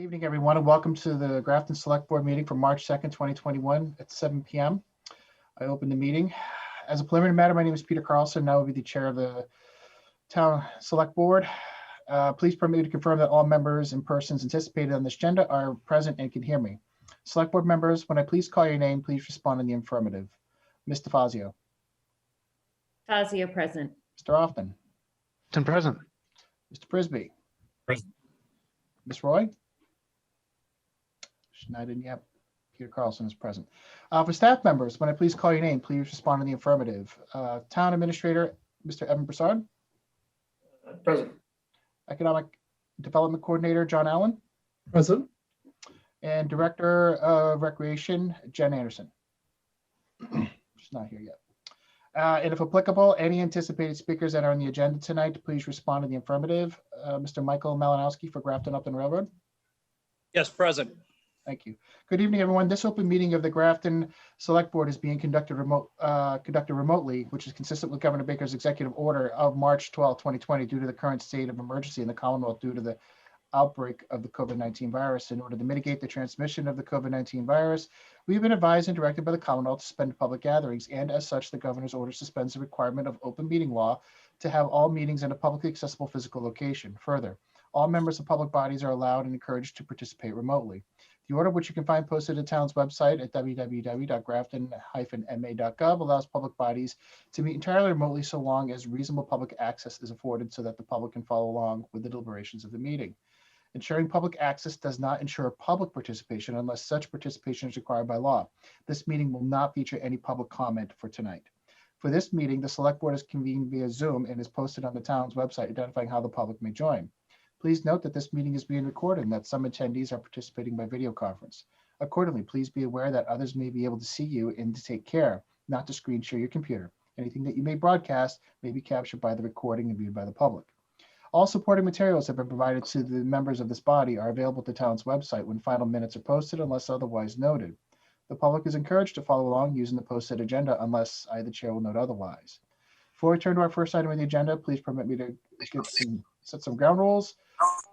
Evening, everyone, and welcome to the Grafton Select Board meeting for March 2nd, 2021 at 7 p.m. I open the meeting. As a preliminary matter, my name is Peter Carlson, and I will be the chair of the Town Select Board. Please permit me to confirm that all members and persons anticipated on this agenda are present and can hear me. Select Board members, when I please call your name, please respond in the affirmative. Ms. DeFazio. Fazio present. Mr. Hoffman. Present. Mr. Prisby. Present. Ms. Roy. She's not in yet. Peter Carlson is present. For staff members, when I please call your name, please respond in the affirmative. Town Administrator, Mr. Evan Broussard. Present. Economic Development Coordinator, John Allen. Present. And Director of Recreation, Jen Anderson. She's not here yet. And if applicable, any anticipated speakers that are on the agenda tonight, please respond in the affirmative. Mr. Michael Malinowski for Grafton Upton Railroad. Yes, present. Thank you. Good evening, everyone. This open meeting of the Grafton Select Board is being conducted remotely, which is consistent with Governor Baker's executive order of March 12, 2020, due to the current state of emergency in the Commonwealth due to the outbreak of the COVID-19 virus. In order to mitigate the transmission of the COVID-19 virus, we've been advised and directed by the Commonwealth to suspend public gatherings, and as such, the governor's order suspends the requirement of open meeting law to have all meetings in a publicly accessible physical location. Further, all members of public bodies are allowed and encouraged to participate remotely. The order, which you can find posted at the town's website at www.grafton-ma.gov, allows public bodies to meet entirely remotely so long as reasonable public access is afforded so that the public can follow along with the deliberations of the meeting. Ensuring public access does not ensure public participation unless such participation is required by law. This meeting will not feature any public comment for tonight. For this meeting, the Select Board is convened via Zoom and is posted on the town's website identifying how the public may join. Please note that this meeting is being recorded and that some attendees are participating by video conference. Accordingly, please be aware that others may be able to see you and to take care not to screen share your computer. Anything that you may broadcast may be captured by the recording and viewed by the public. All supporting materials have been provided to the members of this body are available at the town's website when final minutes are posted unless otherwise noted. The public is encouraged to follow along using the posted agenda unless I, the chair, will note otherwise. Before we turn to our first item on the agenda, please permit me to set some ground rules.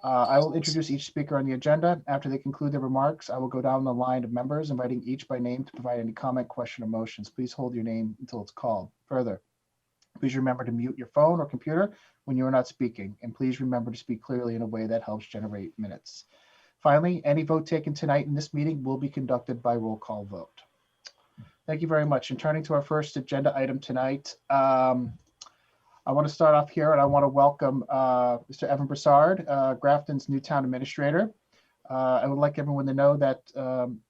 I will introduce each speaker on the agenda. After they conclude their remarks, I will go down the line of members, inviting each by name to provide any comment, question, or motions. Please hold your name until it's called. Further, please remember to mute your phone or computer when you are not speaking, and please remember to speak clearly in a way that helps generate minutes. Finally, any vote taken tonight in this meeting will be conducted by roll call vote. Thank you very much. And turning to our first agenda item tonight, I want to start off here and I want to welcome Mr. Evan Broussard, Grafton's new town administrator. I would like everyone to know that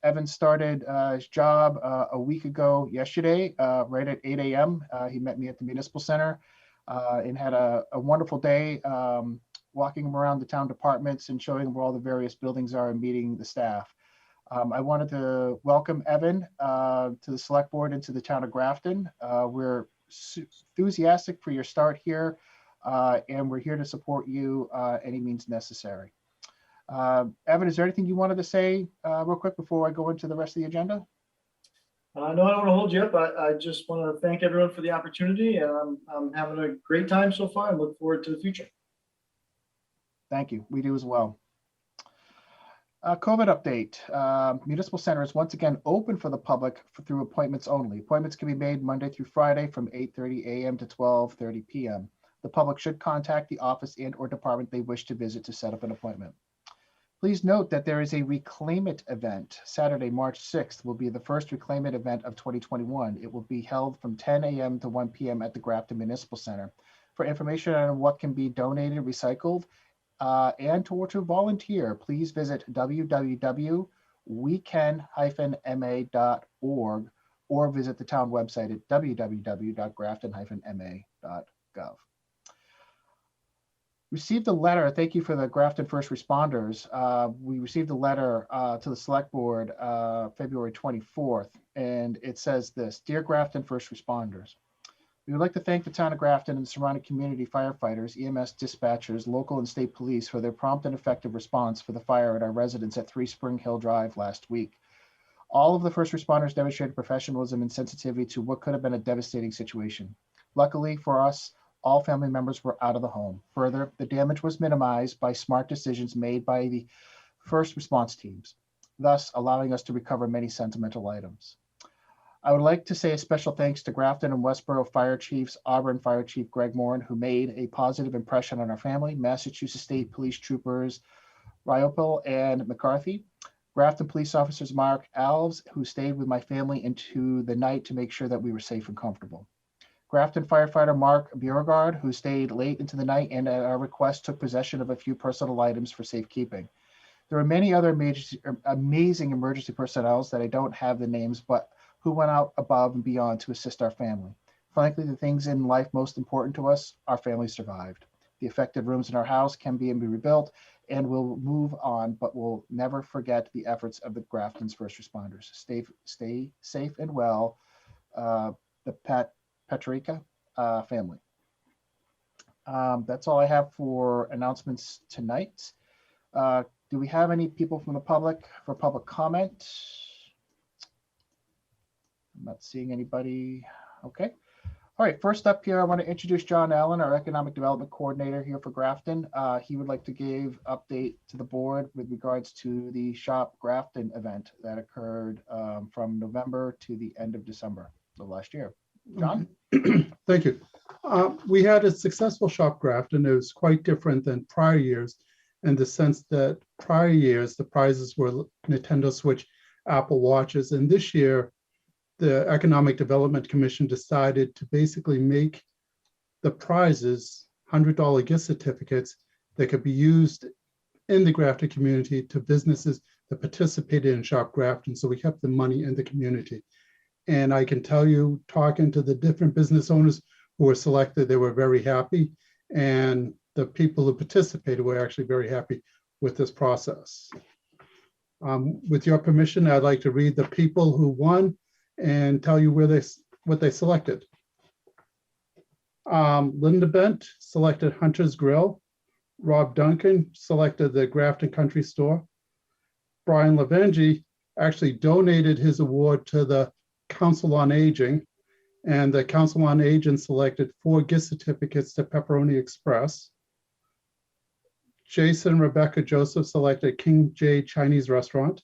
Evan started his job a week ago yesterday, right at 8 a.m. He met me at the Municipal Center and had a wonderful day walking around the town departments and showing where all the various buildings are and meeting the staff. I wanted to welcome Evan to the Select Board and to the town of Grafton. We're enthusiastic for your start here, and we're here to support you any means necessary. Evan, is there anything you wanted to say real quick before I go into the rest of the agenda? No, I don't want to hold you up. I just want to thank everyone for the opportunity, and I'm having a great time so far and look forward to the future. Thank you. We do as well. COVID update. Municipal Center is once again open for the public through appointments only. Appointments can be made Monday through Friday from 8:30 a.m. to 12:30 p.m. The public should contact the office and/or department they wish to visit to set up an appointment. Please note that there is a Reclaim It event. Saturday, March 6th will be the first Reclaim It event of 2021. It will be held from 10 a.m. to 1 p.m. at the Grafton Municipal Center. For information on what can be donated, recycled, and to volunteer, please visit www.wecan-ma.org or visit the town website at www.grafton-ma.gov. Received a letter. Thank you for the Grafton First Responders. We received a letter to the Select Board February 24th, and it says this: Dear Grafton First Responders, we would like to thank the town of Grafton and the surrounding community firefighters, EMS dispatchers, local and state police for their prompt and effective response for the fire at our residence at 3 Spring Hill Drive last week. All of the first responders demonstrated professionalism and sensitivity to what could have been a devastating situation. Luckily for us, all family members were out of the home. Further, the damage was minimized by smart decisions made by the first response teams, thus allowing us to recover many sentimental items. I would like to say a special thanks to Grafton and Westboro Fire Chiefs, Auburn Fire Chief Greg Morin, who made a positive impression on our family, Massachusetts State Police Troopers Ryopel and McCarthy, Grafton Police Officers Mark Alves, who stayed with my family into the night to make sure that we were safe and comfortable. Grafton firefighter Mark Beauregard, who stayed late into the night and at our request took possession of a few personal items for safekeeping. There are many other amazing emergency personnel that I don't have the names, but who went out above and beyond to assist our family. Frankly, the things in life most important to us, our family survived. The affected rooms in our house can be rebuilt and we'll move on, but we'll never forget the efforts of the Grafton's first responders. Stay safe and well, the Patrica family. That's all I have for announcements tonight. Do we have any people from the public for public comment? I'm not seeing anybody. Okay. All right, first up here, I want to introduce John Allen, our Economic Development Coordinator here for Grafton. He would like to give update to the board with regards to the Shop Grafton event that occurred from November to the end of December of last year. John? Thank you. We had a successful Shop Grafton. It was quite different than prior years in the sense that prior years, the prizes were Nintendo Switch, Apple Watches, and this year, the Economic Development Commission decided to basically make the prizes $100 gift certificates that could be used in the Grafton community to businesses that participated in Shop Grafton. So we kept the money in the community. And I can tell you, talking to the different business owners who were selected, they were very happy. And the people who participated were actually very happy with this process. With your permission, I'd like to read the people who won and tell you what they selected. Linda Bent selected Hunter's Grill. Rob Duncan selected the Grafton Country Store. Brian Lavengi actually donated his award to the Council on Aging, and the Council on Aging selected 4 gift certificates to Pepperoni Express. Jason and Rebecca Joseph selected King J Chinese Restaurant.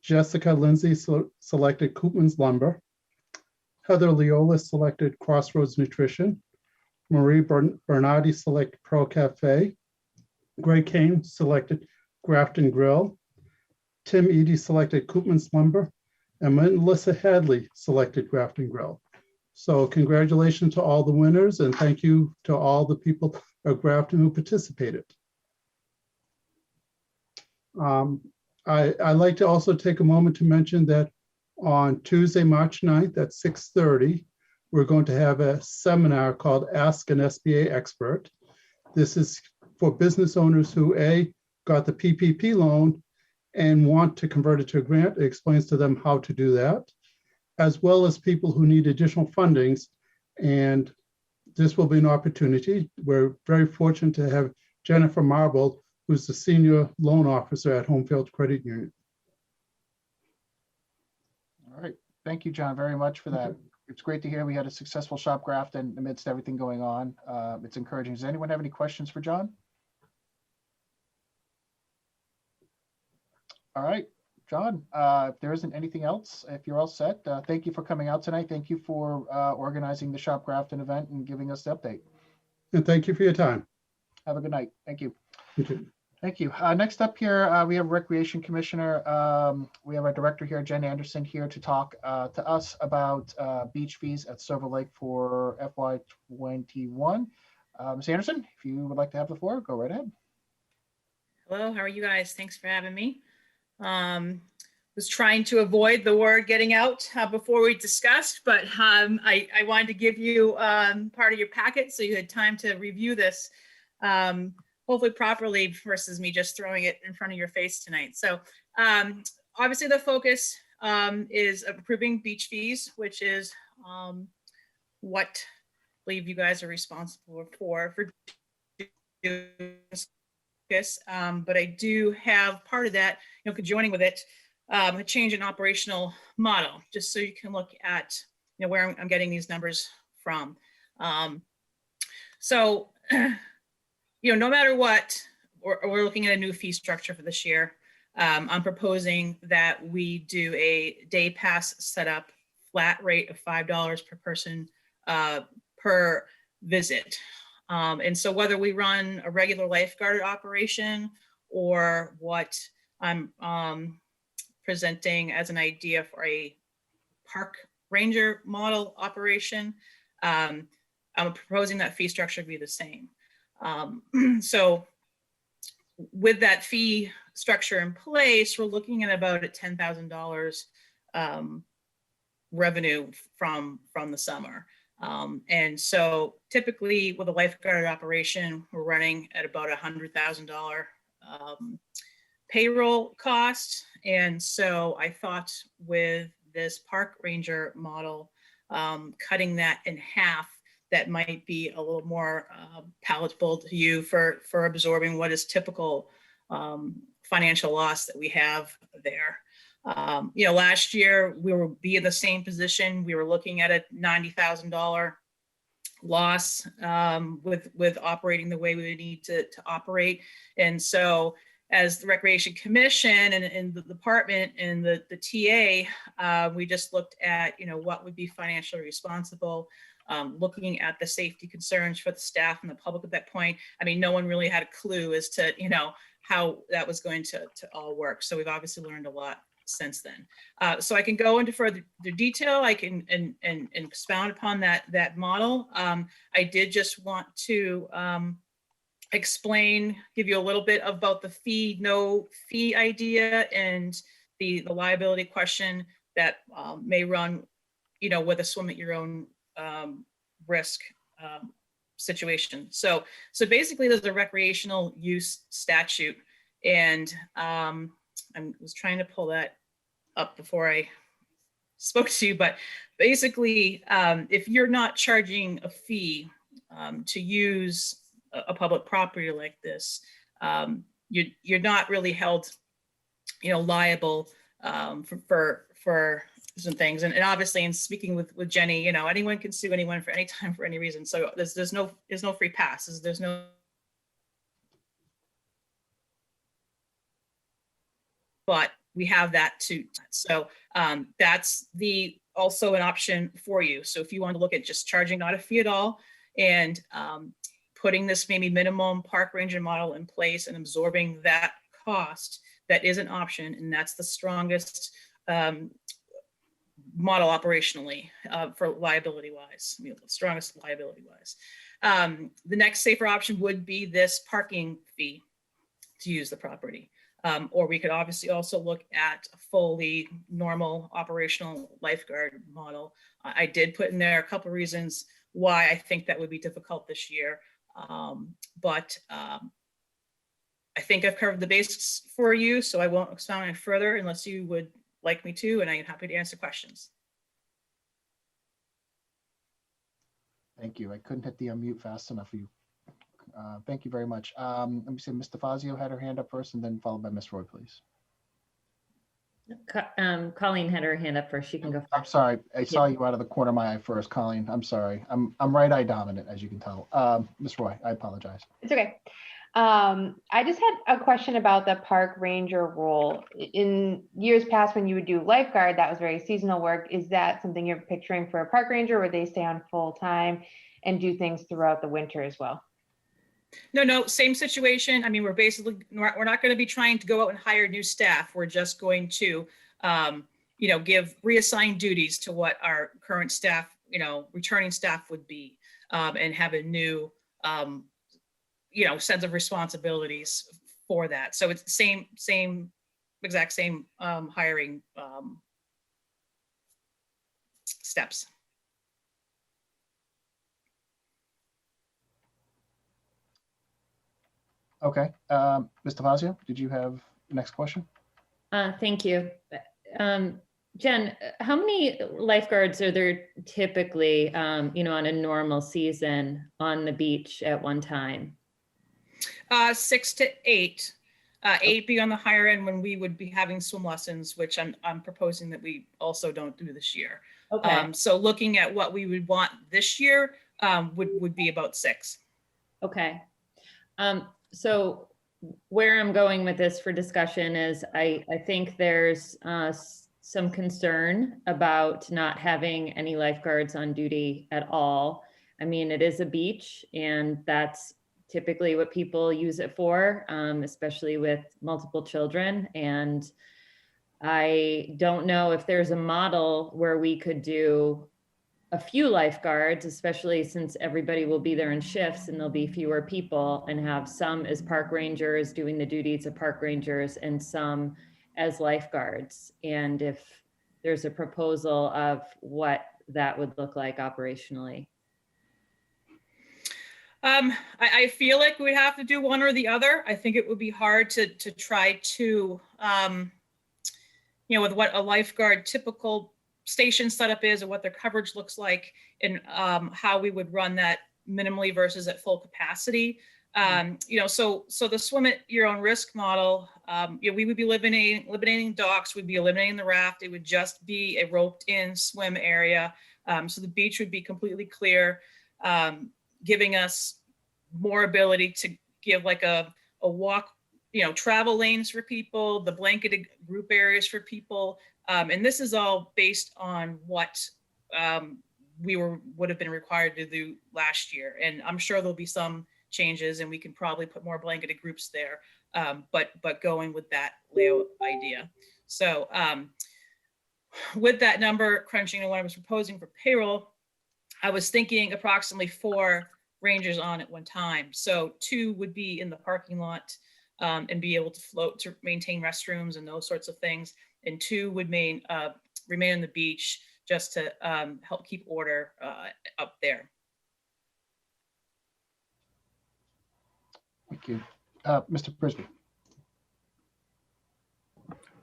Jessica Lindsay selected Koopman's Lumber. Heather Leola selected Crossroads Nutrition. Marie Bernardi selected Pro Cafe. Greg Kane selected Grafton Grill. Tim Eady selected Koopman's Lumber. And Melissa Hadley selected Grafton Grill. So congratulations to all the winners and thank you to all the people of Grafton who participated. I'd like to also take a moment to mention that on Tuesday, March 9th at 6:30, we're going to have a seminar called Ask an Sba Expert. This is for business owners who got the PPP loan and want to convert it to a grant. It explains to them how to do that, as well as people who need additional fundings. And this will be an opportunity. We're very fortunate to have Jennifer Marble, who's the senior loan officer at Homefield Credit Union. All right. Thank you, John, very much for that. It's great to hear we had a successful Shop Grafton amidst everything going on. It's encouraging. Does anyone have any questions for John? All right, John, if there isn't anything else, if you're all set, thank you for coming out tonight. Thank you for organizing the Shop Grafton event and giving us the update. And thank you for your time. Have a good night. Thank you. You too. Thank you. Next up here, we have Recreation Commissioner. We have our director here, Jen Anderson, here to talk to us about beach fees at Silver Lake for FY21. Ms. Anderson, if you would like to have the floor, go right ahead. Hello, how are you guys? Thanks for having me. Was trying to avoid the word getting out before we discussed, but I wanted to give you part of your packet so you had time to review this. Hopefully properly versus me just throwing it in front of your face tonight. So obviously the focus is approving beach fees, which is what I believe you guys are responsible for doing this. But I do have part of that, joining with it, a change in operational model, just so you can look at where I'm getting these numbers from. So no matter what, we're looking at a new fee structure for this year. I'm proposing that we do a day pass setup, flat rate of $5 per person per visit. And so whether we run a regular lifeguard operation or what I'm presenting as an idea for a park ranger model operation, I'm proposing that fee structure be the same. So with that fee structure in place, we're looking at about $10,000 revenue from the summer. And so typically with a lifeguard operation, we're running at about $100,000 payroll cost. And so I thought with this park ranger model, cutting that in half, that might be a little more palatable to you for absorbing what is typical financial loss that we have there. You know, last year we will be in the same position. We were looking at a $90,000 loss with operating the way we would need to operate. And so as the Recreation Commission and the department and the TA, we just looked at, you know, what would be financially responsible, looking at the safety concerns for the staff and the public at that point. I mean, no one really had a clue as to, you know, how that was going to all work. So we've obviously learned a lot since then. So I can go into further detail. I can and expound upon that model. I did just want to explain, give you a little bit about the fee, no fee idea and the liability question that may run, you know, with a swim at your own risk situation. So basically there's a recreational use statute, and I was trying to pull that up before I spoke to you, but basically if you're not charging a fee to use a public property like this, you're not really held, you know, liable for some things. And obviously, in speaking with Jenny, you know, anyone can sue anyone for any time for any reason. So there's no free passes. There's no. But we have that too. So that's also an option for you. So if you want to look at just charging not a fee at all and putting this maybe minimum park ranger model in place and absorbing that cost, that is an option, and that's the strongest model operationally for liability wise, the strongest liability wise. The next safer option would be this parking fee to use the property. Or we could obviously also look at a fully normal operational lifeguard model. I did put in there a couple of reasons why I think that would be difficult this year. But I think I've covered the basics for you, so I won't expound any further unless you would like me to, and I'm happy to answer questions. Thank you. I couldn't hit the unmute fast enough for you. Thank you very much. Let me see, Ms. DeFazio had her hand up first and then followed by Ms. Roy, please. Colleen had her hand up first. She can go I'm first. sorry. I saw you out of the corner of my eye first, Colleen. I'm sorry. I'm right eye dominant, as you can tell. Ms. Roy, I apologize. It's okay. I just had a question about the park ranger role. In years past, when you would do lifeguard, that was very seasonal work. Is that something you're picturing for a park ranger, where they stay on full time and do things throughout the winter as well? No, same situation. I mean, we're not going to be trying to go out and hire new staff. We're just going to, you know, give reassigned duties to what our current staff, you know, returning staff would be, and have a new, you know, sense of responsibilities for that. So it's the exact same hiring steps. Okay. Ms. DeFazio, did you have the next question? Thank you. Jen, how many lifeguards are there typically, you know, on a normal season on the beach at one time? 6 to 8. 8 be on the higher end when we would be having swim lessons, which I'm proposing that we also don't do this year. Okay. So looking at what we would want this year would be about 6. Okay. So where I'm going with this for discussion is I think there's some concern about not having any lifeguards on duty at all. I mean, it is a beach, and that's typically what people use it for, especially with multiple children. And I don't know if there's a model where we could do a few lifeguards, especially since everybody will be there in shifts and there'll be fewer people, and have some as park rangers doing the duties of park rangers and some as lifeguards. And if there's a proposal of what that would look like operationally. I feel like we have to do one or the other. I think it would be hard to try to, with what a lifeguard typical station setup is, or what their coverage looks like, and how we would run that minimally versus at full capacity. So the swim at your own risk model, we would be eliminating docks, we'd be eliminating the raft. It would just be a roped in swim area. So the beach would be completely clear, giving us more ability to give like a walk, travel lanes for people, the blanketed group areas for people. And this is all based on what we would have been required to do last year. And I'm sure there'll be some changes, and we can probably put more blanketed groups there, but going with that layout idea. So with that number crunching and what I was proposing for payroll, I was thinking approximately 4 rangers on at one time. So 2 would be in the parking lot and be able to float to maintain restrooms and those sorts of things. And 2 would remain on the beach just to help keep order up there. Thank you. Mr. Prisby.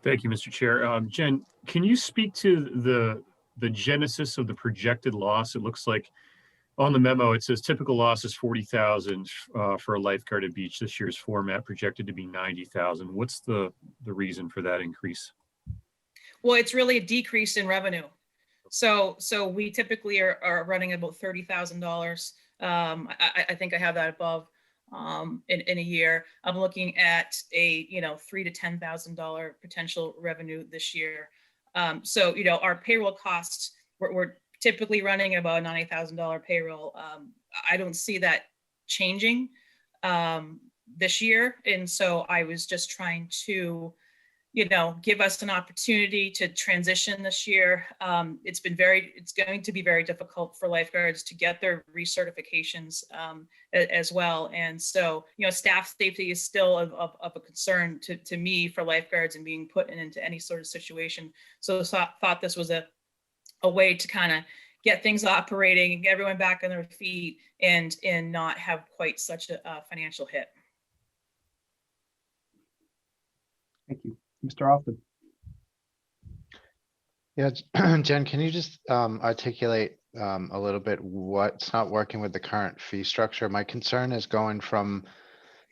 Thank you, Mr. Chair. Jen, can you speak to the genesis of the projected loss? It looks like on the memo, it says typical loss is 40,000 for a lifeguard at beach. This year's format projected to be 90,000. What's the reason for that increase? Well, it's really a decrease in revenue. So we typically are running about $30,000. I think I have that above in a year. I'm looking at a $3,000 to $10,000 potential revenue this year. So our payroll costs, we're typically running about a $90,000 payroll. I don't see that changing this year, and so I was just trying to give us an opportunity to transition this year. It's going to be very difficult for lifeguards to get their recertifications as well. And so, staff safety is still of a concern to me for lifeguards and being put into any sort of situation. So thought this was a way to kind of get things operating, get everyone back on their feet, and not have quite such a financial hit. Thank you. Mr. Alston. Yeah, Jen, can you just articulate a little bit what's not working with the current fee structure? My concern is going from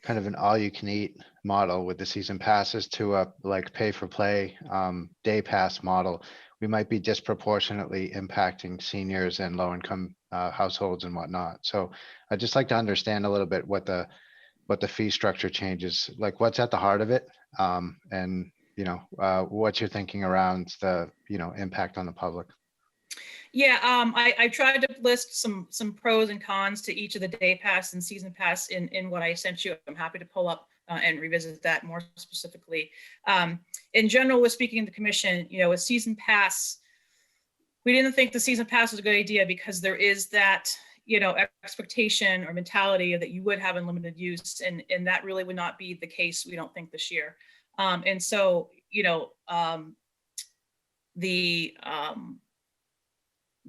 kind of an all-you-can-eat model with the season passes to a pay for play day pass model. We might be disproportionately impacting seniors and low-income households and whatnot. So I'd just like to understand a little bit what the fee structure changes, like what's at the heart of it, and what you're thinking around the impact on the public. Yeah, I tried to list some pros and cons to each of the day pass and season pass in what I sent you. I'm happy to pull up and revisit that more specifically. In general, with speaking to the commission, a season pass, we didn't think the season pass was a good idea because there is that expectation or mentality that you would have unlimited use, and that really would not be the case, we don't think, this year. And so, the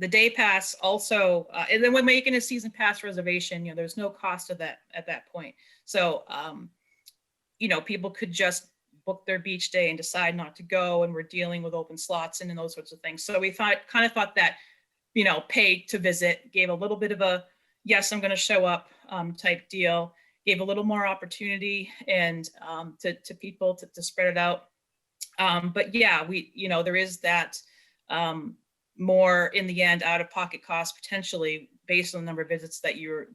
day pass also, and then when making a season pass reservation, there's no cost of that at that point. So, people could just book their beach day and decide not to go, and we're dealing with open slots and those sorts of things. So we kind of thought that, pay to visit gave a little bit of a, yes, I'm going to show up type deal, gave a little more opportunity and to people to spread it out. But yeah, there is that more in the end out of pocket cost potentially based on the number of visits that you're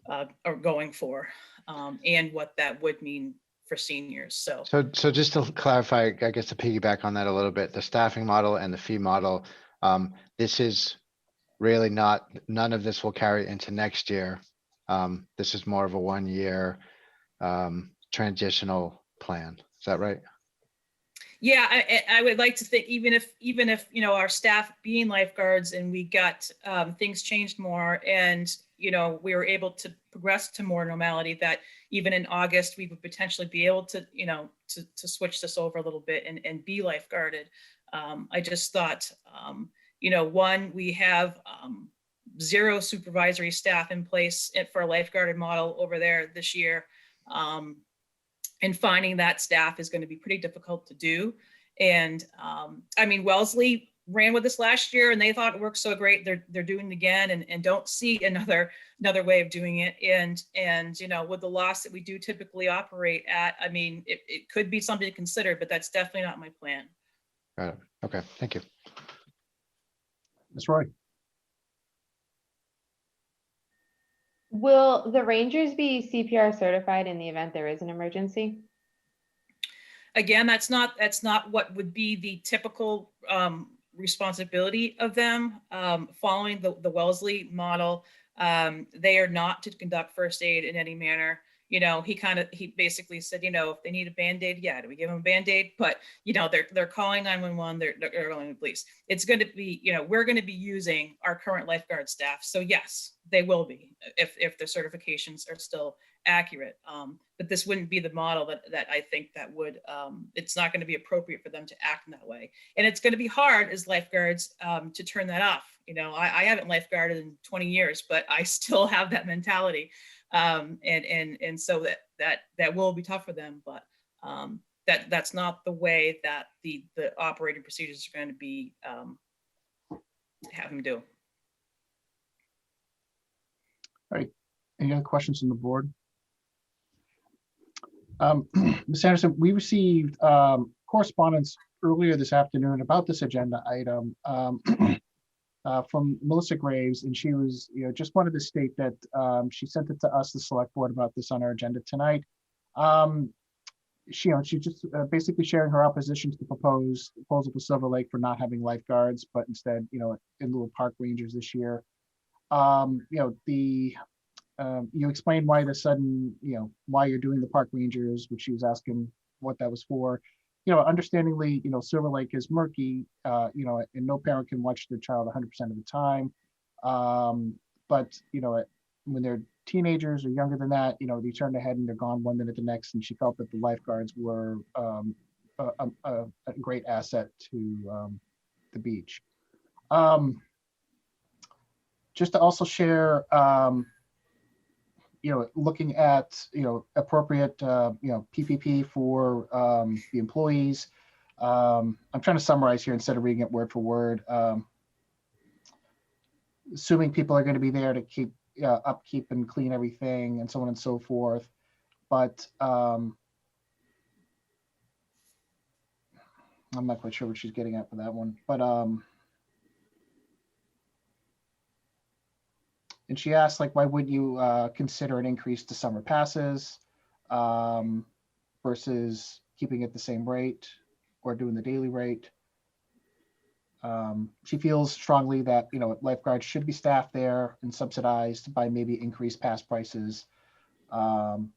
are going for, and what that would mean for seniors. So So just to clarify, I guess to piggyback on that a little bit, the staffing model and the fee model, this is really not, none of this will carry into next year. This is more of a 1-year transitional plan. Is that right? yeah, I would like to think, even if you know, our staff being lifeguards and we got things changed more, and you know, we were able to progress to more normality, that even in August we would potentially be able to, you know, to switch this over a little bit and be lifeguarded. I just thought, you know, one, we have 0 supervisory staff in place for a lifeguarded model over there this year. And finding that staff is going to be pretty difficult to do. And I mean, Wellesley ran with this last year and they thought it worked so great. They're doing it again, and don't see another way of doing it. And you know, with the loss that we do typically operate at, I mean, it could be something to consider, but that's definitely not my plan. Got it. Okay, thank you. Ms. Roy? Will the Rangers be CPR certified in the event there is an emergency? Again, that's not what would be the typical responsibility of them. Following the Wellesley model, they are not to conduct first aid in any manner. You know, he basically said, you know, if they need a Band-Aid, yeah, do we give them a Band-Aid? But, you know, they're calling 911, they're calling the police. It's going to be, you know, we're going to be using our current lifeguard staff. So yes, they will be, if the certifications are still accurate. But this wouldn't be the model that I think that would, it's not going to be appropriate for them to act in that way. And it's going to be hard as lifeguards to turn that off. You know, I haven't lifeguarded in 20 years, but I still have that mentality. And so that will be tough for them, but that's not the way that the operating procedures are going to be have them do. All right. Any other questions from the board? Ms. Anderson, we received correspondence earlier this afternoon about this agenda item from Melissa Graves, and she was, you know, just wanted to state that she sent it to us, the select board, about this on our agenda tonight. She's just basically sharing her opposition to the proposal for Silver Lake for not having lifeguards, but instead, you know, in lieu of park rangers this year. You know, you explained why the sudden, you know, why you're doing the park rangers, which she was asking what that was for. You know, understandingly, you know, Silver Lake is murky, you know, and no parent can watch their child 100% of the time. But, you know, when they're teenagers or younger than that, you know, they turn their head and they're gone 1 minute the next. And she felt that the lifeguards were a great asset to the beach. Just to also share, you know, looking at, you know, appropriate, you know, PPP for the employees. I'm trying to summarize here instead of reading it word for word. Assuming people are going to be there to keep upkeep and clean everything and so on and so forth. But I'm not quite sure what she's getting at for that one. But and she asked, like, why would you consider an increase to summer passes versus keeping it the same rate or doing the daily rate? She feels strongly that, you know, lifeguards should be staffed there and subsidized by maybe increased pass prices and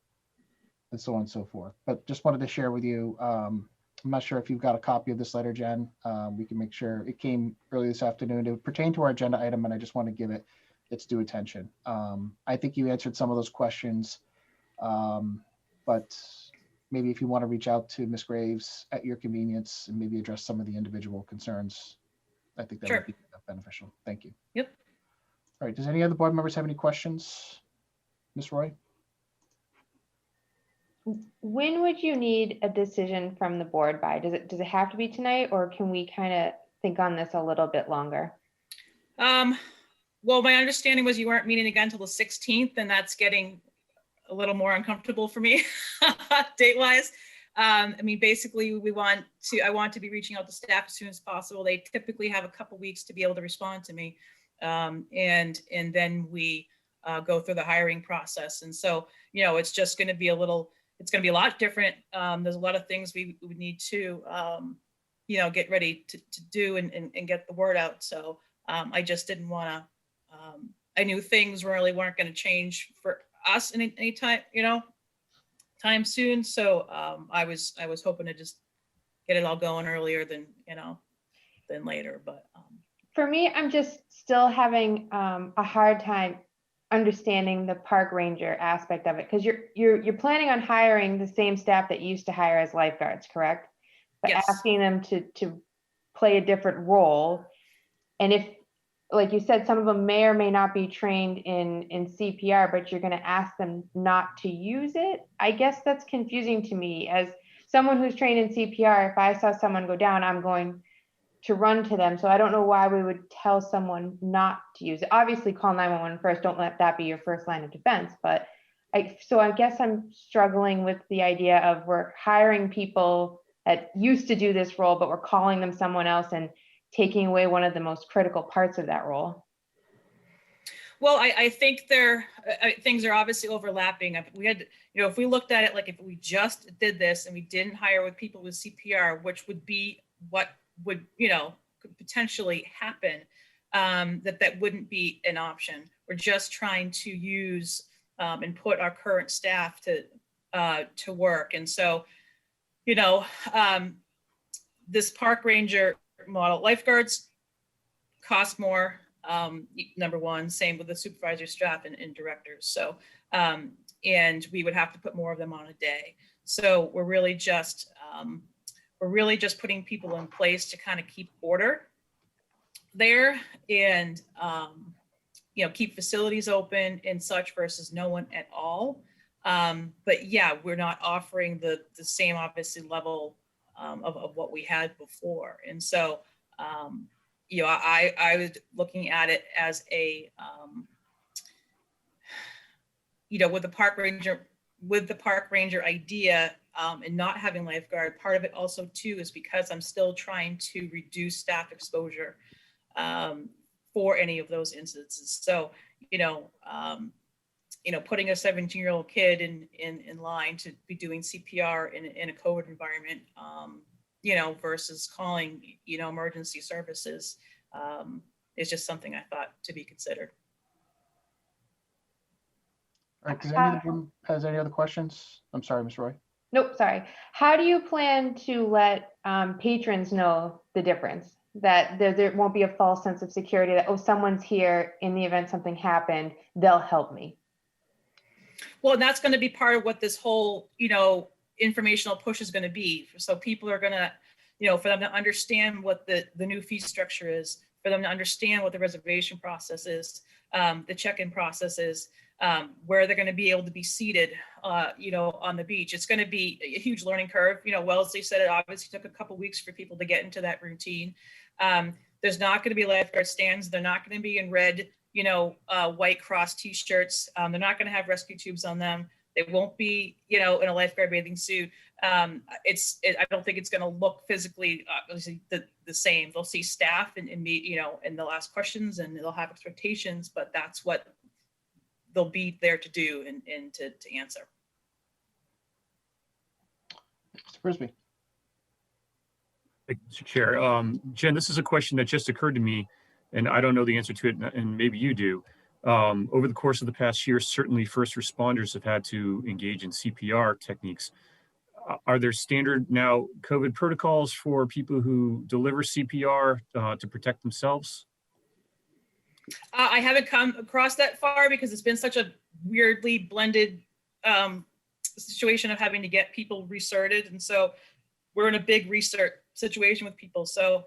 so on and so forth. But just wanted to share with you. I'm not sure if you've got a copy of this letter, Jen. We can make sure it came early this afternoon. It would pertain to our agenda item, and I just want to give it its due attention. I think you answered some of those questions, but maybe if you want to reach out to Ms. Graves at your convenience and maybe address some of the individual concerns, I think that Sure. would be beneficial. Thank you. Yep. All right. Does any other board members have any questions? Ms. Roy? When would you need a decision from the board by? Does it have to be tonight, or can we kind of think on this a little bit longer? Well, my understanding was you weren't meeting again until the 16th, and that's getting a little more uncomfortable for me date-wise. I mean, basically, I want to be reaching out to staff as soon as possible. They typically have a couple weeks to be able to respond to me. And then we go through the hiring process. And so, it's just going to be it's going to be a lot different. There's a lot of things we need to, get ready to do and get the word out. So I just didn't want to, I knew things really weren't going to change for us any time, time soon. So I was hoping to just get it all going earlier than later. But for me, I'm just still having a hard time understanding the park ranger aspect of it, because you're planning on hiring the same staff that you used to hire as lifeguards, correct? But yes. asking them to play a different role. And if, like you said, some of them may or may not be trained in CPR, but you're going to ask them not to use it. I guess that's confusing to me. As someone who's trained in CPR, if I saw someone go down, I'm going to run to them. So I don't know why we would tell someone not to use it. Obviously call 911 first. Don't let that be your first line of defense. But I guess I'm struggling with the idea of we're hiring people that used to do this role, but we're calling them someone else and taking away one of the most critical parts of that role. Well, I think things are obviously overlapping. We had, if we looked at it, like if we just did this and we didn't hire with people with CPR, which would be what would, could potentially happen, that wouldn't be an option. We're just trying to use and put our current staff to work. And so, this park ranger model, lifeguards cost more, number one, same with the supervisor staff and directors. So, and we would have to put more of them on a day. So we're really just putting people in place to kind of keep order there and, keep facilities open and such versus no one at all. But yeah, we're not offering the same obviously level of what we had before. And so, I was looking at it as a, with the park ranger idea and not having lifeguard, part of it also too is because I'm still trying to reduce staff exposure for any of those instances. So, putting a 17-year-old kid in line to be doing CPR in a COVID environment, versus calling, emergency services is just something I thought to be considered. All right, does any of the room has any other questions? I'm sorry, Ms. Roy. Nope, sorry. How do you plan to let patrons know the difference? That there won't be a false sense of security that, oh, someone's here in the event something happened, they'll help me. Well, and that's going to be part of what this whole, informational push is going to be. So people are going to, for them to understand what the new fee structure is, for them to understand what the reservation process is, the check-in process is, where they're going to be able to be seated, on the beach. It's going to be a huge learning curve. Wellesley said it obviously took a couple of weeks for people to get into that routine. There's not going to be lifeguard stands. They're not going to be in red, white cross t-shirts. They're not going to have rescue tubes on them. They won't be, in a lifeguard bathing suit. I don't think it's going to look physically obviously the same. They'll see staff and me, and they'll ask questions and they'll have expectations, but that's what they'll be there to do and to answer. Mr. Frisbee. Thank you, Mr. Chair. Jen, this is a question that just occurred to me, and I don't know the answer to it, and maybe you do. Over the course of the past year, certainly first responders have had to engage in CPR techniques. Are there standard now COVID protocols for people who deliver CPR to protect themselves? I haven't come across that far because it's been such a weirdly blended situation of having to get people recerted. And so we're in a big recert situation with people. So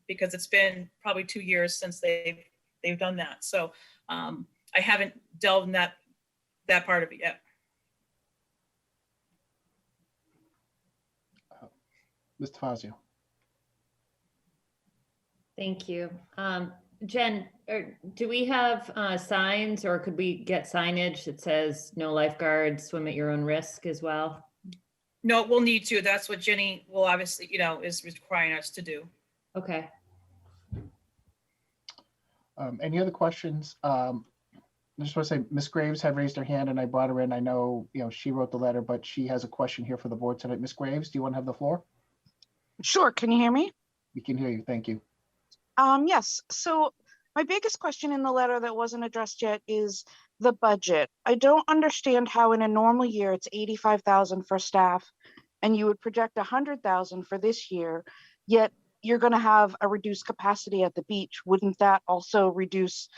because it's been probably 2 years since they've done that. So I haven't delved in that part of it yet. Mr. Fazio. Thank you. Jen, do we have signs, or could we get signage that says no lifeguards, swim at your own risk as well? No, we'll need to. That's what Jenny will obviously, is requiring us to do. Okay. Any other questions? I just want to say, Ms. Graves had raised her hand and I brought her in. I know, she wrote the letter, but she has a question here for the board tonight. Ms. Graves, do you want to have the floor? Sure, can you hear me? We can hear you. Thank you. Yes, so my biggest question in the letter that wasn't addressed yet is the budget. I don't understand how in a normal year it's 85,000 for staff and you would project 100,000 for this year, yet you're going to have a reduced capacity at the beach. Wouldn't that also reduce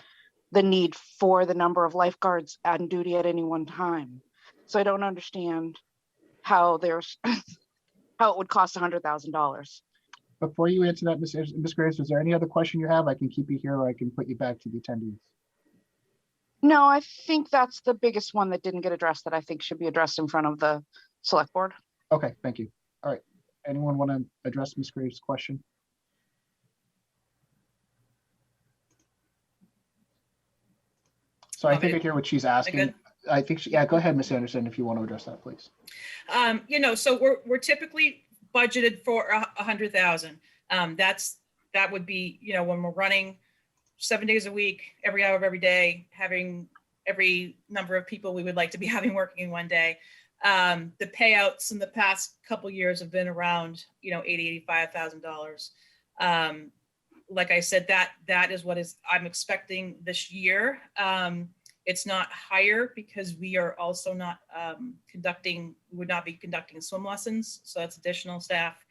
the need for the number of lifeguards on duty at any one time? So I don't understand how there's how it would cost $100,000. Before you answer that, Ms. Graves, is there any other question you have? I can keep you here or I can put you back to the attendees. No, I think that's the biggest one that didn't get addressed that I think should be addressed in front of the select board. Okay, thank you. All right. Anyone want to address Ms. Graves' question? So I think I hear what she's asking. I think, yeah, go ahead, Ms. Anderson, if you want to address that, please. So we're typically budgeted for 100,000. That would be, when we're running 7 days a week, every hour of every day, having every number of people we would like to be having working in one day. The payouts in the past couple years have been around, $85,000. Like I said, that is what I'm expecting this year. It's not higher because we are also not would not be conducting swim lessons. So that's additional staff,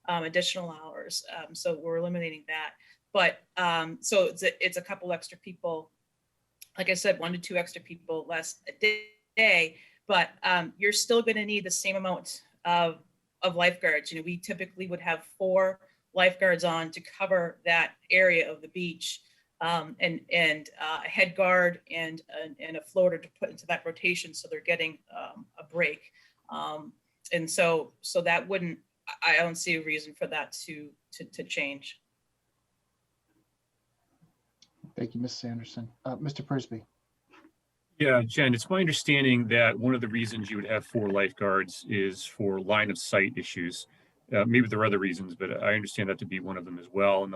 additional hours. So we're eliminating that. But so it's a couple extra people. Like I said, 1 to 2 extra people less a day, but you're still going to need the same amount of lifeguards. We typically would have 4 lifeguards on to cover that area of the beach, and a head guard and a floater to put into that rotation, so they're getting a break. And so that wouldn't. I don't see a reason for that to change. Thank you, Ms. Anderson. Mr. Prisby. Yeah, Jen, it's my understanding that one of the reasons you would have 4 lifeguards is for line of sight issues. Maybe there are other reasons, but I understand that to be one of them as well. And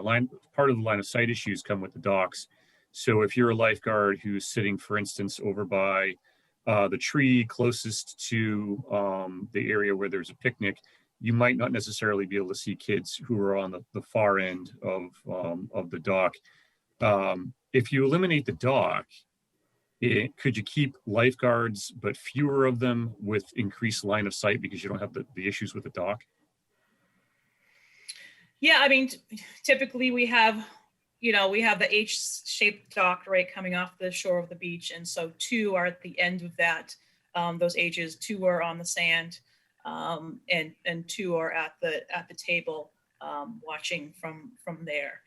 part of the line of sight issues come with the docks. So if you're a lifeguard who's sitting, for instance, over by the tree closest to the area where there's a picnic, you might not necessarily be able to see kids who are on the far end of the dock. If you eliminate the dock, could you keep lifeguards, but fewer of them with increased line of sight because you don't have the issues with the dock? Yeah, I mean, typically we have the H-shaped dock right coming off the shore of the beach. And so 2 are at the end of that, those H's, 2 are on the sand, and 2 are at the table watching from there.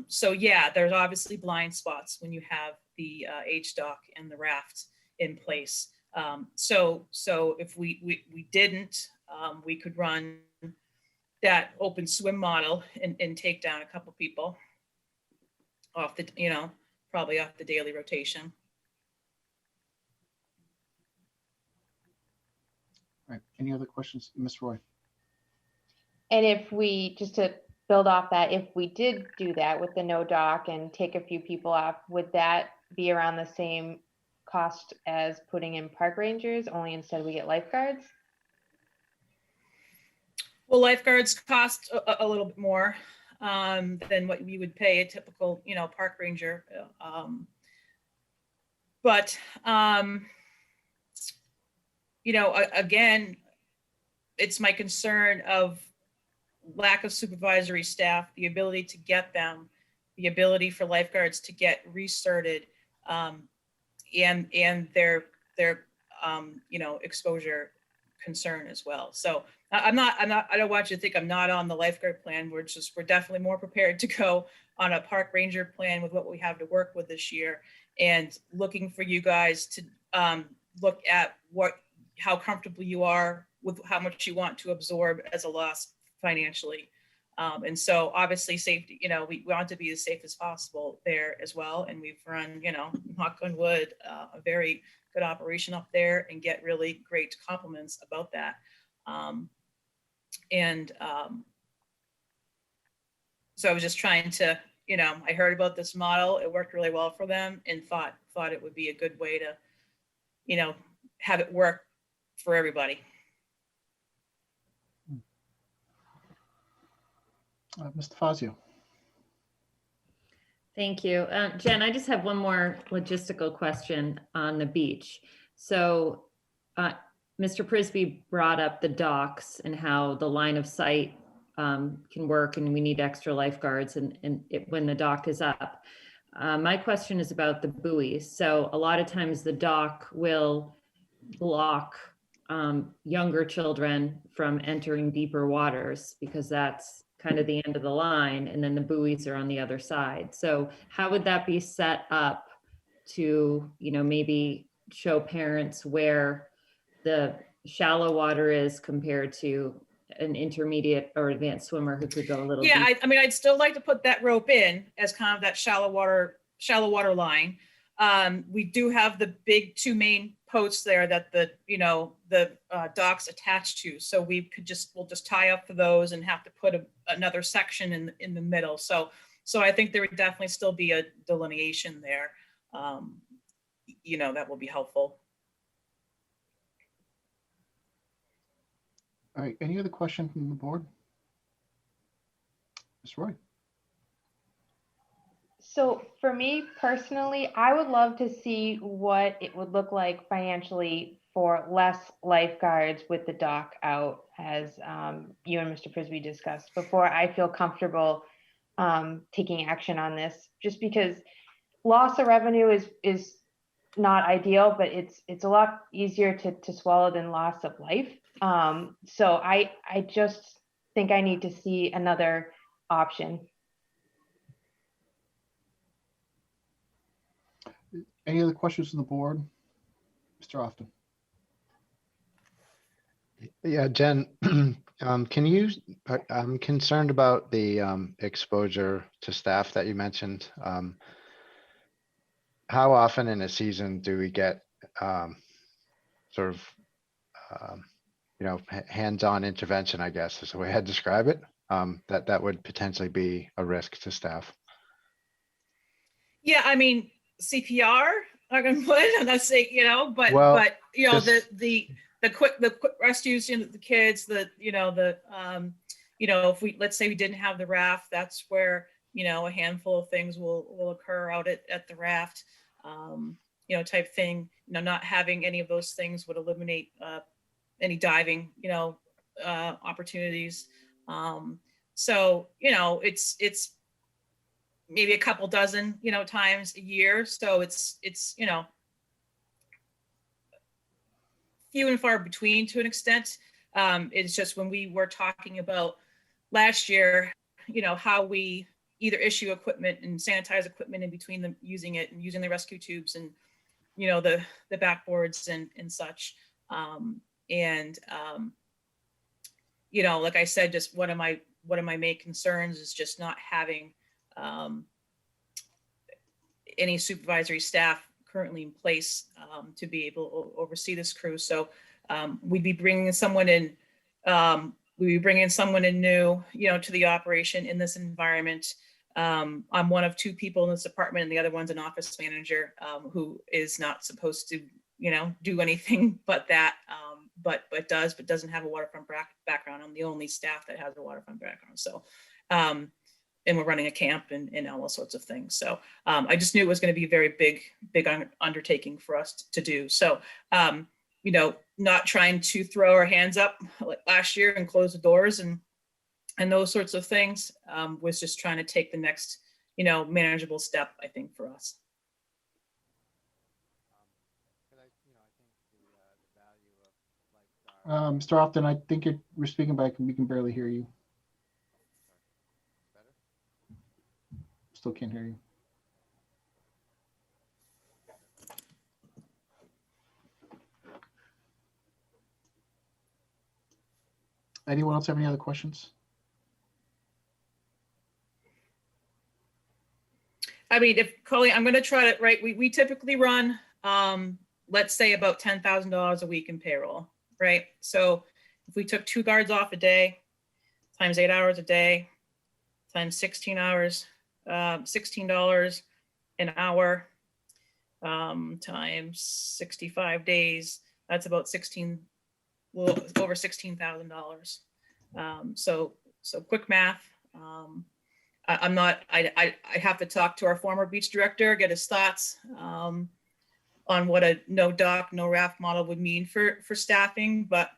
So yeah, there's obviously blind spots when you have the H dock and the raft in place. So if we didn't, we could run that open swim model and take down a couple people off the, probably off the daily rotation. All right. Any other questions, Ms. Roy? And if we, just to build off that, if we did do that with the no dock and take a few people off, would that be around the same cost as putting in park rangers, only instead we get lifeguards? Well, lifeguards cost a little bit more than what we would pay a typical, park ranger. But again, it's my concern of lack of supervisory staff, the ability to get them, the ability for lifeguards to get restarted, and their exposure concern as well. So I don't want you to think I'm not on the lifeguard plan. We're definitely more prepared to go on a park ranger plan with what we have to work with this year, and looking for you guys to look at how comfortable you are with how much you want to absorb as a loss financially. And so obviously safety, we want to be as safe as possible there as well. And we've run, knock on wood, a very good operation up there and get really great compliments about that. So I was just trying to, I heard about this model. It worked really well for them and thought it would be a good way to, have it work for everybody. Mr. Fazio. Thank you. Jen, I just have one more logistical question on the beach. So Mr. Prisby brought up the docks and how the line of sight can work and we need extra lifeguards when the dock is up. My question is about the buoys. So a lot of times the dock will block younger children from entering deeper waters because that's kind of the end of the line, and then the buoys are on the other side. So how would that be set up to, maybe show parents where the shallow water is compared to an intermediate or advanced swimmer who could go a little Yeah, deeper? I mean, I'd still like to put that rope in as kind of that shallow water line. We do have the big two main posts there that the docks attached to. So we'll just tie up for those and have to put another section in the middle. So I think there would definitely still be a delineation there. That will be helpful. All right, any other question from the board? Ms. Roy? So for me personally, I would love to see what it would look like financially for less lifeguards with the dock out, as you and Mr. Prisby discussed, before I feel comfortable taking action on this, just because loss of revenue is not ideal, but it's a lot easier to swallow than loss of life. So I just think I need to see another option. Any other questions from the board? Mr. Often. Yeah, Jen, I'm concerned about the exposure to staff that you mentioned. How often in a season do we get sort of, hands-on intervention, I guess is the way I'd describe it, that would potentially be a risk to staff? Yeah, I mean, CPR, I'm gonna put, I'm not saying, but the quick rescues, the kids, if let's say we didn't have the raft, that's where, a handful of things will occur out at the raft, type thing. Not having any of those things would eliminate any diving, opportunities. So, it's maybe a couple dozen, times a year. So it's few and far between to an extent. It's just when we were talking about last year, how we either issue equipment and sanitize equipment in between them, using it and using the rescue tubes and, the backboards and such. Like I said, just one of my main concerns is just not having any supervisory staff currently in place to be able to oversee this crew. So we'd be bringing someone in. We'd be bringing someone in new, to the operation in this environment. I'm one of two people in this department, and the other one's an office manager who is not supposed to, do anything but that, but doesn't have a waterfront background. I'm the only staff that has a waterfront background. So, and we're running a camp and all sorts of things. So I just knew it was going to be a very big undertaking for us to do. So, not trying to throw our hands up like last year and close the doors and those sorts of things, was just trying to take the next, manageable step, I think, for us. Mr. Often, I think we're speaking back and we can barely hear you. Still can't hear you. Anyone else have any other questions? I mean, Colleen, I'm going to try to, right, we typically run, let's say about $10,000 a week in payroll, right? So if we took 2 guards off a day, times 8 hours a day, times 16 hours $16 an hour times 65 days. That's about over $16,000. So quick math. I have to talk to our former beach director, get his thoughts on what a no dock, no raft model would mean for staffing. But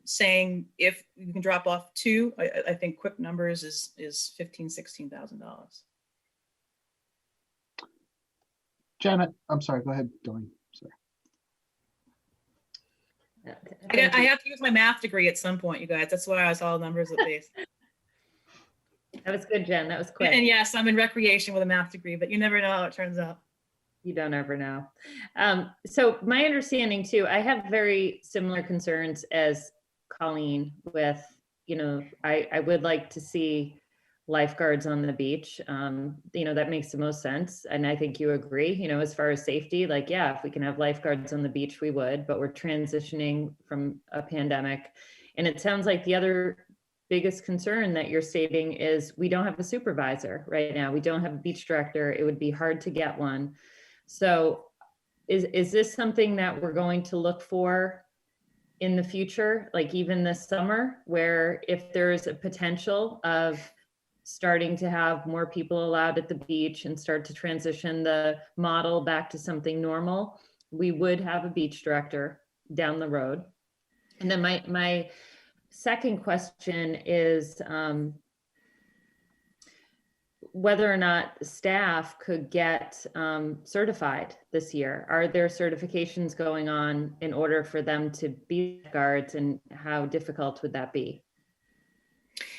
saying if you can drop off two, I think quick numbers is $16,000. Janet, I'm sorry, go ahead, Doreen. Sorry. I have to use my math degree at some point, you guys. That's why I was all numbers at base. That was good, Jen. That was quick. And yes, I'm in recreation with a math degree, but you never know how it turns out. You don't ever know. So my understanding too, I have very similar concerns as Colleen with, I would like to see lifeguards on the beach. That makes the most sense. And I think you agree, as far as safety, like, yeah, if we can have lifeguards on the beach, we would, but we're transitioning from a pandemic. And it sounds like the other biggest concern that you're stating is we don't have a supervisor right now. We don't have a beach director. It would be hard to get one. So is this something that we're going to look for in the future, like even this summer, where if there's a potential of starting to have more people allowed at the beach and start to transition the model back to something normal, we would have a beach director down the road? And then my second question is whether or not staff could get certified this year. Are there certifications going on in order for them to be guards, and how difficult would that be?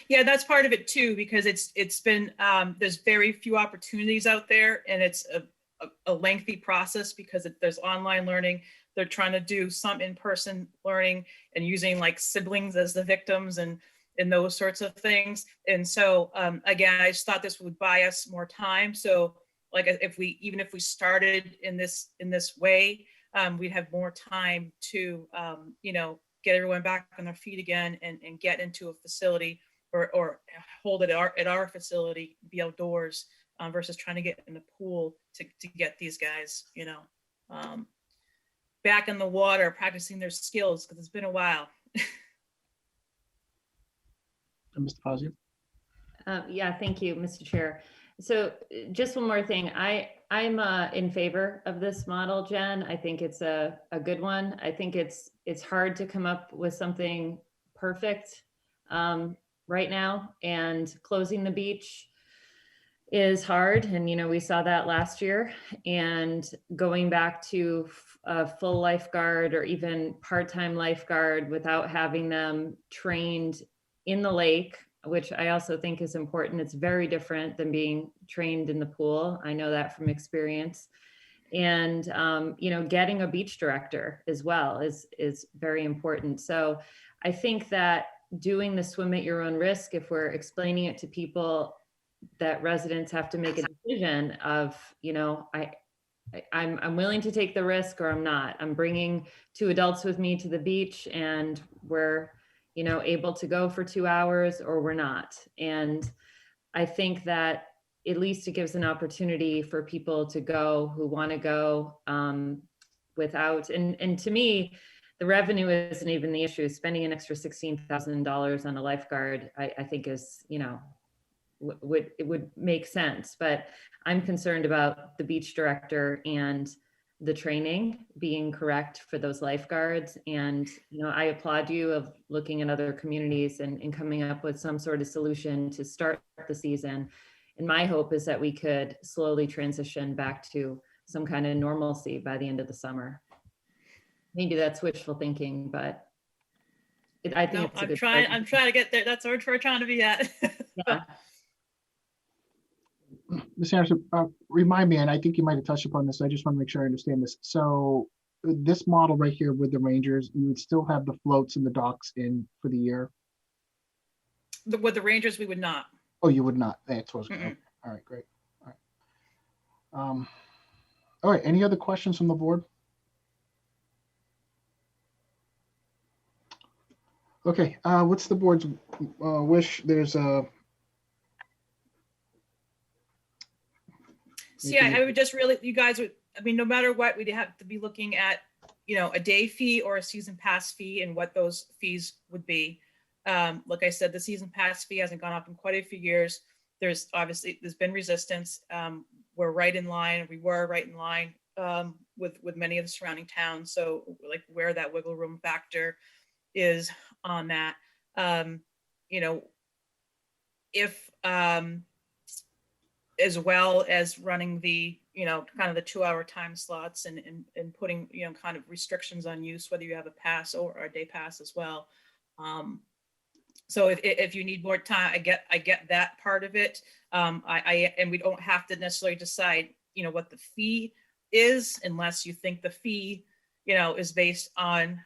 Yeah, that's part of it too, because it's been, there's very few opportunities out there, and it's a lengthy process because there's online learning. They're trying to do some in-person learning and using like siblings as the victims and those sorts of things. And so again, I just thought this would buy us more time. So like even if we started in this way, we'd have more time to get everyone back on their feet again and get into a facility or hold it at our facility, be outdoors, versus trying to get in the pool to get these guys, back in the water, practicing their skills, because it's been a while. Mr. Fazio? Yeah, thank you, Mr. Chair. So just one more thing. I'm in favor of this model, Jen. I think it's a good one. I think it's hard to come up with something perfect right now, and closing the beach is hard. And, we saw that last year, and going back to a full lifeguard or even part-time lifeguard without having them trained in the lake, which I also think is important. It's very different than being trained in the pool. I know that from experience. And, getting a beach director as well is very important. So I think that doing the swim at your own risk, if we're explaining it to people, that residents have to make a decision of, I'm willing to take the risk or I'm not. I'm bringing 2 adults with me to the beach, and we're able to go for 2 hours, or we're not. And I think that at least it gives an opportunity for people to go who want to go without. And to me, the revenue isn't even the issue. Spending an extra $16,000 on a lifeguard, I think is, it would make sense. But I'm concerned about the beach director and the training being correct for those lifeguards. And, I applaud you of looking at other communities and coming up with some sort of solution to start the season. And my hope is that we could slowly transition back to some kind of normalcy by the end of the summer. Maybe that's wishful thinking, but I think it's a good I'm trying to get there. That's where we're trying to be at. Yeah. Ms. Anderson, remind me, and I think you might have touched upon this. I just want to make sure I understand this. So this model right here with the Rangers, you would still have the floats and the docks in for the year? With the Rangers, we would not. Oh, you would not. That's what I was going. All right, great. All right. All right. Any other questions from the board? Okay. What's the board's wish? There's a So yeah, I would just really, you guys would, I mean, no matter what, we'd have to be looking at, a day fee or a season pass fee and what those fees would be. Like I said, the season pass fee hasn't gone up in quite a few years. There's been resistance. We were right in line with many of the surrounding towns. So like where that wiggle room factor is on that, if as well as running the, kind of the 2-hour time slots and putting, kind of restrictions on use, whether you have a pass or a day pass as well. So if you need more time, I get that part of it. And we don't have to necessarily decide, what the fee is unless you think the fee, is based on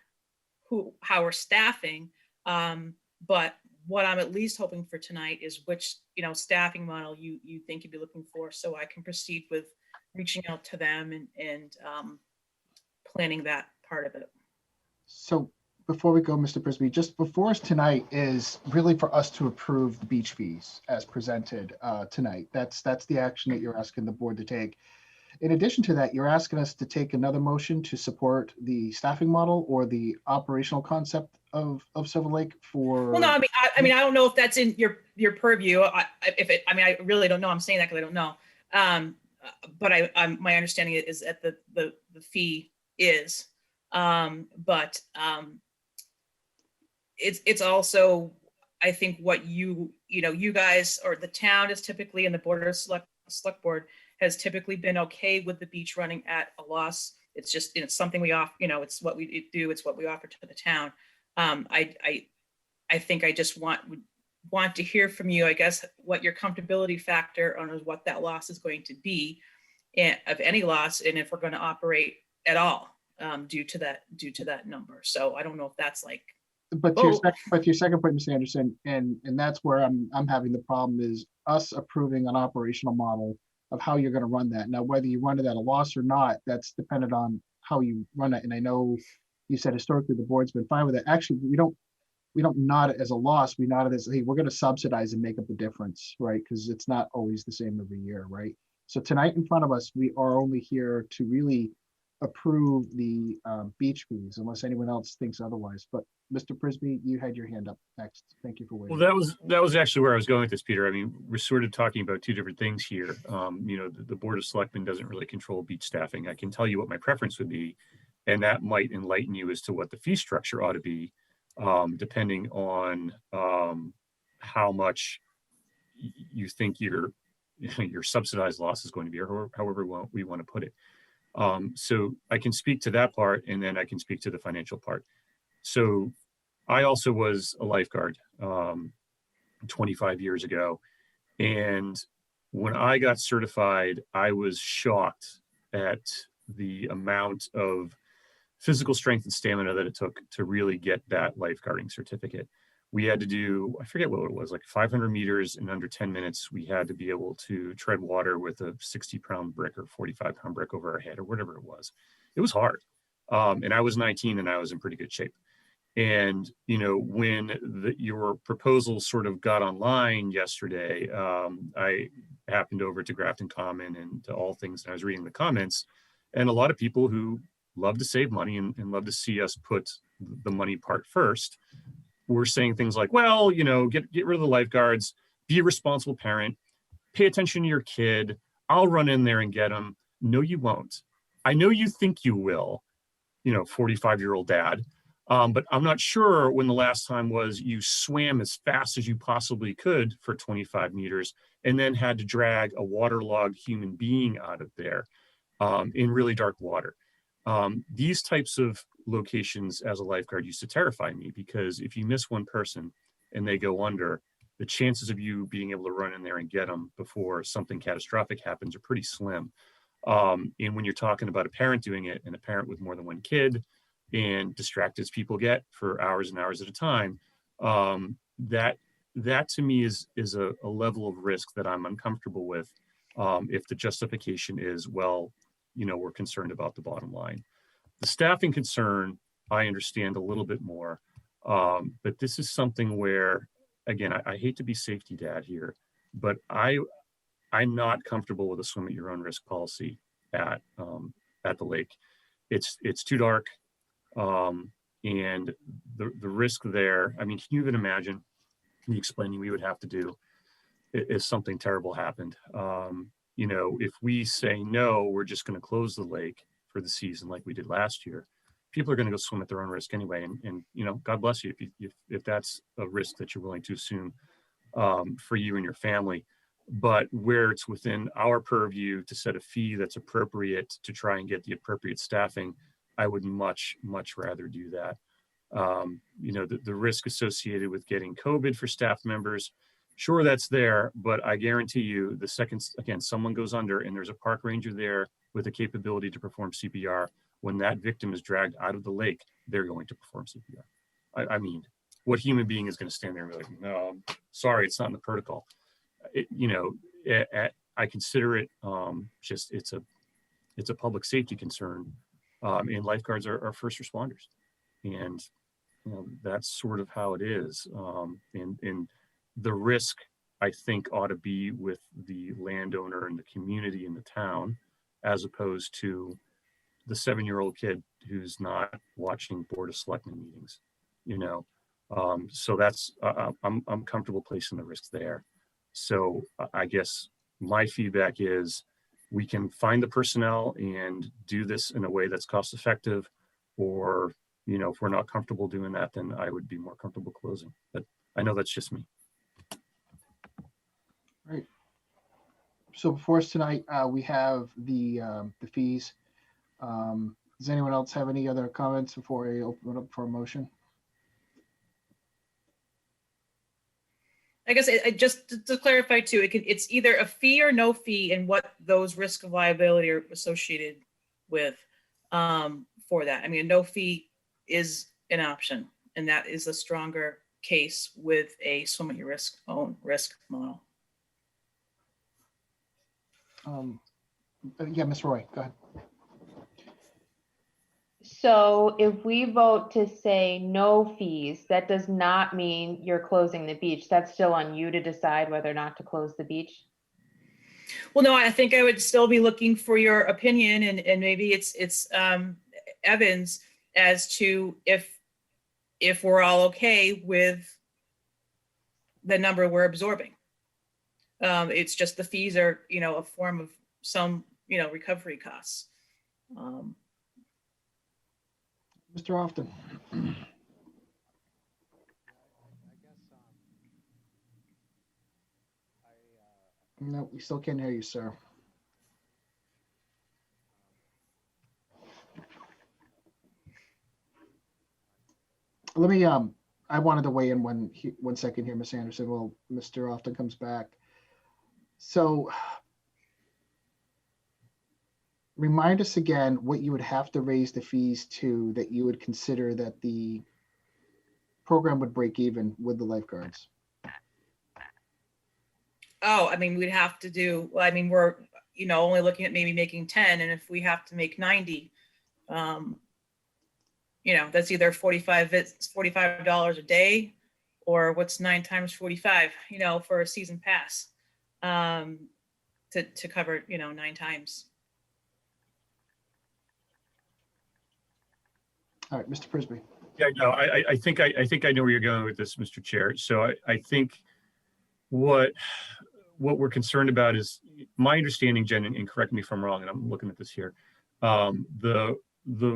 how we're staffing. But what I'm at least hoping for tonight is which, staffing model you think you'd be looking for, so I can proceed with reaching out to them and planning that part of it. So before we go, Mr. Prisby, just before us tonight is really for us to approve the beach fees as presented tonight. That's the action that you're asking the board to take. In addition to that, you're asking us to take another motion to support the staffing model or the operational concept of Silver Lake for. Well, no, I mean, I don't know if that's in your purview. I really don't know. I'm saying that because I don't know. But my understanding is that the fee is, but it's also, I think what you guys or the town is typically, and the board of select board has typically been okay with the beach running at a loss. It's just, it's something we offer, it's what we do. It's what we offer to the town. I think I just want to hear from you, I guess, what your comfortability factor on what that loss is going to be, and of any loss, and if we're going to operate at all due to that number. So I don't know if that's like. But to your second point, Mr. Anderson, and that's where I'm having the problem is us approving an operational model of how you're going to run that. Now, whether you run it at a loss or not, that's dependent on how you run it. And I know you said historically the board's been fine with it. Actually, we don't nod it as a loss. We nod it as, hey, we're going to subsidize and make up the difference, right? Because it's not always the same every year, right? So tonight in front of us, we are only here to really approve the beach fees, unless anyone else thinks otherwise. But Mr. Prisby, you had your hand up next. Thank you for waiting. Well, that was actually where I was going with this, Peter. I mean, we're sort of talking about two different things here. The Board of Selectmen doesn't really control beach staffing. I can tell you what my preference would be, and that might enlighten you as to what the fee structure ought to be, depending on how much you think your subsidized loss is going to be, or however we want to put it. So I can speak to that part, and then I can speak to the financial part. So I also was a lifeguard 25 years ago. And when I got certified, I was shocked at the amount of physical strength and stamina that it took to really get that lifeguarding certificate. We had to do, I forget what it was, like 500 meters in under 10 minutes. We had to be able to tread water with a 60-pound brick or 45-pound brick over our head or whatever it was. It was hard. And I was 19 and I was in pretty good shape. And, when your proposal sort of got online yesterday, I happened over to Grafton Common and to All Things, and I was reading the comments, and a lot of people who love to save money and love to see us put the money part first were saying things like, well, get rid of the lifeguards, be a responsible parent, pay attention to your kid. I'll run in there and get them. No, you won't. I know you think you will, 45-year-old dad. But I'm not sure when the last time was you swam as fast as you possibly could for 25 meters and then had to drag a waterlogged human being out of there in really dark water. These types of locations as a lifeguard used to terrify me, because if you miss one person and they go under, the chances of you being able to run in there and get them before something catastrophic happens are pretty slim. And when you're talking about a parent doing it, and a parent with more than one kid, and distracted as people get for hours and hours at a time, that to me is a level of risk that I'm uncomfortable with. If the justification is, well, we're concerned about the bottom line. The staffing concern, I understand a little bit more, but this is something where, again, I hate to be safety dad here, but I I'm not comfortable with a swim at your own risk policy at the lake. It's too dark. And the risk there, I mean, can you even imagine the explaining we would have to do if something terrible happened? You know, if we say, no, we're just going to close the lake for the season like we did last year, people are going to go swim at their own risk anyway. And you know, God bless you if that's a risk that you're willing to assume for you and your family. But where it's within our purview to set a fee that's appropriate to try and get the appropriate staffing, I would much rather do that. You know, the risk associated with getting COVID for staff members, sure, that's there, but I guarantee you the second, again, someone goes under and there's a park ranger there with the capability to perform CPR, when that victim is dragged out of the lake, they're going to perform CPR. I mean, what human being is going to stand there and be like, no, sorry, it's not in the protocol. You know, I consider it just, it's a public safety concern. And lifeguards are first responders. And you know, that's sort of how it is. And the risk, I think, ought to be with the landowner and the community in the town, as opposed to the 7-year-old kid who's not watching Board of Selectmen meetings, you know. So that's, I'm comfortable placing the risks there. So I guess my feedback is we can find the personnel and do this in a way that's cost effective, or, you know, if we're not comfortable doing that, then I would be more comfortable closing. But I know that's just me. Right. So before us tonight, we have the fees. Does anyone else have any other comments before I open it up for a motion? I guess just to clarify too, it's either a fee or no fee, and what those risks of liability are associated with for that. I mean, no fee is an option, and that is a stronger case with a swim at your own risk model. Yeah, Ms. Roy, go ahead. So if we vote to say no fees, that does not mean you're closing the beach. That's still on you to decide whether or not to close the beach. Well, no, I think I would still be looking for your opinion, and maybe it's Evan's, as to if we're all okay with the number we're absorbing. It's just the fees are, you know, a form of some, you know, recovery costs. Mr. Often. No, we still can't hear you, sir. Let me, I wanted to weigh in 1 second here, Ms. Anderson, while Mr. Often comes back. So remind us again what you would have to raise the fees to that you would consider that the program would break even with the lifeguards. Oh, I mean, we'd have to do, well, I mean, we're, you know, only looking at maybe making 10, and if we have to make 90, you know, that's either $45 a day, or what's 9 times 45, you know, for a season pass, to cover, you know, 9 times. All right, Mr. Prisby. Yeah, no, I think I know where you're going with this, Mr. Chair. So I think what we're concerned about is, my understanding, Jen, and correct me if I'm wrong, and I'm looking at this here, the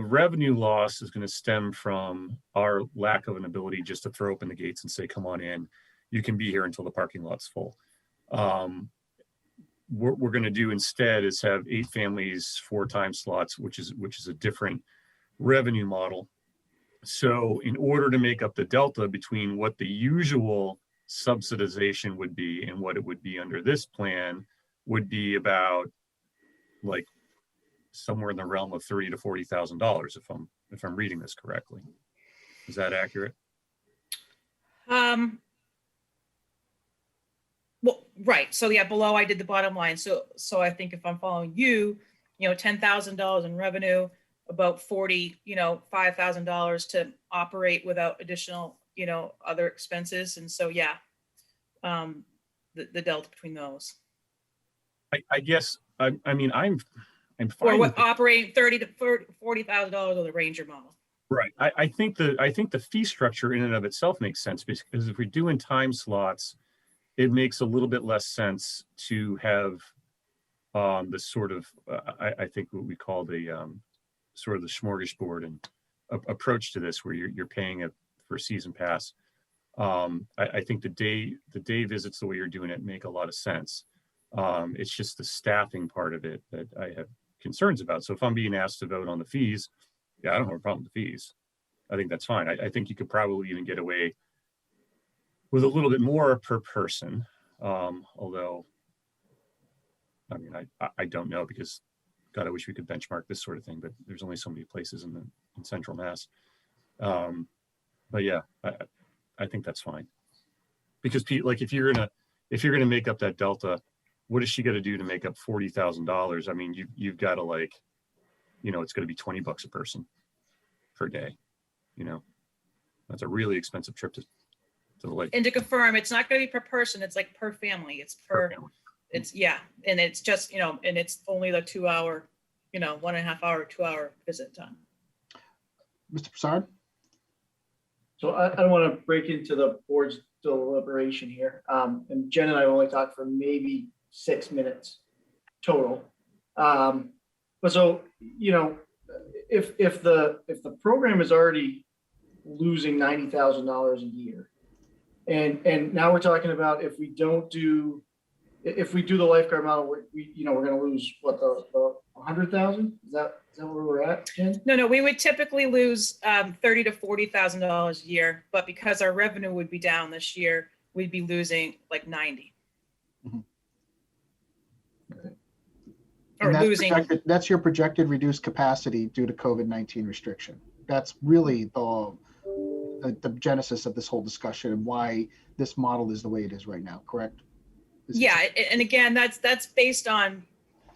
revenue loss is going to stem from our lack of an ability just to throw open the gates and say, come on in, you can be here until the parking lot's full. What we're going to do instead is have 8 families, 4 time slots, which is a different revenue model. So in order to make up the delta between what the usual subsidization would be and what it would be under this plan, would be about like somewhere in the realm of $30,000 to $40,000, if I'm reading this correctly. Is that accurate? Well, right. So yeah, below I did the bottom line. So I think if I'm following you, you know, $10,000 in revenue, about $5,000 to operate without additional, you know, other expenses. And so, yeah, the delta between those. I guess, I mean, I'm Or fine with what, operating $30,000 to $40,000 with a Ranger model. right. I think the fee structure in and of itself makes sense because if we're doing time slots, it makes a little bit less sense to have this sort of I think what we call the sort of the smorgasbord and approach to this, where you're paying it for a season pass. I think the day visits, the way you're doing it, make a lot of sense. It's just the staffing part of it that I have concerns about. So if I'm being asked to vote on the fees, yeah, I don't have a problem with the fees. I think that's fine. I think you could probably even get away with a little bit more per person. Although, I mean, I don't know, because God, I wish we could benchmark this sort of thing, but there's only so many places in Central Mass. But yeah, I think that's fine, because like if you're gonna make up that delta, what is she got to do to make up $40,000? I mean, you've got to, like, it's going to be $20 a person per day. That's a really expensive trip to the lake. And to confirm, it's not going to be per person. It's like per family. It's per family. It's, yeah. And it's just, and it's only the 2 hour, 1.5 hour, 2 hour visit time. Mr. Prasad? So I don't want to break into the board's deliberation here. And Jen and I only talked for maybe 6 minutes total. But so, if the program is already losing $90,000 a year, and now we're talking about if we do the lifeguard model, we're going to lose what, the 100,000? Is that where we're at, Jen? No, we would typically lose $30,000 to $40,000 a year, but because our revenue would be down this year, we'd be losing like 90. Mm-hmm. Or that's losing. That's your projected reduced capacity due to COVID-19 restriction. That's really the genesis of this whole discussion and why this model is the way it is right now, correct? Yeah, and again, that's based on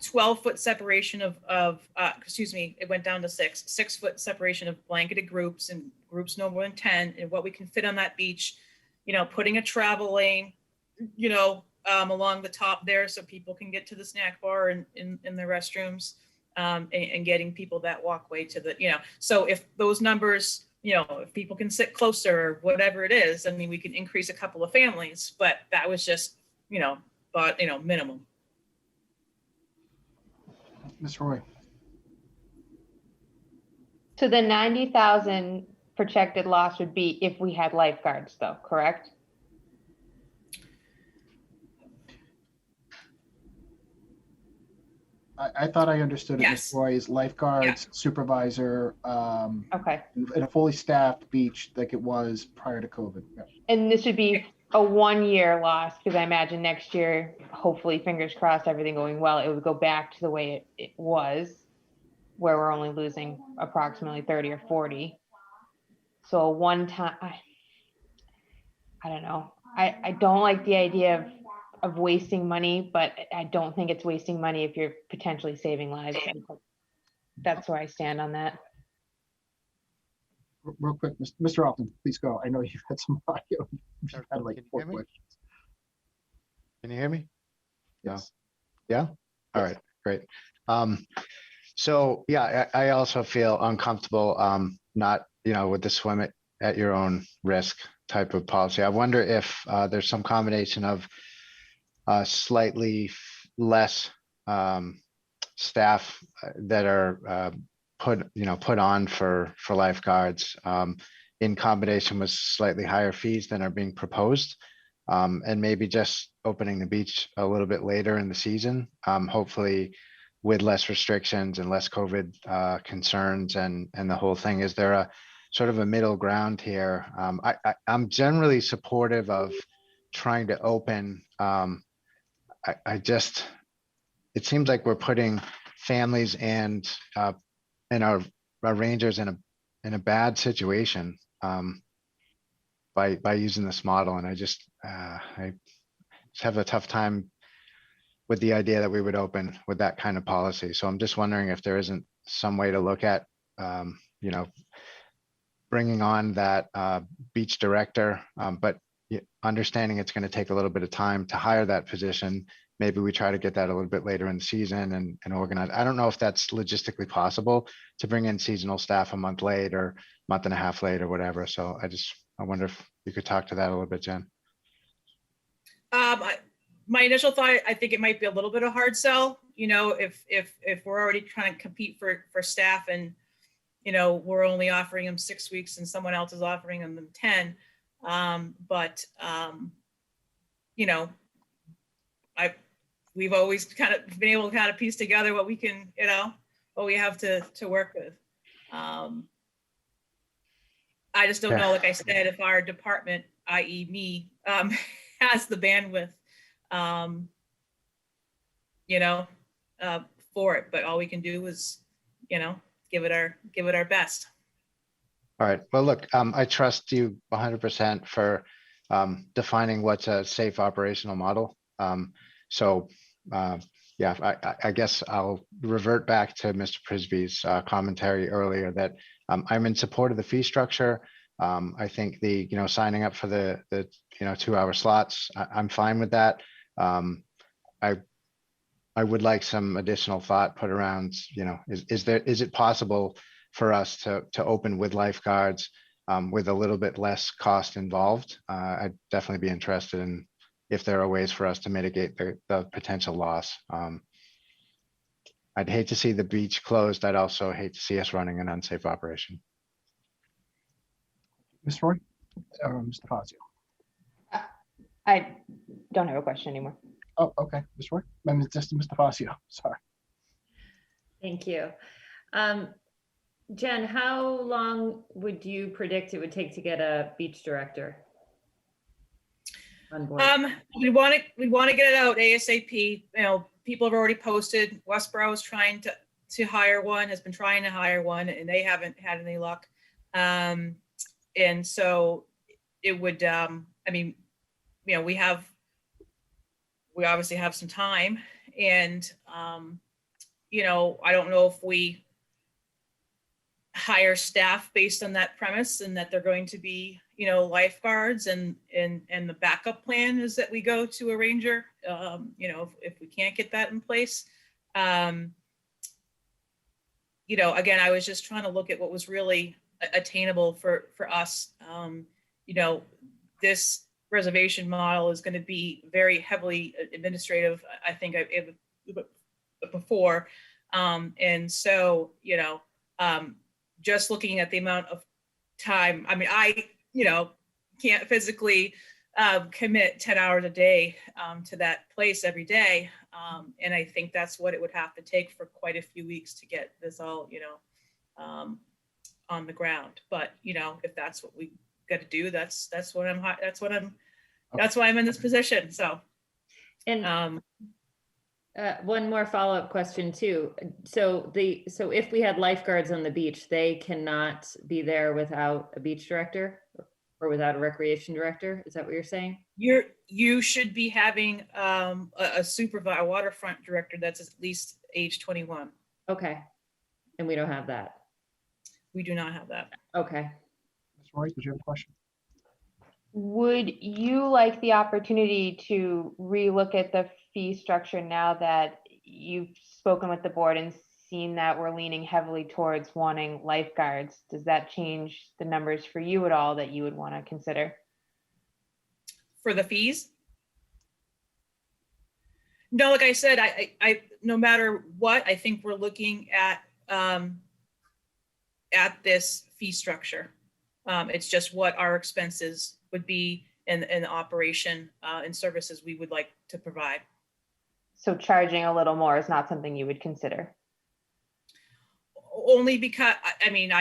12-foot separation of it went down to 6-foot separation of blanketed groups, and groups no more than 10, and what we can fit on that beach, putting a travel lane, along the top there so people can get to the snack bar and in the restrooms, and getting people that walkway to the, so if those numbers, if people can sit closer or whatever it is, I mean, we can increase a couple of families, but that was just, minimum. Ms. Roy? So the 90,000 projected loss would be if we had lifeguards though, correct? I thought I understood it, Yes. Ms. Roy, is lifeguards, Yeah. supervisor, Okay. and a fully staffed beach like it was prior to COVID. Yeah. And this would be a 1-year loss, because I imagine next year, hopefully, fingers crossed, everything going well, it would go back to the way it was, where we're only losing approximately 30 or 40. So a one-time, I don't know. I don't like the idea of wasting money, but I don't think it's wasting money if you're potentially saving lives. That's where I stand on that. Real quick, Mr. Alton, please go. I know you've had some audio. You've had like Can you 4 hear me? questions. Can you hear me? No. Yes. Yeah? All right, great. So yeah, I also feel uncomfortable, not, with the swim at your own risk type of policy. I wonder if there's some combination of slightly less staff that are put on for lifeguards, in combination with slightly higher fees than are being proposed, and maybe just opening the beach a little bit later in the season, hopefully with less restrictions and less COVID concerns and the whole thing. Is there a sort of a middle ground here? I'm generally supportive of trying to open. It seems like we're putting families and our rangers in a bad situation by using this model, and I just have a tough time with the idea that we would open with that kind of policy. So I'm just wondering if there isn't some way to look at bringing on that beach director, but understanding it's going to take a little bit of time to hire that position, maybe we try to get that a little bit later in the season and organize. I don't know if that's logistically possible to bring in seasonal staff a month late or month and a half late or whatever. So I wonder if you could talk to that a little bit, Jen. My initial thought, I think it might be a little bit of hard sell, you know, if we're already trying to compete for staff and, you know, we're only offering them 6 weeks and someone else is offering them 10. You know, we've always kind of been able to kind of piece together what we can, you know, what we have to work with. I just don't know, like I said, if our department, i.e. me, has the bandwidth, you know, for it, but all we can do is, you know, give it our best. All right. Well, look, I trust you 100% for defining what's a safe operational model. Yeah, I guess I'll revert back to Mr. Prisby's commentary earlier that I'm in support of the fee structure. I think the, you know, signing up for the 2-hour slots, I'm fine with that. I would like some additional thought put around, you know, is it possible for us to open with lifeguards with a little bit less cost involved? I'd definitely be interested in if there are ways for us to mitigate the potential loss. I'd hate to see the beach closed. I'd also hate to see us running an unsafe operation. Ms. Roy or Mr. Fazio? I don't have a question anymore. Oh, okay, Ms. Roy. I mean, just Mr. Fazio, sorry. Thank you. Jen, how long would you predict it would take to get a beach director on board? We want to get it out ASAP. You know, people have already posted. Westboro is trying to hire one, has been trying to hire one, and they haven't had any luck. And so it would, I mean, you know, we obviously have some time, and you know, I don't know if we hire staff based on that premise and that they're going to be, you know, lifeguards, and the backup plan is that we go to a ranger, you know, if we can't get that in place. You know, again, I was just trying to look at what was really attainable for us. You know, this reservation model is going to be very heavily administrative, I think before. And so, you know, just looking at the amount of time, I mean, I, you know, can't physically commit 10 hours a day to that place every day. And I think that's what it would have to take for quite a few weeks to get this all, you know, on the ground. But, you know, if that's what we got to do, that's why I'm in this position. So, And one more follow-up question too. So if we had lifeguards on the beach, they cannot be there without a beach director or without a recreation director. Is that what you're saying? You should be having a supervisor, waterfront director that's at least age 21. Okay. And we don't have that. We do not have that. Okay. Ms. Roy, did you have a question? Would you like the opportunity to relook at the fee structure now that you've spoken with the board and seen that we're leaning heavily towards wanting lifeguards? Does that change the numbers for you at all that you would want to consider? For the fees? No, like I said, I no matter what, I think we're looking at this fee structure. It's just what our expenses would be in the operation and services we would like to provide. So charging a little more is not something you would consider? Only because, I mean,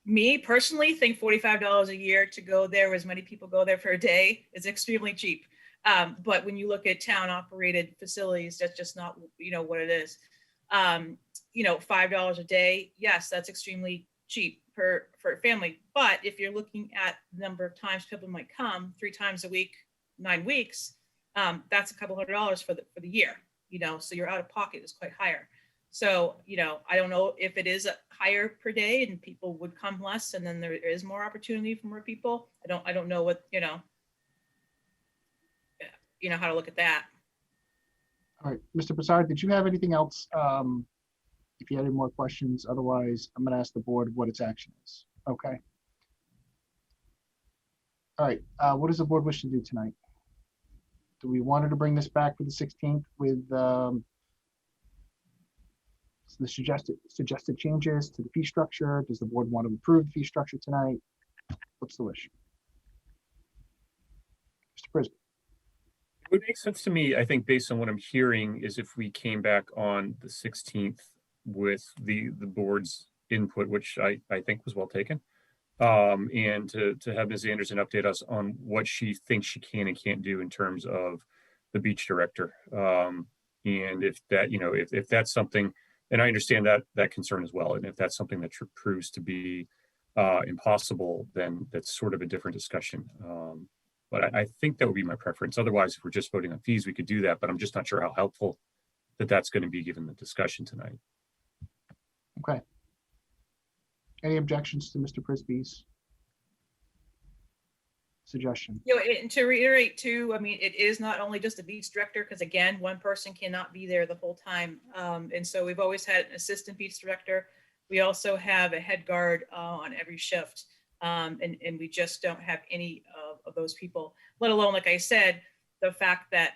me personally think $45 a year to go there, as many people go there for a day, is extremely cheap. But when you look at town operated facilities, that's just not, you know, what it is. You know, $5 a day, yes, that's extremely cheap for a family. But if you're looking at the number of times people might come 3 times a week, 9 weeks, that's a couple $100 for the year, you know, so your out of pocket is quite higher. So, you know, I don't know if it is higher per day and people would come less, and then there is more opportunity for more people. I don't know what, you know, how to look at that. All right, Mr. Broussard, did you have anything else? If you had any more questions, otherwise, I'm going to ask the board what its action is. Okay. All right, what does the board wish to do tonight? Do we want to bring this back for the 16th with the suggested changes to the fee structure? Does the board want to approve the fee structure tonight? What's the wish? Mr. Prisby. It would make sense to me, I think, based on what I'm hearing, is if we came back on the 16th with the board's input, which I think was well taken. And to have Ms. Anderson update us on what she thinks she can and can't do in terms of the beach director. And if that, if that's something, and I understand that concern as well. And if that's something that proves to be impossible, then that's sort of a different discussion. But I think that would be my preference. Otherwise, if we're just voting on fees, we could do that, but I'm just not sure how helpful that's going to be given the discussion tonight. Okay. Any objections to Mr. Prisby's suggestion? And to reiterate too, I mean, it is not only just a beach director, because again, one person cannot be there the whole time. And so we've always had an assistant beach director. We also have a head guard on every shift. And we just don't have any of those people, let alone, like I said, the fact that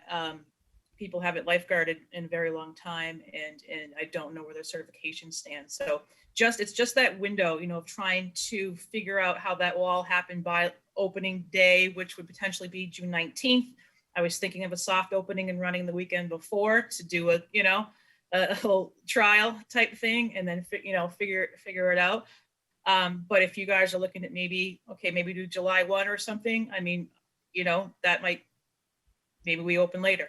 people haven't lifeguarded in a very long time, and I don't know where their certification stands. So it's just that window, of trying to figure out how that will all happen by opening day, which would potentially be June 19th. I was thinking of a soft opening and running the weekend before to do a whole trial type thing, and then figure it out. But if you guys are looking at maybe do July 1 or something, I mean, that might, maybe we open later.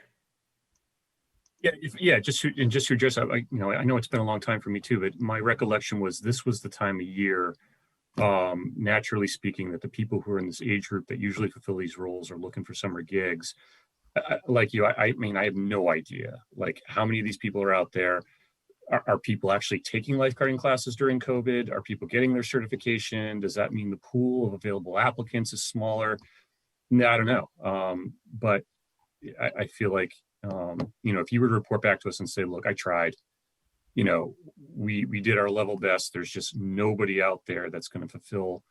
Just to address, I know it's been a long time for me too, but my recollection was this was the time of year, naturally speaking, that the people who are in this age group that usually fulfill these roles are looking for summer gigs. Like you, I mean, I have no idea, like how many of these people are out there. Are people actually taking lifeguarding classes during COVID? Are people getting their certification? Does that mean the pool of available applicants is smaller? No, I don't know. But I feel like, if you were to report back to us and say, look, I tried, we did our level best. There's just nobody out there that's going to fulfill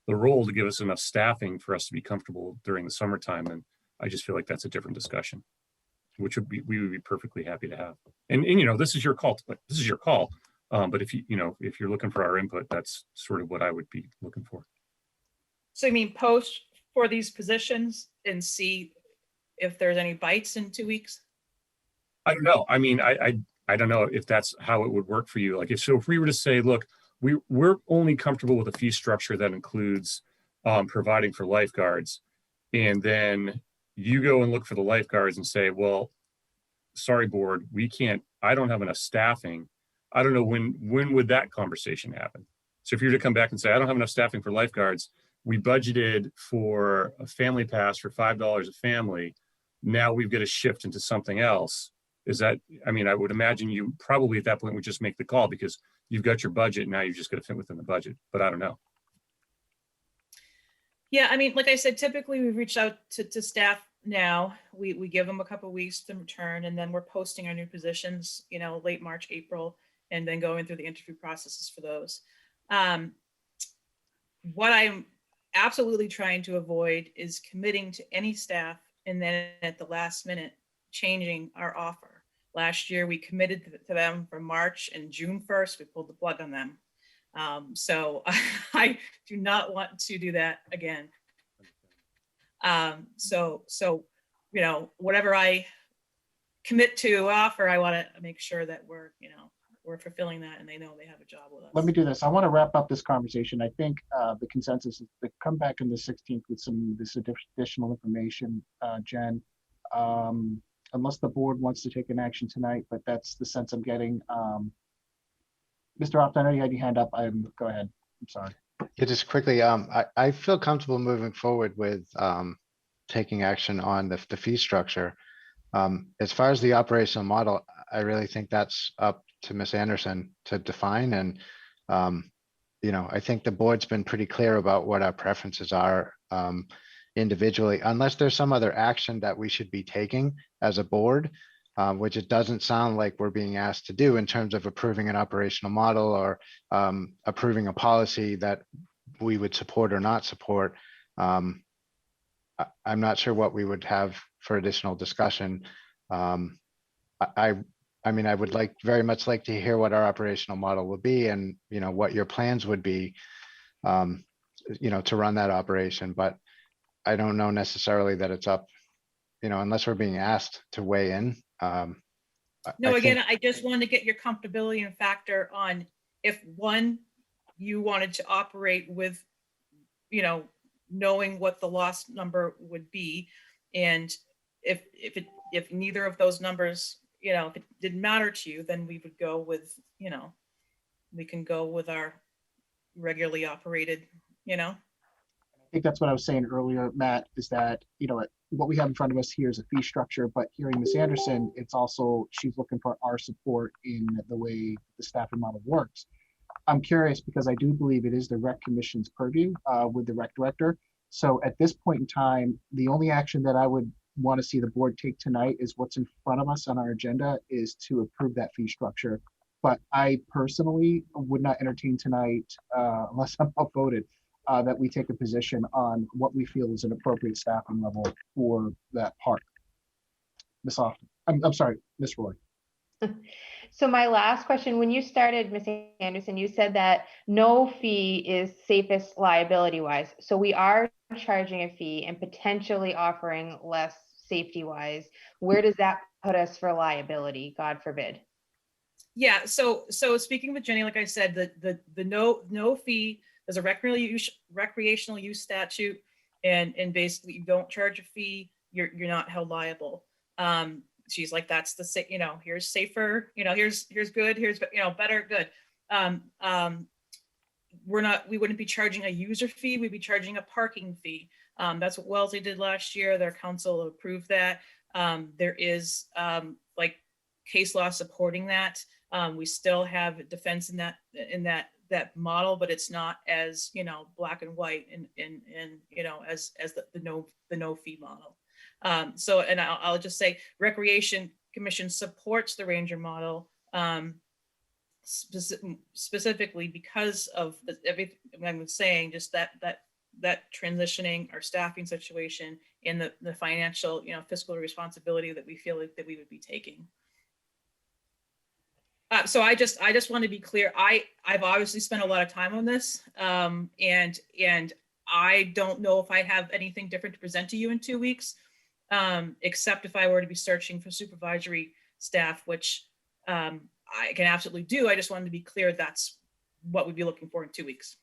the role to give us enough staffing for us to be comfortable during the summertime. And I just feel like that's a different discussion, which we would be perfectly happy to have. And this is your call. This is your call. But if if you're looking for our input, that's sort of what I would be looking for. So you mean post for these positions and see if there's any bites in 2 weeks? I don't know. I mean, I don't know if that's how it would work for you. Like if we were to say, look, we're only comfortable with a fee structure that includes providing for lifeguards, and then you go and look for the lifeguards and say, well, sorry, board, we can't, I don't have enough staffing. I don't know when would that conversation happen? So if you were to come back and say, I don't have enough staffing for lifeguards, we budgeted for a family pass for $5 a family. Now we've got to shift into something else. Is that, I mean, I would imagine you probably at that point would just make the call because you've got your budget. Now you've just got to fit within the budget, but I don't know. Yeah, I mean, like I said, typically we've reached out to staff now. We give them a couple of weeks to return, and then we're posting our new positions, late March, April, and then going through the interview processes for those. What I'm absolutely trying to avoid is committing to any staff and then at the last minute changing our offer. Last year, we committed to them for March, and June 1st, we pulled the plug on them. So I do not want to do that again. So whatever I commit to offer, I want to make sure that we're fulfilling that, and they know they have a job with us. Let me do this. I want to wrap up this conversation. I think the consensus is to come back on the 16th with this additional information, Jen. Unless the board wants to take an action tonight, but that's the sense I'm getting. Mr. Opt, I know you had your hand up. Go ahead. I'm sorry. Yeah, just quickly, I feel comfortable moving forward with taking action on the fee structure. As far as the operational model, I really think that's up to Ms. Anderson to define. And, I think the board's been pretty clear about what our preferences are individually, unless there's some other action that we should be taking as a board. which it doesn't sound like we're being asked to do in terms of approving an operational model or approving a policy that we would support or not support. I'm not sure what we would have for additional discussion. I mean, I would very much like to hear what our operational model would be and, what your plans would be, to run that operation, but I don't know necessarily that it's up, unless we're being asked to weigh in. No, I again, think- I just wanted to get your comfortability and factor on if one, you wanted to operate with, knowing what the loss number would be. And if neither of those numbers, if it didn't matter to you, then we would go with, we can go with our regularly operated, I think that's what I was saying earlier, Matt, is that, what we have in front of us here is a fee structure, but hearing Ms. Anderson, it's also, she's looking for our support in the way the staffing model works. I'm curious because I do believe it is the rec commission's purview with the rec director. So at this point in time, the only action that I would want to see the board take tonight is what's in front of us on our agenda is to approve that fee structure. But I personally would not entertain tonight, unless I'm outvoted, that we take a position on what we feel is an appropriate staffing level for that park. Ms. Austin, I'm sorry, Ms. Roy. So my last question, when you started, Ms. Anderson, you said that no fee is safest liability wise. So we are charging a fee and potentially offering less safety wise. Where does that put us for liability, God forbid? Yeah, so speaking with Jenny, like I said, the no fee, there's a recreational use statute, and basically you don't charge a fee, you're not held liable. She's like, that's the, here's safer, here's good, here's, better, good. We wouldn't be charging a user fee, we'd be charging a parking fee. That's what Wellesley did last year. Their council approved that. There is like case law supporting that. We still have defense in that model, but it's not as, black and white and as the no fee model. So, and I'll just say Recreation Commission supports the Ranger model specifically because of everything I was saying, just that transitioning our staffing situation and the financial, fiscal responsibility that we feel like that we would be taking. So I just want to be clear. I've obviously spent a lot of time on this, and I don't know if I have anything different to present to you in 2 weeks, except if I were to be searching for supervisory staff, which I can absolutely do. I just wanted to be clear that's what we'd be looking for in 2 weeks.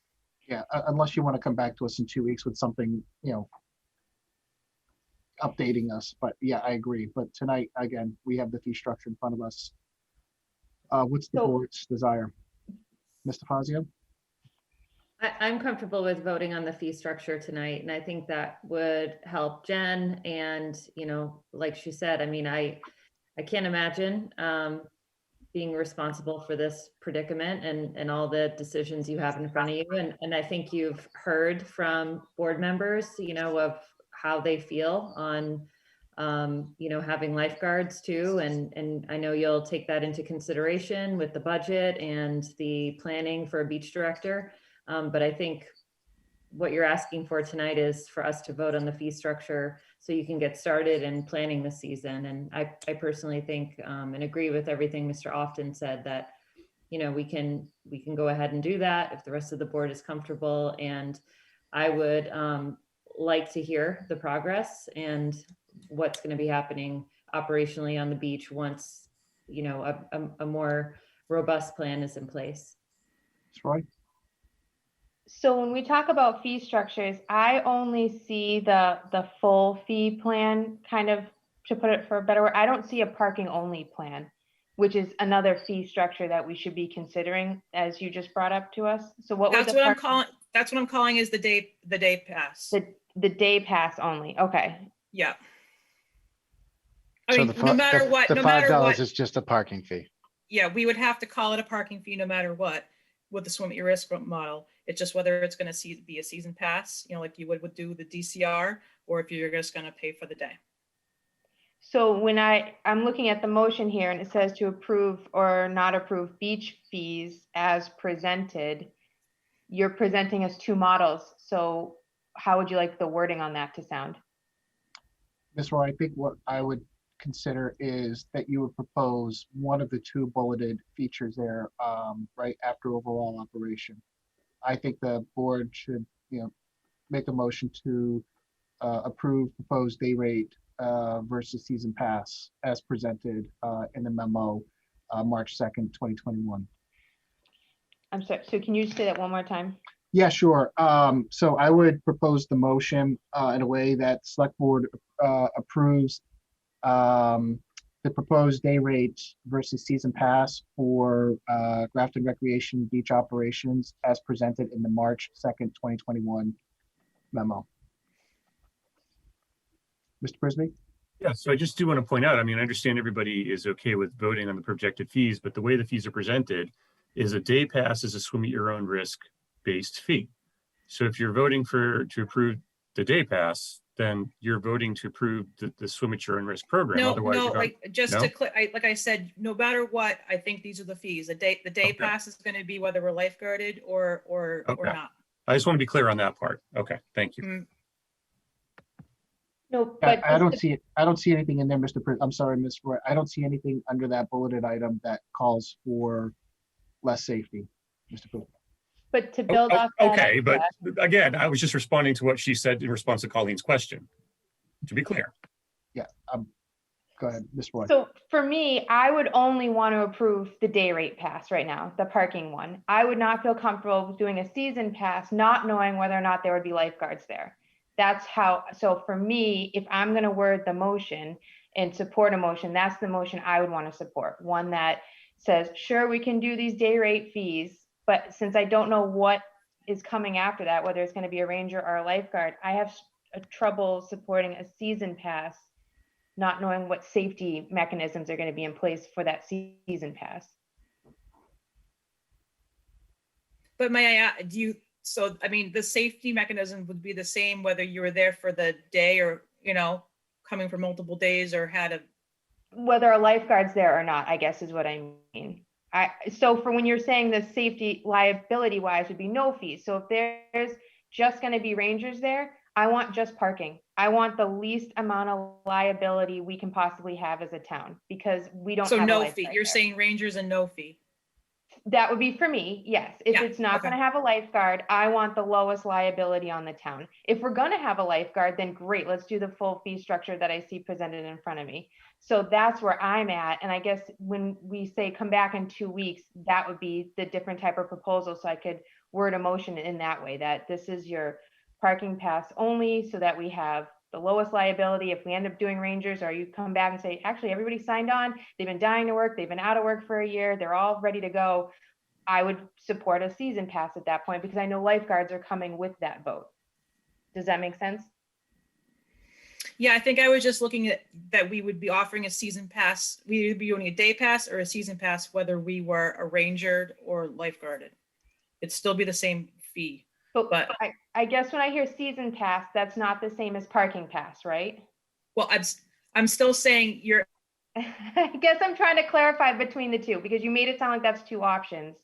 Yeah, unless you want to come back to us in 2 weeks with something, updating us. But yeah, I agree. But tonight, again, we have the fee structure in front of us. What's the board's desire? Mr. Fazio? I'm comfortable with voting on the fee structure tonight, and I think that would help Jen. And, like she said, I mean, I can't imagine being responsible for this predicament and all the decisions you have in front of you. And I think you've heard from board members, of how they feel on having lifeguards too. And I know you'll take that into consideration with the budget and the planning for a beach director. But I think what you're asking for tonight is for us to vote on the fee structure so you can get started in planning the season. And I personally think and agree with everything Mr. Often said, that, we can go ahead and do that if the rest of the board is comfortable. And I would like to hear the progress and what's going to be happening operationally on the beach once, a more robust plan is in place. That's right. So when we talk about fee structures, I only see the full fee plan, kind of, to put it for a better word. I don't see a parking only plan, which is another fee structure that we should be considering, as you just brought up to us. So what That's what I'm calling is the day pass. The day pass only. Okay. Yeah. So no matter what, the no matter $5 what, is just a parking fee. yeah, we would have to call it a parking fee no matter what with the swim at your risk model. It's just whether it's going to be a season pass, like you would do the DCR, or if you're just going to pay for the day. So when I'm looking at the motion here and it says to approve or not approve beach fees as presented, you're presenting us two models. So how would you like the wording on that to sound? Ms. Roy, I think what I would consider is that you would propose one of the two bulleted features there, right after overall operation. I think the board should, make a motion to approve proposed day rate versus season pass as presented in the memo, March 2nd, 2021. I'm sorry, so can you say that one more time? Yeah, sure. So I would propose the motion in a way that select board approves the proposed day rate versus season pass for Grafton Recreation Beach operations as presented in the March 2nd, 2021 memo. Mr. Prisby? Yeah, so I just do want to point out, I mean, I understand everybody is okay with voting on the projected fees, but the way the fees are presented is a day pass is a swim at your own risk based fee. So if you're voting to approve the day pass, then you're voting to approve the swim at your own risk program. No, Otherwise, no, you're not, like just no? to like I said, no matter what, I think these are the fees. The day Okay. pass is going to be whether we're lifeguarded or Okay. not. I just want to be clear on that part. Okay, thank you. Mm. No, but I don't see it. I don't see anything in there, Mr. I'm sorry, Ms. Roy. I don't see anything under that bulleted item that calls for less safety, Mr. Prisby. But to build off that Okay, but idea- again, I was just responding to what she said in response to Colleen's question, to be clear. Yeah, go ahead, Ms. Roy. So for me, I would only want to approve the day rate pass right now, the parking one. I would not feel comfortable with doing a season pass, not knowing whether or not there would be lifeguards there. That's how, so for me, if I'm going to word the motion and support a motion, that's the motion I would want to support. One that says, sure, we can do these day rate fees, but since I don't know what is coming after that, whether it's going to be a ranger or a lifeguard, I have trouble supporting a season pass, not knowing what safety mechanisms are going to be in place for that season pass. But may I, so I mean, the safety mechanism would be the same whether you were there for the day or, coming for multiple days or had a. Whether a lifeguard's there or not, I guess is what I mean. So for when you're saying the safety liability wise would be no fees. So if there's just going to be rangers there, I want just parking. I want the least amount of liability we can possibly have as a town because we don't So have a no lifeguard fee. You're there. saying rangers and no fee. That would be for me, yes. If Yeah, it's not okay. going to have a lifeguard, I want the lowest liability on the town. If we're going to have a lifeguard, then great, let's do the full fee structure that I see presented in front of me. So that's where I'm at. And I guess when we say come back in 2 weeks, that would be the different type of proposal. So I could word a motion in that way, that this is your parking pass only so that we have the lowest liability. If we end up doing rangers, or you come back and say, actually, everybody signed on, they've been dying to work, they've been out of work for a year, they're all ready to go. I would support a season pass at that point because I know lifeguards are coming with that boat. Does that make sense? Yeah, I think I was just looking at that we would be offering a season pass. We would be doing a day pass or a season pass, whether we were a rangered or lifeguarded. It'd still be the same fee. But I guess when I hear season pass, that's not the same as parking pass, right? well, I'm still saying you're. I guess I'm trying to clarify between the two because you made it sound like that's two options.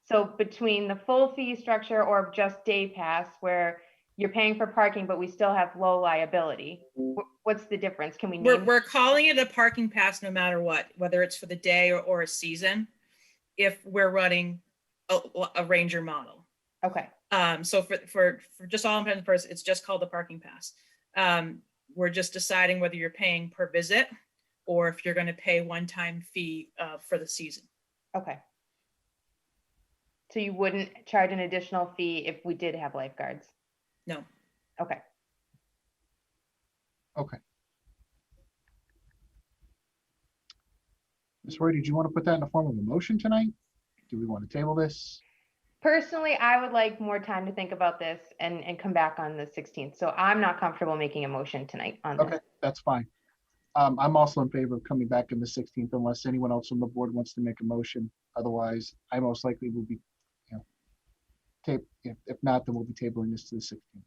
So between the full fee structure or just day pass where you're paying for parking, but we still have low liability. What's the difference? Can we name? We're calling it a parking pass no matter what, whether it's for the day or a season, if we're running a ranger model. Okay. So for just all intents and purposes, it's just called the parking pass. We're just deciding whether you're paying per visit or if you're going to pay one-time fee for the season. Okay. So you wouldn't charge an additional fee if we did have lifeguards? No. Okay. Okay. Ms. Roy, did you want to put that in the form of a motion tonight? Do we want to table this? Personally, I would like more time to think about this and come back on the 16th. So I'm not comfortable making a motion tonight on this. Okay, that's fine. I'm also in favor of coming back on the 16th unless anyone else on the board wants to make a motion. Otherwise, I most likely will be, if not, then we'll be tabling this to the 16th.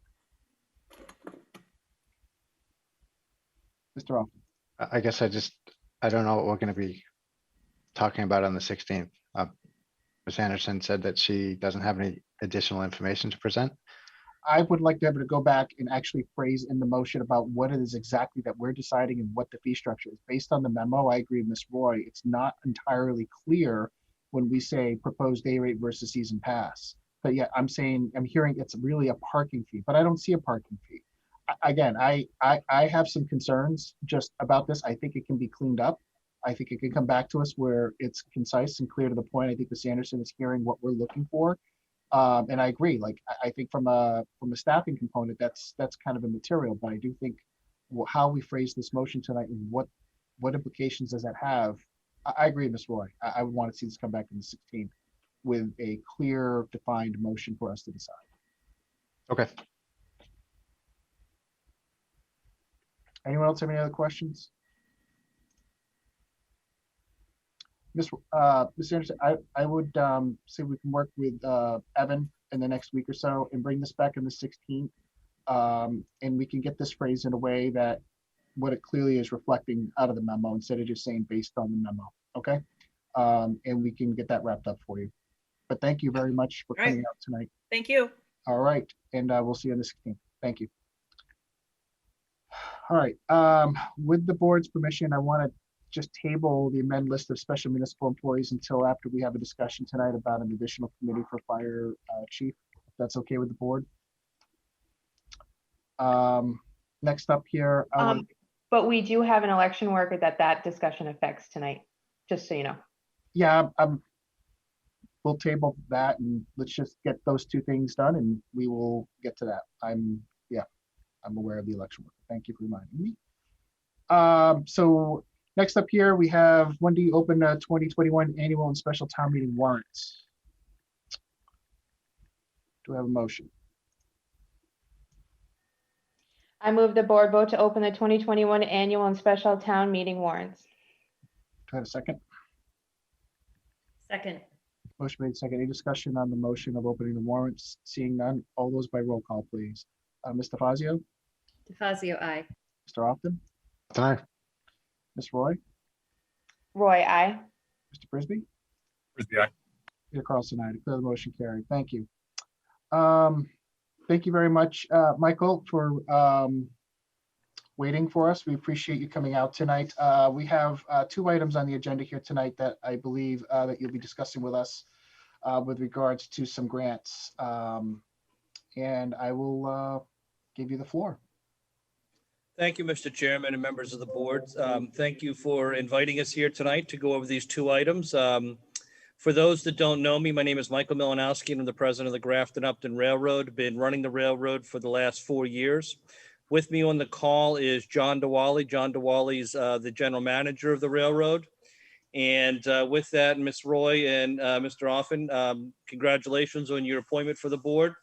Mr. Hoffman. I guess I don't know what we're gonna be talking about on the 16th. Ms. Anderson said that she doesn't have any additional information to present. I would like to be able to go back and actually phrase in the motion about what it is exactly that we're deciding and what the fee structure is. Based on the memo, I agree with Ms. Roy, it's not entirely clear when we say proposed day rate versus season pass. But yeah, I'm hearing it's really a parking fee, but I don't see a parking fee. Again, I have some concerns just about this. I think it can be cleaned up. I think it can come back to us where it's concise and clear to the point. I think Ms. Anderson is hearing what we're looking for. And I agree, like, I think from a staffing component, that's kind of immaterial, but I do think how we phrase this motion tonight and what implications does that have? I agree, Ms. Roy. I would want to see this come back in the 16th with a clear, defined motion for us to decide. Okay. Anyone else have any other questions? Ms. Anderson, I would say we can work with Evan in the next week or so and bring this back in the 16th. And we can get this phrased in a way that what it clearly is reflecting out of the memo instead of just saying based on the memo, okay? And we can get that wrapped up for you. But thank you very much for coming out tonight. Thank you. All right, and we'll see you on the 16th. Thank you. All right, with the board's permission, I want to just table the amend list of special municipal employees until after we have a discussion tonight about an additional committee for fire chief, if that's okay with the board. Next up here. But we do have an election worker that discussion affects tonight, just so you know. Yeah, we'll table that and let's just get those two things done and we will get to that. I'm aware of the election worker. Thank you for reminding me. So next up here, we have when do you open 2021 annual and special town meeting warrants? Do I have a motion? I move the board vote to open the 2021 annual and special town meeting warrants. Do I have a second? Second. Motion made second. Any discussion on the motion of opening the warrants? Seeing none, all those by roll call, please. Mr. Fazio? DeFazio, aye. Mr. Often? Aye. Ms. Roy? Roy, aye. Mr. Frisbee? Frisbee, aye. Peter Carlson, I declare the motion carried. Thank you. Thank you very much, Michael, for waiting for us. We appreciate you coming out tonight. We have two items on the agenda here tonight that I believe that you'll be discussing with us with regards to some grants. And I will give you the floor. Thank you, Mr. Chairman and members of the board. Thank you for inviting us here tonight to go over these two items. For those that don't know me, my name is Michael Milanowski and I'm the president of the Grafton Upton Railroad. Been running the railroad for the last 4 years. With me on the call is John DeWally. John DeWally's the general manager of the railroad. And with that, Ms. Roy and Mr. Offen, congratulations on your appointment for the board.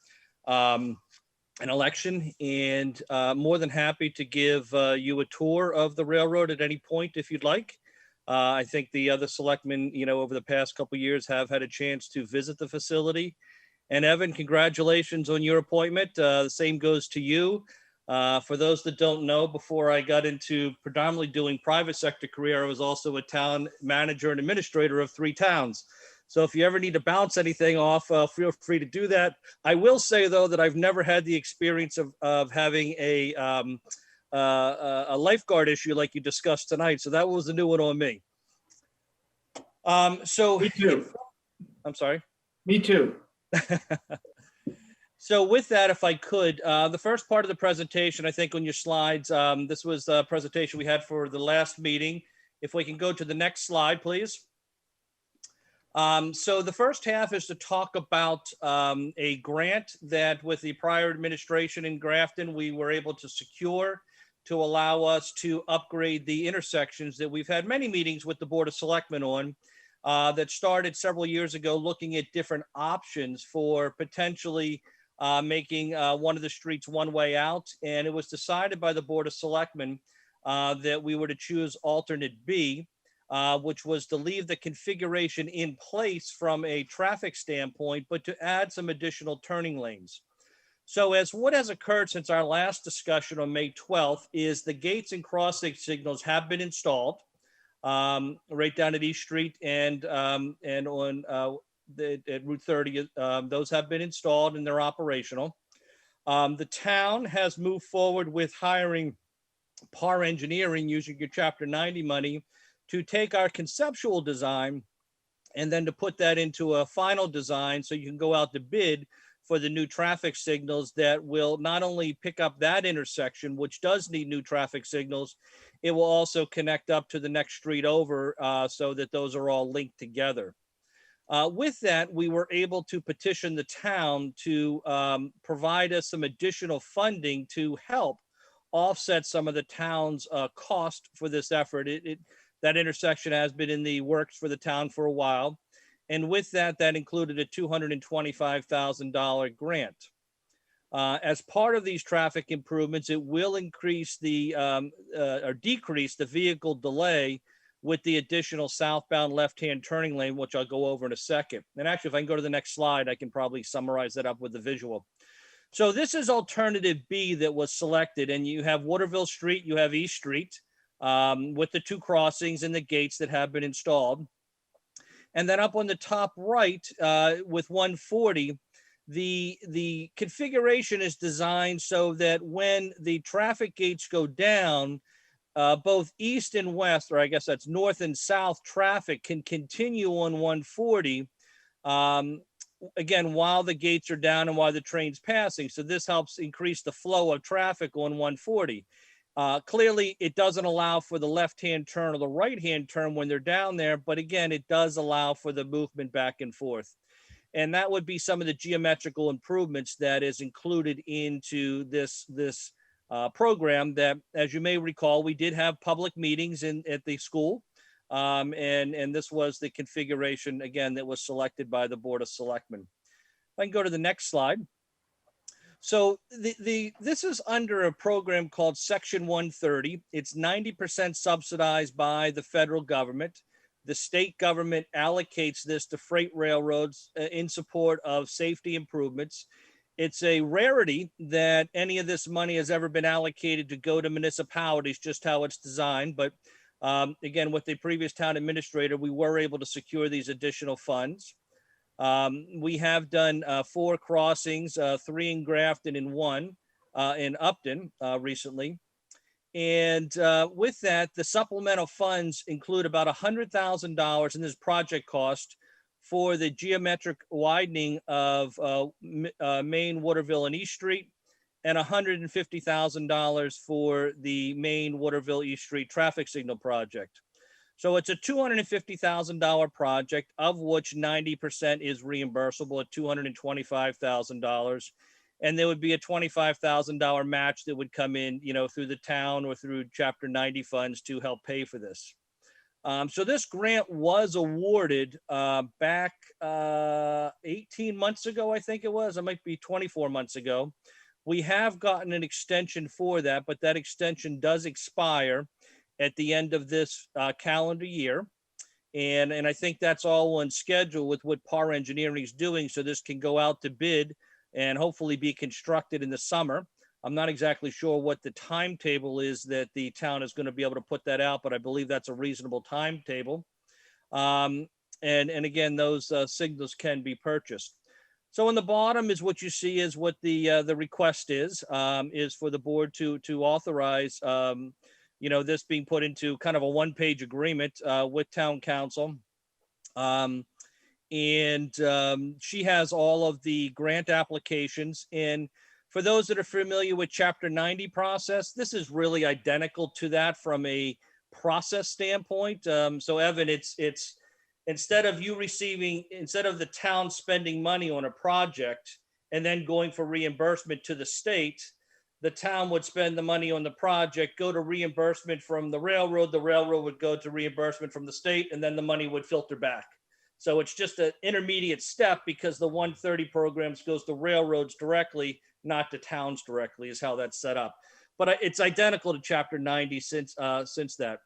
An election, and more than happy to give you a tour of the railroad at any point if you'd like. I think the other selectmen, over the past couple of years have had a chance to visit the facility. And Evan, congratulations on your appointment. The same goes to you. For those that don't know, before I got into predominantly doing private sector career, I was also a town manager and administrator of 3 towns. So if you ever need to bounce anything off, feel free to do that. I will say, though, that I've never had the experience of having a lifeguard issue like you discussed tonight. So that was a new one on me. Me too. I'm sorry. Me too. So with that, if I could, the first part of the presentation, I think on your slides, this was the presentation we had for the last meeting. If we can go to the next slide, please. So the first half is to talk about a grant that with the prior administration in Grafton, we were able to secure to allow us to upgrade the intersections that we've had many meetings with the Board of Selectmen on that started several years ago, looking at different options for potentially making one of the streets one way out. And it was decided by the Board of Selectmen that we were to choose alternate B, which was to leave the configuration in place from a traffic standpoint, but to add some additional turning lanes. So as what has occurred since our last discussion on May 12th is the gates and crossing signals have been installed right down at East Street and on at Route 30. Those have been installed and they're operational. The town has moved forward with hiring PAR Engineering using your Chapter 90 money to take our conceptual design and then to put that into a final design so you can go out to bid for the new traffic signals that will not only pick up that intersection, which does need new traffic signals, it will also connect up to the next street over so that those are all linked together. With that, we were able to petition the town to provide us some additional funding to help offset some of the town's cost for this effort. That intersection has been in the works for the town for a while. And with that, that included a $225,000 grant. As part of these traffic improvements, it will increase the or decrease the vehicle delay with the additional southbound left-hand turning lane, which I'll go over in a second. And actually, if I can go to the next slide, I can probably summarize that up with the visual. So this is alternative B that was selected, and you have Waterville Street, you have East Street with the two crossings and the gates that have been installed. And then up on the top right with 140, the configuration is designed so that when the traffic gates go down, both east and west, or I guess that's north and south traffic can continue on 140, again, while the gates are down and while the train's passing. So this helps increase the flow of traffic on 140. Clearly, it doesn't allow for the left-hand turn or the right-hand turn when they're down there, but again, it does allow for the movement back and forth. And that would be some of the geometrical improvements that is included into this program that, as you may recall, we did have public meetings at the school. And this was the configuration, again, that was selected by the Board of Selectmen. If I can go to the next slide. So this is under a program called Section 130. It's 90% subsidized by the federal government. The state government allocates this to freight railroads in support of safety improvements. It's a rarity that any of this money has ever been allocated to go to municipalities, just how it's designed. But again, with the previous town administrator, we were able to secure these additional funds. We have done 4 crossings, 3 in Grafton and 1 in Upton recently. And with that, the supplemental funds include about $100,000 in this project cost for the geometric widening of Main, Waterville, and East Street, and $150,000 for the Main, Waterville, East Street traffic signal project. So it's a $250,000 project, of which 90% is reimbursable at $225,000. And there would be a $25,000 match that would come in, through the town or through Chapter 90 funds to help pay for this. So this grant was awarded back 18 months ago, I think it was. It might be 24 months ago. We have gotten an extension for that, but that extension does expire at the end of this calendar year. And I think that's all on schedule with what PAR Engineering is doing. So this can go out to bid and hopefully be constructed in the summer. I'm not exactly sure what the timetable is that the town is going to be able to put that out, but I believe that's a reasonable timetable. And again, those signals can be purchased. So on the bottom is what you see is what the request is for the board to authorize this being put into kind of a one-page agreement with town council. She has all of the grant applications. And for those that are familiar with Chapter 90 process, this is really identical to that from a process standpoint. So Evan, it's instead of the town spending money on a project and then going for reimbursement to the state, the town would spend the money on the project, go to reimbursement from the railroad would go to reimbursement from the state, and then the money would filter back. So it's just an intermediate step because the 130 programs goes to railroads directly, not to towns directly, is how that's set up. But it's identical to Chapter 90 since that.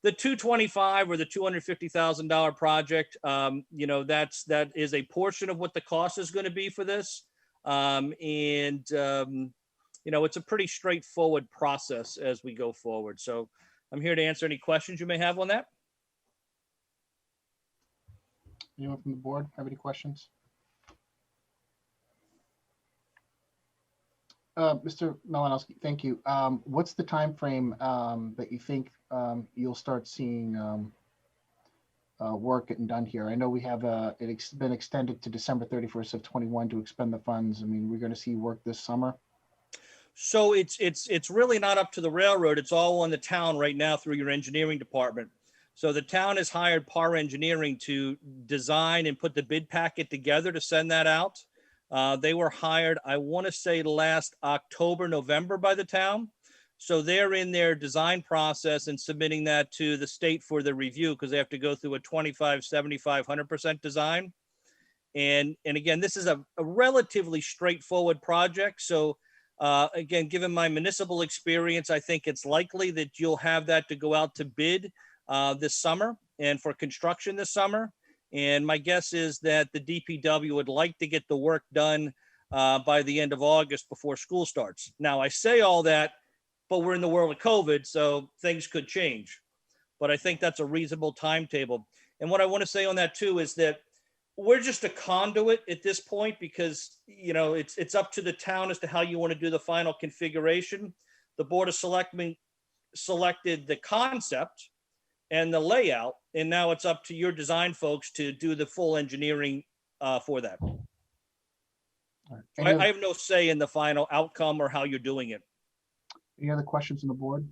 The 225 or the $250,000 project, that is a portion of what the cost is going to be for this. You know, it's a pretty straightforward process as we go forward. So I'm here to answer any questions you may have on that. Anyone from the board have any questions? Mr. Malinowski, thank you. What's the time frame that you think you'll start seeing work getting done here? I know we have it's been extended to December 31st of 21 to expend the funds. I mean, we're going to see work this summer. So it's really not up to the railroad. It's all on the town right now through your engineering department. So the town has hired PAR Engineering to design and put the bid packet together to send that out. They were hired, I want to say last October, November by the town. So they're in their design process and submitting that to the state for the review because they have to go through a 25, 75, 100% design. And again, this is a relatively straightforward project. So again, given my municipal experience, I think it's likely that you'll have that to go out to bid this summer and for construction this summer. And my guess is that the DPW would like to get the work done by the end of August before school starts. Now, I say all that, but we're in the world of COVID, so things could change. But I think that's a reasonable timetable. And what I want to say on that too is that we're just a conduit at this point because, you know, it's up to the town as to how you want to do the final configuration. The Board of Selectmen selected the concept and the layout, and now it's up to your design folks to do the full engineering for that. So I have no say in the final outcome or how you're doing it. Any other questions on the board?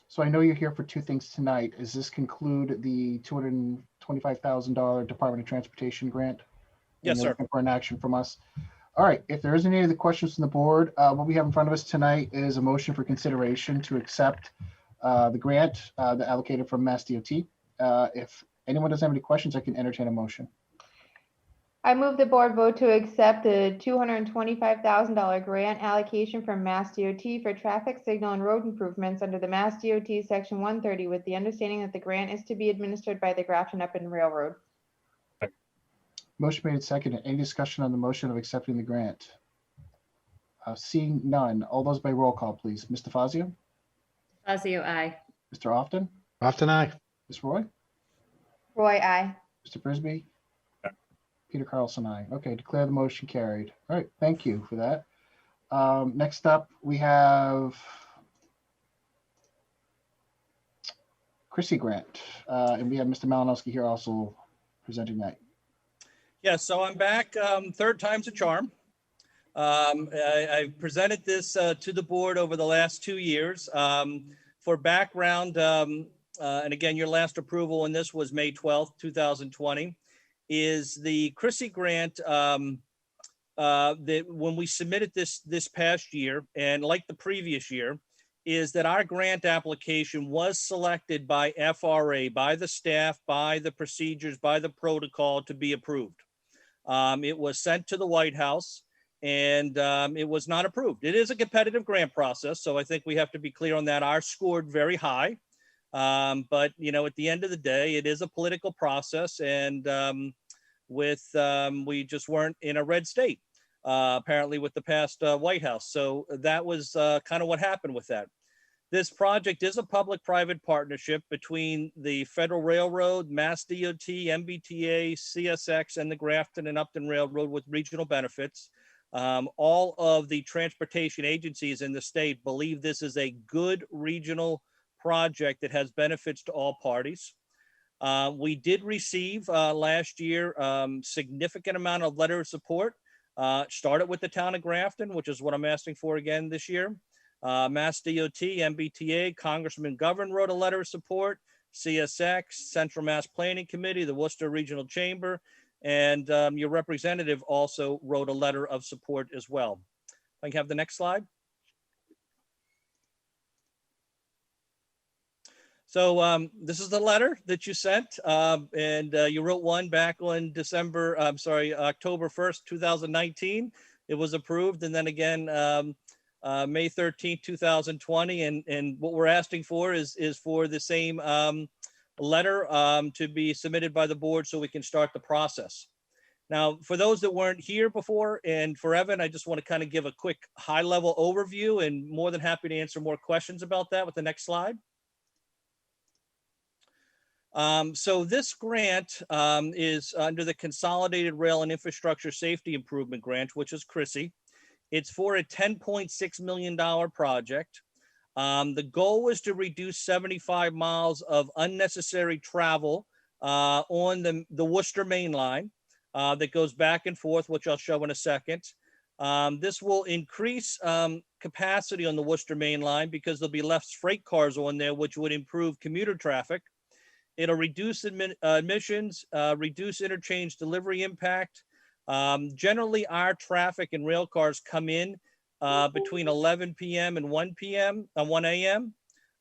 So I know you're here for two things tonight. Does this conclude the $225,000 Department of Transportation grant? Yes, sir. Looking for an action from us. All right, if there isn't any other questions from the board, what we have in front of us tonight is a motion for consideration to accept the grant that allocated from Mass DOT. If anyone doesn't have any questions, I can entertain a motion. I move the board vote to accept the $225,000 grant allocation from Mass DOT for traffic signal and road improvements under the Mass DOT Section 130 with the understanding that the grant is to be administered by the Grafton Upton Railroad. Motion made and seconded. Any discussion on the motion of accepting the grant? Seeing none. All those by roll call, please. Mr. Fazio? Fazio, aye. Mr. Often? Often aye. Ms. Roy? Roy, aye. Mr. Frisbee? Peter Carlson, aye. Okay, declare the motion carried. All right, thank you for that. Next up, we have Chrissy Grant, and we have Mr. Malinowski here also presenting that. Yeah, so I'm back. Third time's a charm. I presented this to the board over the last 2 years. For background, and again, your last approval on this was May 12th, 2020, is the Chrissy grant that when we submitted this past year, and like the previous year, is that our grant application was selected by FRA, by the staff, by the procedures, by the protocol to be approved. It was sent to the White House and it was not approved. It is a competitive grant process, so I think we have to be clear on that. Ours scored very high, but you know, at the end of the day, it is a political process, and we just weren't in a red state, apparently with the past White House. So that was kind of what happened with that. This project is a public-private partnership between the Federal Railroad, Mass DOT, MBTA, CSX, and the Grafton and Upton Railroad with regional benefits. All of the transportation agencies in the state believe this is a good regional project that has benefits to all parties. We did receive last year significant amount of letter of support. Started with the town of Grafton, which is what I'm asking for again this year. Mass DOT, MBTA, Congressman Govern wrote a letter of support, CSX, Central Mass Planning Committee, the Worcester Regional Chamber, and your representative also wrote a letter of support as well. If I can have the next slide. So this is the letter that you sent, and you wrote one back on October 1st, 2019. It was approved, and then again, May 13th, 2020. And what we're asking for is for the same letter to be submitted by the board so we can start the process. Now, for those that weren't here before, and for Evan, I just want to kind of give a quick high-level overview, and more than happy to answer more questions about that with the next slide. So this grant is under the Consolidated Rail and Infrastructure Safety Improvement Grant, which is CRISI. It's for a $10.6 million project. The goal was to reduce 75 miles of unnecessary travel on the Worcester main line that goes back and forth, which I'll show in a second. This will increase capacity on the Worcester main line because there'll be less freight cars on there, which would improve commuter traffic. It'll reduce emissions, reduce interchange delivery impact. Generally, our traffic and rail cars come in between 11 p.m. and 1 a.m.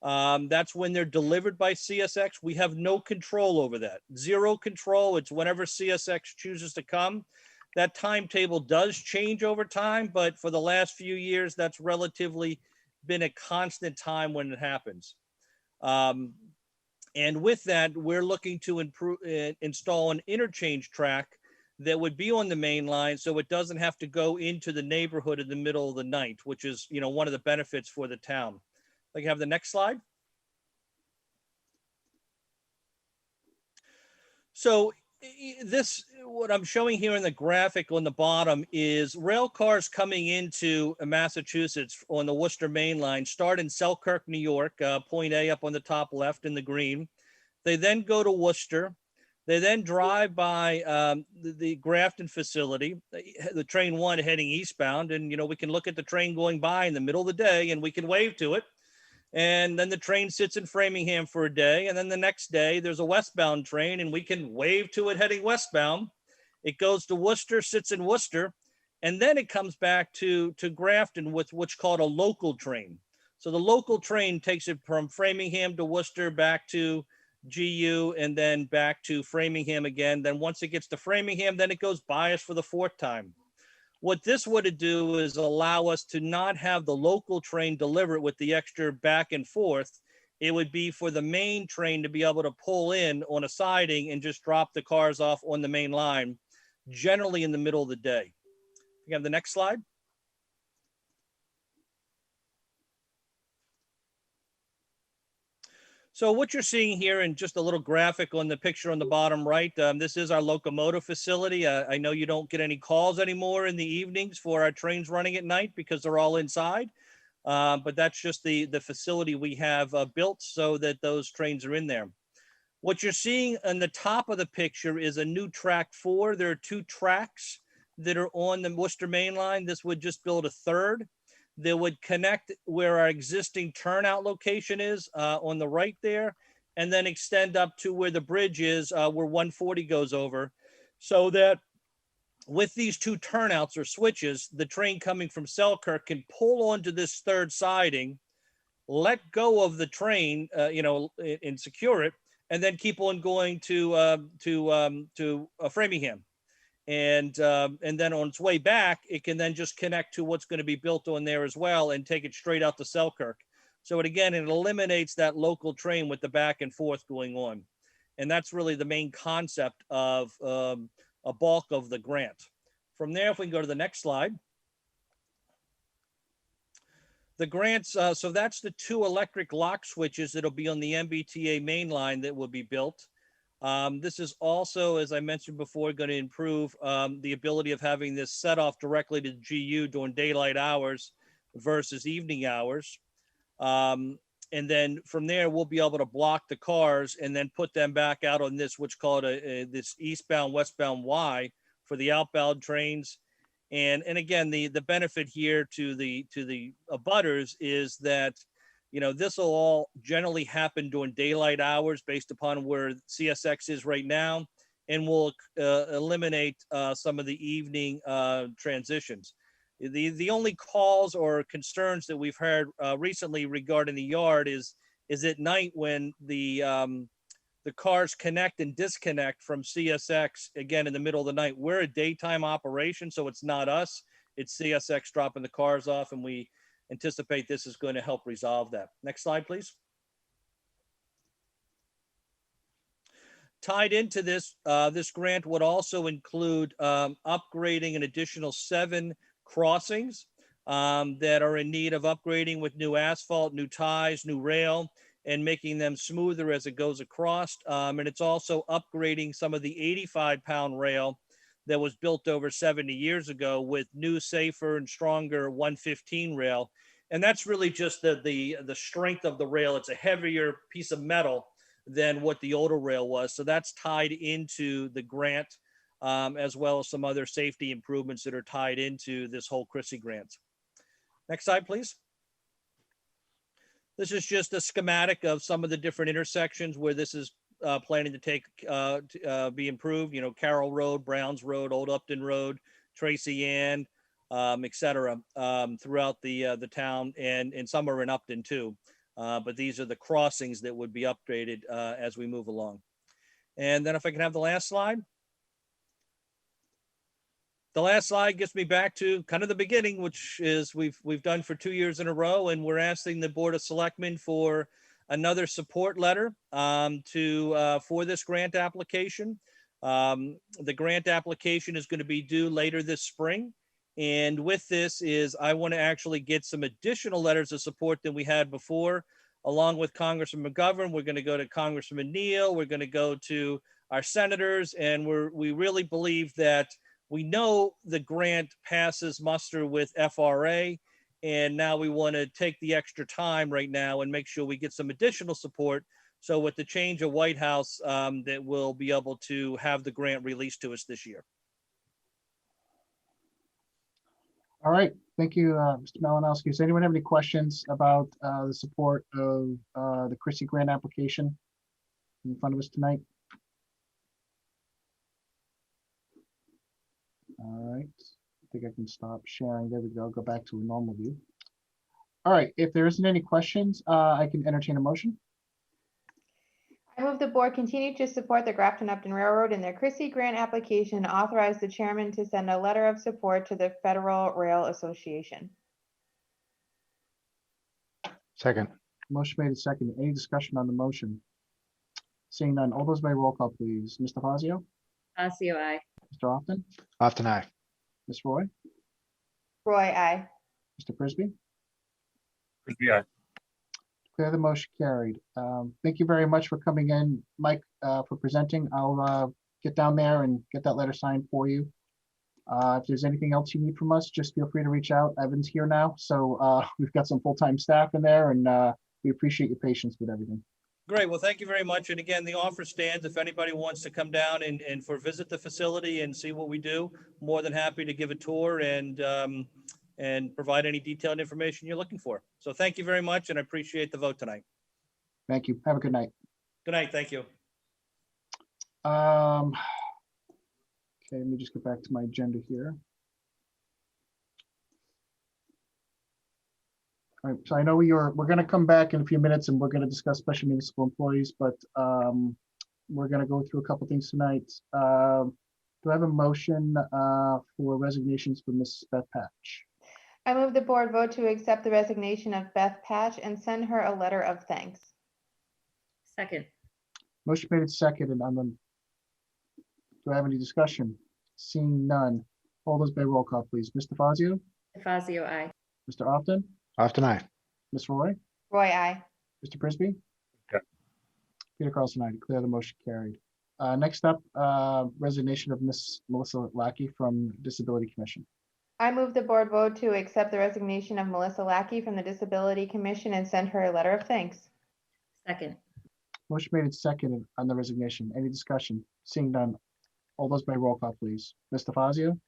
That's when they're delivered by CSX. We have no control over that. Zero control. It's whenever CSX chooses to come. That timetable does change over time, but for the last few years, that's relatively been a constant time when it happens. And with that, we're looking to install an interchange track that would be on the main line, so it doesn't have to go into the neighborhood in the middle of the night, which is, you know, one of the benefits for the town. I can have the next slide. So this, what I'm showing here in the graphic on the bottom is rail cars coming into Massachusetts on the Worcester main line start in Selkirk, New York, point A up on the top left in the green. They then go to Worcester. They then drive by the Grafton facility, the train 1 heading eastbound. And, you know, we can look at the train going by in the middle of the day and we can wave to it. And then the train sits in Framingham for a day. And then the next day there's a westbound train and we can wave to it heading westbound. It goes to Worcester, sits in Worcester, and then it comes back to Grafton with what's called a local train. So the local train takes it from Framingham to Worcester back to GU and then back to Framingham again. Then once it gets to Framingham, then it goes by us for the 4th time. What this would do is allow us to not have the local train deliver it with the extra back and forth. It would be for the main train to be able to pull in on a siding and just drop the cars off on the main line, generally in the middle of the day. You have the next slide. So what you're seeing here in just a little graphic on the picture on the bottom right, this is our locomotive facility. I know you don't get any calls anymore in the evenings for our trains running at night because they're all inside. But that's just the facility we have built so that those trains are in there. What you're seeing on the top of the picture is a new track 4. There are 2 tracks that are on the Worcester main line. This would just build a 3rd. That would connect where our existing turnout location is on the right there, and then extend up to where the bridge is, where 140 goes over, so that with these 2 turnouts or switches, the train coming from Selkirk can pull onto this 3rd siding, let go of the train, you know, and secure it, and then keep on going to Framingham. And then on its way back, it can then just connect to what's going to be built on there as well and take it straight out to Selkirk. So it eliminates that local train with the back and forth going on. And that's really the main concept of a bulk of the grant. From there, if we can go to the next slide. The grants, so that's the 2 electric lock switches that'll be on the MBTA main line that will be built. This is also, as I mentioned before, going to improve the ability of having this set off directly to GU during daylight hours versus evening hours. And then from there, we'll be able to block the cars and then put them back out on this, what's called this eastbound, westbound Y for the outbound trains. And again, the benefit here to the abutters is that, you know, this will all generally happen during daylight hours based upon where CSX is right now, and will eliminate some of the evening transitions. The only calls or concerns that we've heard recently regarding the yard is at night when the cars connect and disconnect from CSX, again, in the middle of the night. We're a daytime operation, so it's not us. It's CSX dropping the cars off, and we anticipate this is going to help resolve that. Next slide, please. Tied into this, this grant would also include upgrading an additional 7 crossings that are in need of upgrading with new asphalt, new ties, new rail, and making them smoother as it goes across. And it's also upgrading some of the 85-pound rail that was built over 70 years ago with new, safer, and stronger 115 rail. And that's really just the strength of the rail. It's a heavier piece of metal than what the older rail was. So that's tied into the grant, as well as some other safety improvements that are tied into this whole Chrissy grant. Next slide, please. This is just a schematic of some of the different intersections where this is planning to take be improved. You know, Carroll Road, Browns Road, Old Upton Road, Tracy Ann, et cetera, throughout the town, and some are in Upton too. But these are the crossings that would be upgraded as we move along. And then if I can have the last slide. The last slide gets me back to kind of the beginning, which is we've done for 2 years in a row, and we're asking the Board of Selectmen for another support letter for this grant application. The grant application is going to be due later this spring. And with this is I want to actually get some additional letters of support than we had before, along with Congressman McGovern. We're going to go to Congressman Neal. We're going to go to our senators, and we really believe that we know the grant passes muster with FRA, and now we want to take the extra time right now and make sure we get some additional support. So with the change of White House, that we'll be able to have the grant released to us this year. All right, thank you, Mr. Malinowski. Does anyone have any questions about the support of the Chrissy grant application in front of us tonight? All right, I think I can stop sharing. There we go. Go back to a normal view. All right, if there isn't any questions, I can entertain a motion. I move the board continue to support the Grafton Upton Railroad in their Chrissy grant application, and authorize the chairman to send a letter of support to the Federal Rail Association. Second. Motion made and seconded. Any discussion on the motion? Seeing none, all those by roll call, please. Mr. Fazio? Fazio, aye. Mr. Often? Often aye. Ms. Roy? Roy, aye. Mr. Frisbee? Frisbee, aye. Declare the motion carried. Thank you very much for coming in, Mike, for presenting. I'll get down there and get that letter signed for you. If there's anything else you need from us, just feel free to reach out. Evan's here now, so we've got some full-time staff in there, and we appreciate your patience with everything. Great. Well, thank you very much. And again, the offer stands. If anybody wants to come down and visit the facility and see what we do, more than happy to give a tour and provide any detailed information you're looking for. So thank you very much, and I appreciate the vote tonight. Thank you. Have a good night. Good night. Thank you. Okay, let me just get back to my agenda here. All right, so I know we're going to come back in a few minutes and we're going to discuss special municipal employees, but we're going to go through a couple things tonight. Do I have a motion for resignations for Mrs. Beth Patch? I move the board vote to accept the resignation of Beth Patch and send her a letter of thanks. Second. Motion made and seconded. Do I have any discussion? Seeing none. All those by roll call, please. Mr. Fazio? Fazio, aye. Mr. Often? Often aye. Ms. Roy? Roy, aye. Mr. Frisbee? Yeah. Peter Carlson, I declare the motion carried. Next up, resignation of Miss Melissa Lackey from Disability Commission. I move the board vote to accept the resignation of Melissa Lackey from the Disability Commission and send her a letter of thanks. Second. Motion made and seconded on the resignation. Any discussion? Seeing none. All those by roll call, please. Mr. Fazio?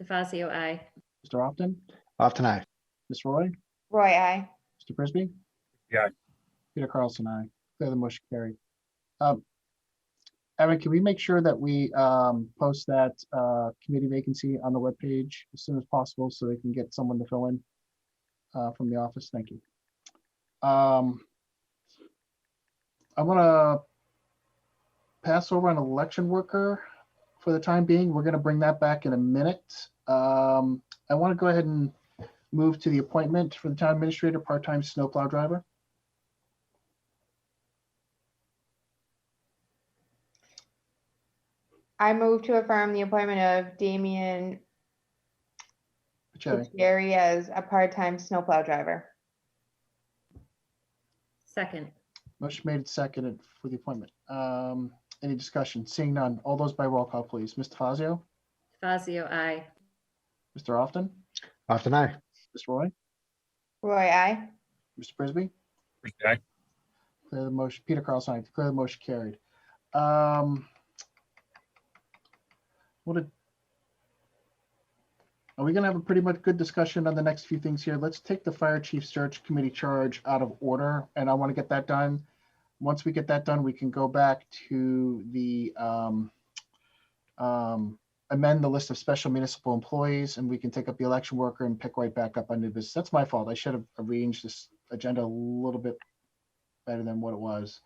Fazio, aye. Mr. Often? Often aye. Ms. Roy? Roy, aye. Mr. Frisbee? Yeah. Peter Carlson, aye. Declare the motion carried. Evan, can we make sure that we post that committee vacancy on the webpage as soon as possible so they can get someone to fill in from the office? Thank you. I'm gonna pass over an election worker for the time being. We're gonna bring that back in a minute. I want to go ahead and move to the appointment for the town administrator, part-time snowplow driver. I move to affirm the appointment of Damian Jerry, Jerry as a part-time snowplow driver. Second. motion made and seconded for the appointment. Any discussion? Seeing none. All those by roll call, please. Mr. Fazio, Fazio, aye. Mr. Often, Often aye. Mr. Roy, Roy, I. Mr. Frisbee. Aye. Declare the motion, Peter Carlson, I declare the motion carried. Are we gonna have a pretty much good discussion on the next few things here? Let's take the fire chief search committee charge out of order, and I want to get that done. Once we get that done, we can go back to the amend the list of special municipal employees, and we can take up the election worker and pick right back up on new business. That's my fault. I should have arranged this agenda a little bit better than what it was.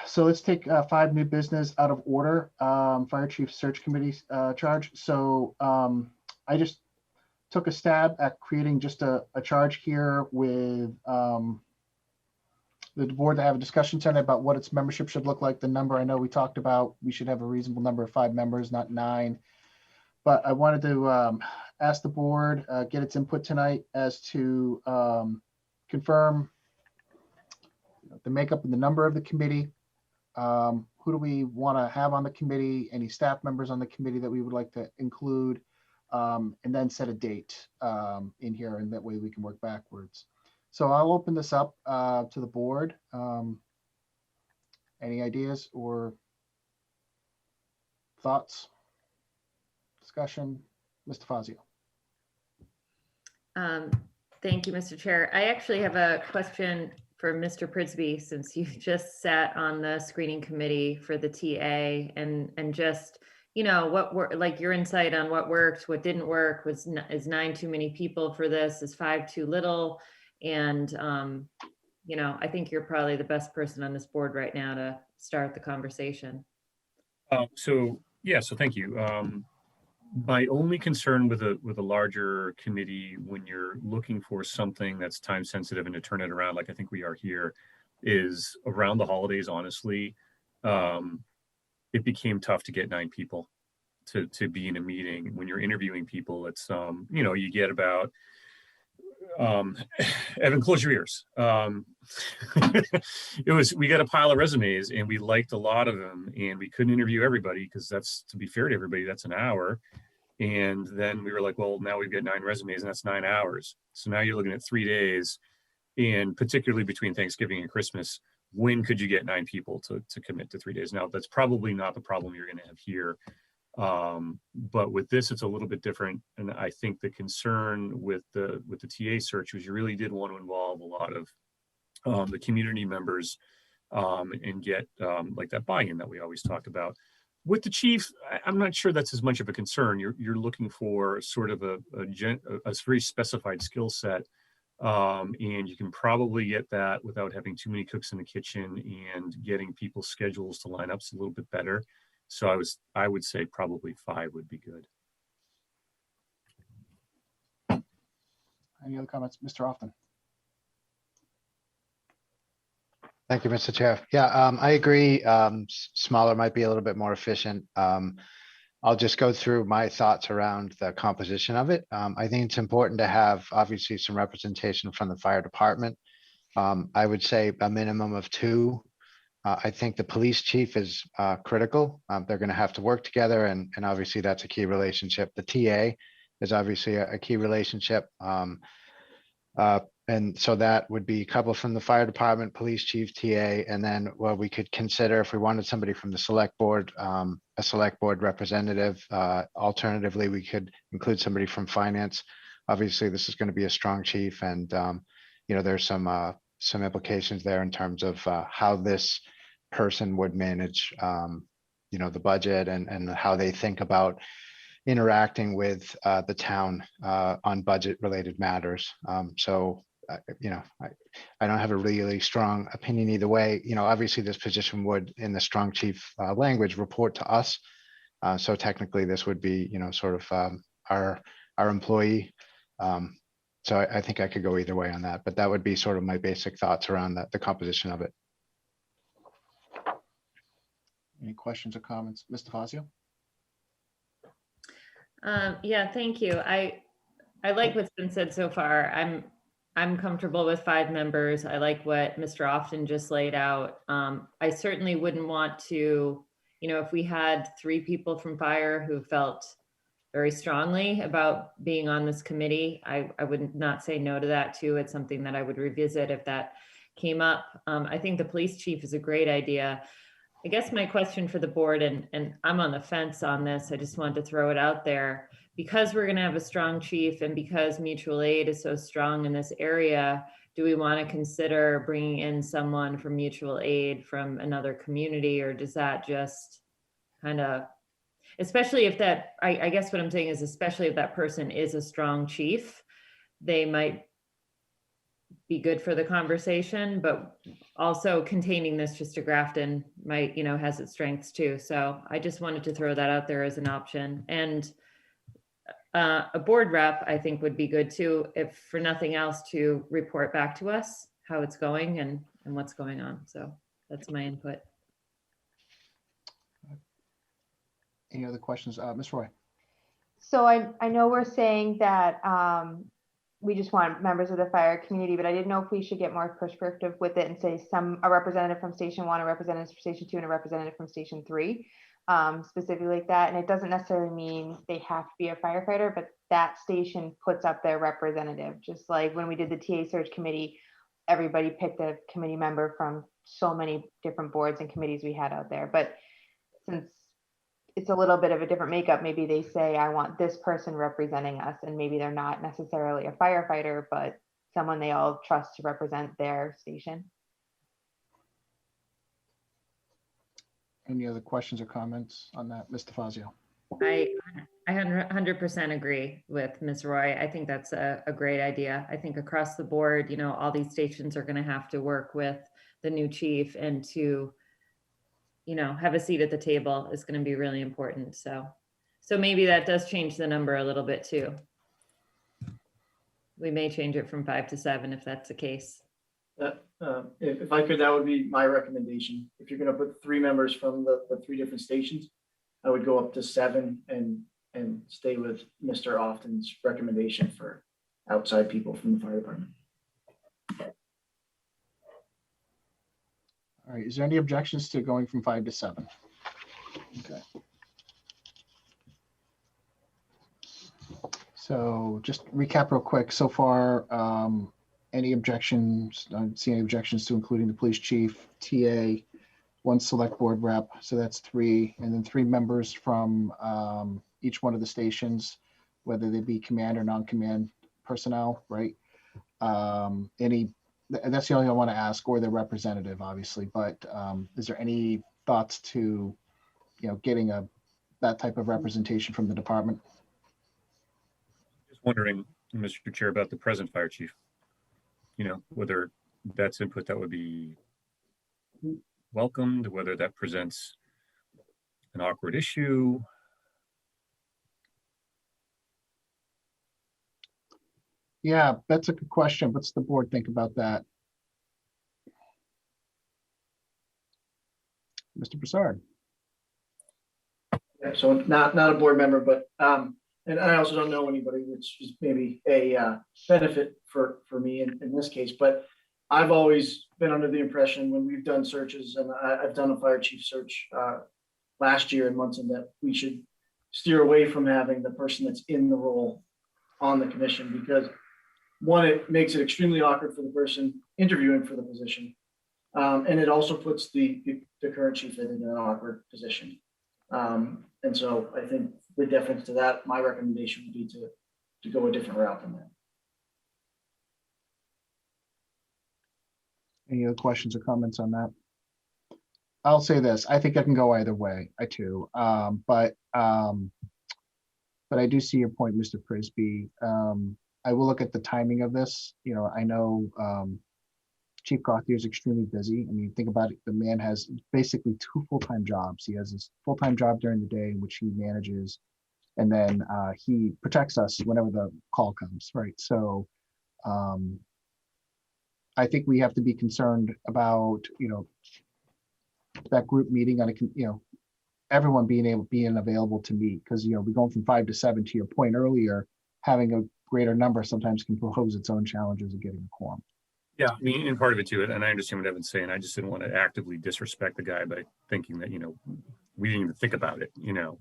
So let's take 5 new business out of order. Fire chief search committee charge. So I just took a stab at creating just a charge here with the board to have a discussion tonight about what its membership should look like. The number, I know we talked about, we should have a reasonable number of 5 members, not 9. But I wanted to ask the board, get its input tonight as to confirm the makeup and the number of the committee. Who do we want to have on the committee? Any staff members on the committee that we would like to include? And then set a date in here, and that way we can work backwards. So I'll open this up to the board. Any ideas or thoughts? Discussion? Mr. Fazio. Thank you, Mr. Chair. I actually have a question for Mr. Prisby, since you just sat on the screening committee for the TA, and just, you know, what like your insight on what worked, what didn't work. Is 9 too many people for this? Is 5 too little? And, you know, I think you're probably the best person on this board right now to start the conversation. So thank you. My only concern with a larger committee, when you're looking for something that's time sensitive and to turn it around, like I think we are here, is around the holidays. Honestly, it became tough to get 9 people to be in a meeting. When you're interviewing people, it's you know, you get about Evan, close your ears. We got a pile of resumes and we liked a lot of them, and we couldn't interview everybody because that's, to be fair to everybody, that's an hour. And then we were like, well, now we've got 9 resumes and that's 9 hours. So now you're looking at 3 days, and particularly between Thanksgiving and Christmas, when could you get 9 people to commit to 3 days? Now that's probably not the problem you're going to have here. But with this, it's a little bit different. And I think the concern with the TA search was you really did want to involve a lot of the community members and get like that buy-in that we always talk about. With the chief, I'm not sure that's as much of a concern. You're looking for sort of a very specified skill set, and you can probably get that without having too many cooks in the kitchen, and getting people's schedules to line up a little bit better. So I would say probably 5 would be good. Any other comments? Mr. Often. Thank you, Mr. Chair. Yeah, I agree. Smaller might be a little bit more efficient. I'll just go through my thoughts around the composition of it. I think it's important to have obviously some representation from the fire department. I would say a minimum of 2. I think the police chief is critical. They're going to have to work together, and obviously that's a key relationship. The TA is obviously a key relationship. And so that would be a couple from the fire department, police chief, TA, and then what we could consider if we wanted somebody from the select board, a select board representative. Alternatively, we could include somebody from finance. Obviously, this is going to be a strong chief, and you know, there's some implications there in terms of how this person would manage, you know, the budget and how they think about interacting with the town on budget related matters. So, you know, I don't have a really strong opinion either way. You know, obviously this position would, in the strong chief language, report to us. So technically this would be, you know, sort of our employee. So I think I could go either way on that, but that would be sort of my basic thoughts around the composition of it. Any questions or comments? Mr. Fazio? Yeah, thank you. I like what's been said so far. I'm comfortable with 5 members. I like what Mr. Often just laid out. I certainly wouldn't want to, if we had 3 people from fire who felt very strongly about being on this committee, I would not say no to that too. It's something that I would revisit if that came up. I think the police chief is a great idea. I guess my question for the board, and I'm on the fence on this, I just wanted to throw it out there. Because we're going to have a strong chief and because mutual aid is so strong in this area, do we want to consider bringing in someone from mutual aid from another community, or does that just kind of, especially if that, I guess what I'm saying is, especially if that person is a strong chief, they might be good for the conversation, but also containing this just to Grafton might, has its strengths too. So I just wanted to throw that out there as an option. And a board rep, I think, would be good too, if for nothing else, to report back to us how it's going and what's going on. So that's my input. Any other questions? Ms. Roy? So I know we're saying that we just want members of the fire community, but I didn't know if we should get more prescriptive with it and say a representative from Station 1, a representative from Station 2, and a representative from Station 3, specifically like that. And it doesn't necessarily mean they have to be a firefighter, but that station puts up their representative. Just like when we did the TA search committee, everybody picked a committee member from so many different boards and committees we had out there. But since it's a little bit of a different makeup, maybe they say, I want this person representing us, and maybe they're not necessarily a firefighter, but someone they all trust to represent their station. Any other questions or comments on that, Mr. Fazio? I 100% agree with Ms. Roy. I think that's a great idea. I think across the board, all these stations are going to have to work with the new chief, and to have a seat at the table is going to be really important. So maybe that does change the number a little bit too. We may change it from 5 to 7 if that's the case. If I could, that would be my recommendation. If you're going to put 3 members from the 3 different stations, I would go up to 7 and stay with Mr. Often's recommendation for outside people from the fire department. All right, is there any objections to going from 5 to 7? Okay. So just recap real quick. So far, any objections? I don't see any objections to including the police chief, TA, 1 select board rep. So that's 3, and then 3 members from each one of the stations, whether they be command or non-command personnel, right? That's the only thing I want to ask, or their representative, obviously. But is there any thoughts to, getting that type of representation from the department? Just wondering, Mr. Chair, about the present fire chief. Whether that's input that would be welcomed, whether that presents an awkward issue. Yeah, that's a good question. What's the board think about that? Mr. Broussard? Yeah, so not a board member, but and I also don't know anybody, which is maybe a benefit for me in this case. But I've always been under the impression when we've done searches, and I've done a fire chief search last year in Munson, that we should steer away from having the person that's in the role on the commission, because 1, it makes it extremely awkward for the person interviewing for the position. And it also puts the current chief in an awkward position. And so I think with deference to that, my recommendation would be to go a different route than that. Any other questions or comments on that? I'll say this, I think I can go either way, I too. But I do see your point, Mr. Prisby. I will look at the timing of this. I know Chief Gauthier is extremely busy. I mean, think about it. The man has basically 2 full-time jobs. He has his full-time job during the day in which he manages, and then he protects us whenever the call comes, right? So I think we have to be concerned about, that group meeting on everyone being available to meet, because, you know, we're going from 5 to 7, to your point earlier, having a greater number sometimes can pose its own challenges of getting a quorum. Yeah, I mean, and part of it too, and I understand what Evan's saying. I just didn't want to actively disrespect the guy by thinking that, you know, we didn't even think about it. You know,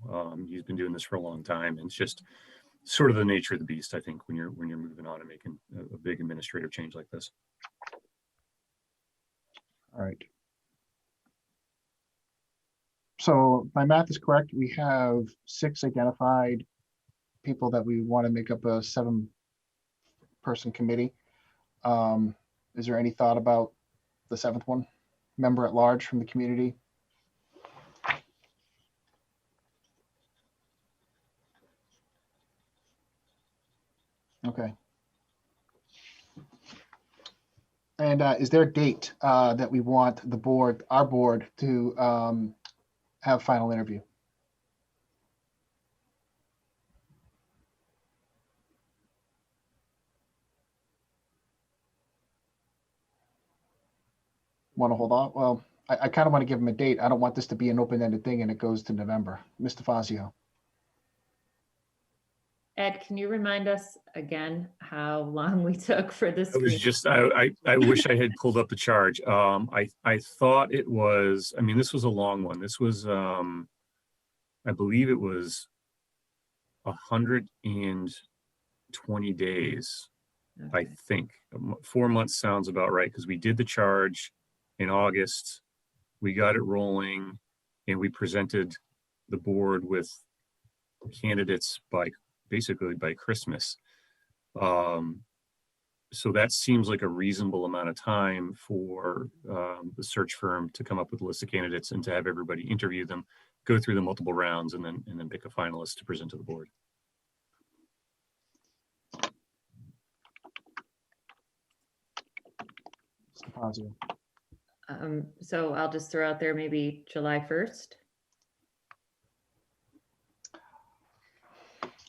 he's been doing this for a long time, and it's just sort of the nature of the beast, I think, when you're moving on and making a big administrative change like this. All right. So my math is correct. We have 6 identified people that we want to make up a 7-person committee. Is there any thought about the 7th one? Member at large from the community? Okay. And is there a date that we want the board, our board, to have final interview? Want to hold on? Well, I kind of want to give them a date. I don't want this to be an open-ended thing and it goes to November. Mr. Fazio. Ed, can you remind us again how long we took for this? I was just, I wish I had pulled up the charge. I thought it was, I mean, this was a long one. This was, I believe it was 120 days, Okay. I think. 4 months sounds about right, because we did the charge in August. We got it rolling, and we presented the board with candidates basically by Christmas. So that seems like a reasonable amount of time for the search firm to come up with a list of candidates and to have everybody interview them, go through the multiple rounds, and then pick a finalist to present to the board. Mr. Fazio. So I'll just throw out there maybe July 1st.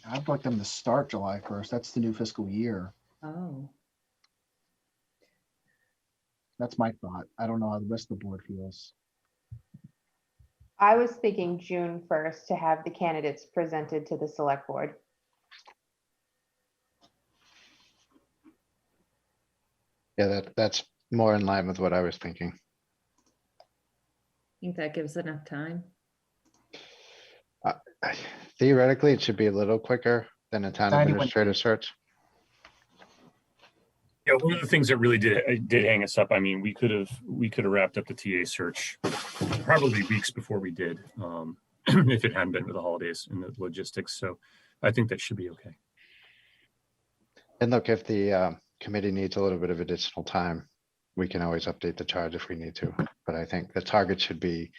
I'd like them to start July 1st. That's the new fiscal year. Oh, That's my thought. I don't know how the rest of the board feels. I was thinking June 1st to have the candidates presented to the select board. Yeah, that's more in line with what I was thinking. I think that gives enough time. Theoretically, it should be a little quicker than a town 91 administrator search. Yeah, one of the things that really did hang us up, I mean, we could have wrapped up the TA search probably weeks before we did, if it hadn't been for the holidays and the logistics. So I think that should be okay. And look, if the committee needs a little bit of additional time, we can always update the charge if we need to. But I think the target should be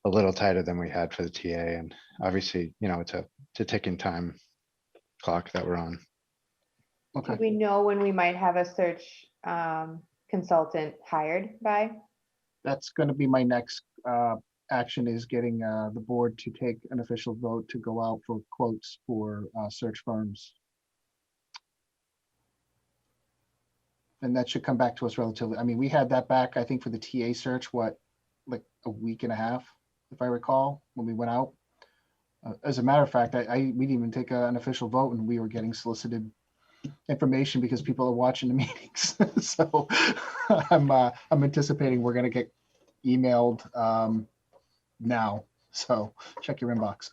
a little tighter than we had for the TA. And obviously, you know, it's a ticking time clock that we're on. Do Okay. we know when we might have a search consultant hired by? That's going to be my next action, is getting the board to take an official vote to go out for quotes for search firms. And that should come back to us relatively. I mean, we had that back, I think, for the TA search, what, like a week and a half, if I recall, when we went out. As a matter of fact, we didn't even take an official vote, and we were getting solicited information because people are watching the meetings. So I'm anticipating we're going to get emailed now. So check your inbox.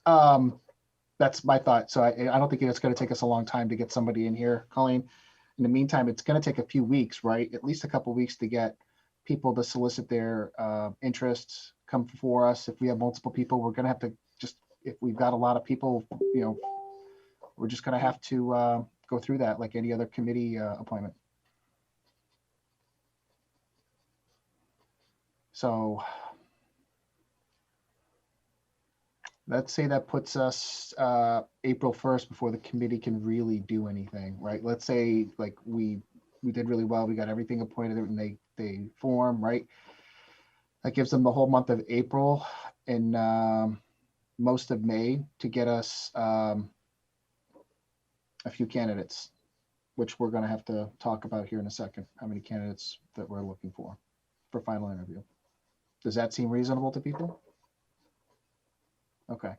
That's my thought. So I don't think it's going to take us a long time to get somebody in here, Colleen. In the meantime, it's going to take a few weeks, right? At least a couple of weeks to get people to solicit their interests, come before us. If we have multiple people, we're going to have to just, if we've got a lot of people, you know, we're just going to have to go through that like any other committee appointment. So let's say that puts us April 1st before the committee can really do anything, right? Let's say like we did really well. We got everything appointed and they form, right? That gives them the whole month of April and most of May to get us a few candidates, which we're going to have to talk about here in a second, how many candidates that we're looking for final interview. Does that seem reasonable to people? Okay.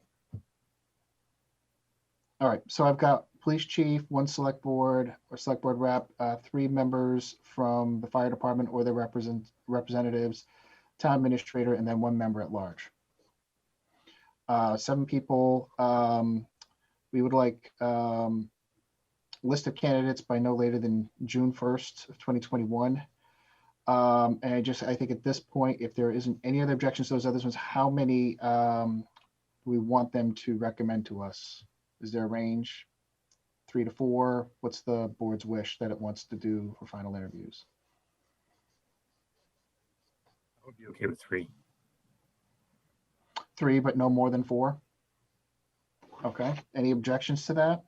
All right, so I've got police chief, one select board or select board rep, 3 members from the fire department or their representatives, town administrator, and then 1 member at large. 7 people. We would like list of candidates by no later than June 1st of 2021. And I think at this point, if there isn't any other objections to those others ones, how many do we want them to recommend to us? Is there a range? 3 to 4? What's the board's wish that it wants to do for final interviews? I would be okay with 3. 3, but no more than 4? Okay, any objections to that?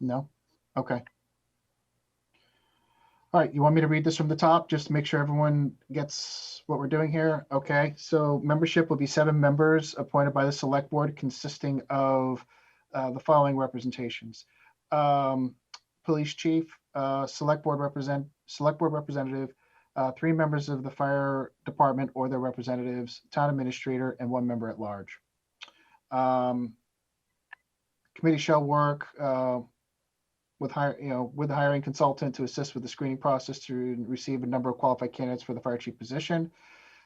No? Okay. All right, you want me to read this from the top, just to make sure everyone gets what we're doing here? Okay, so membership will be 7 members appointed by the select board consisting of the following representations. Police chief, select board representative, 3 members of the fire department or their representatives, town administrator, and 1 member at large. Committee shall work with the hiring consultant to assist with the screening process to receive a number of qualified candidates for the fire chief position.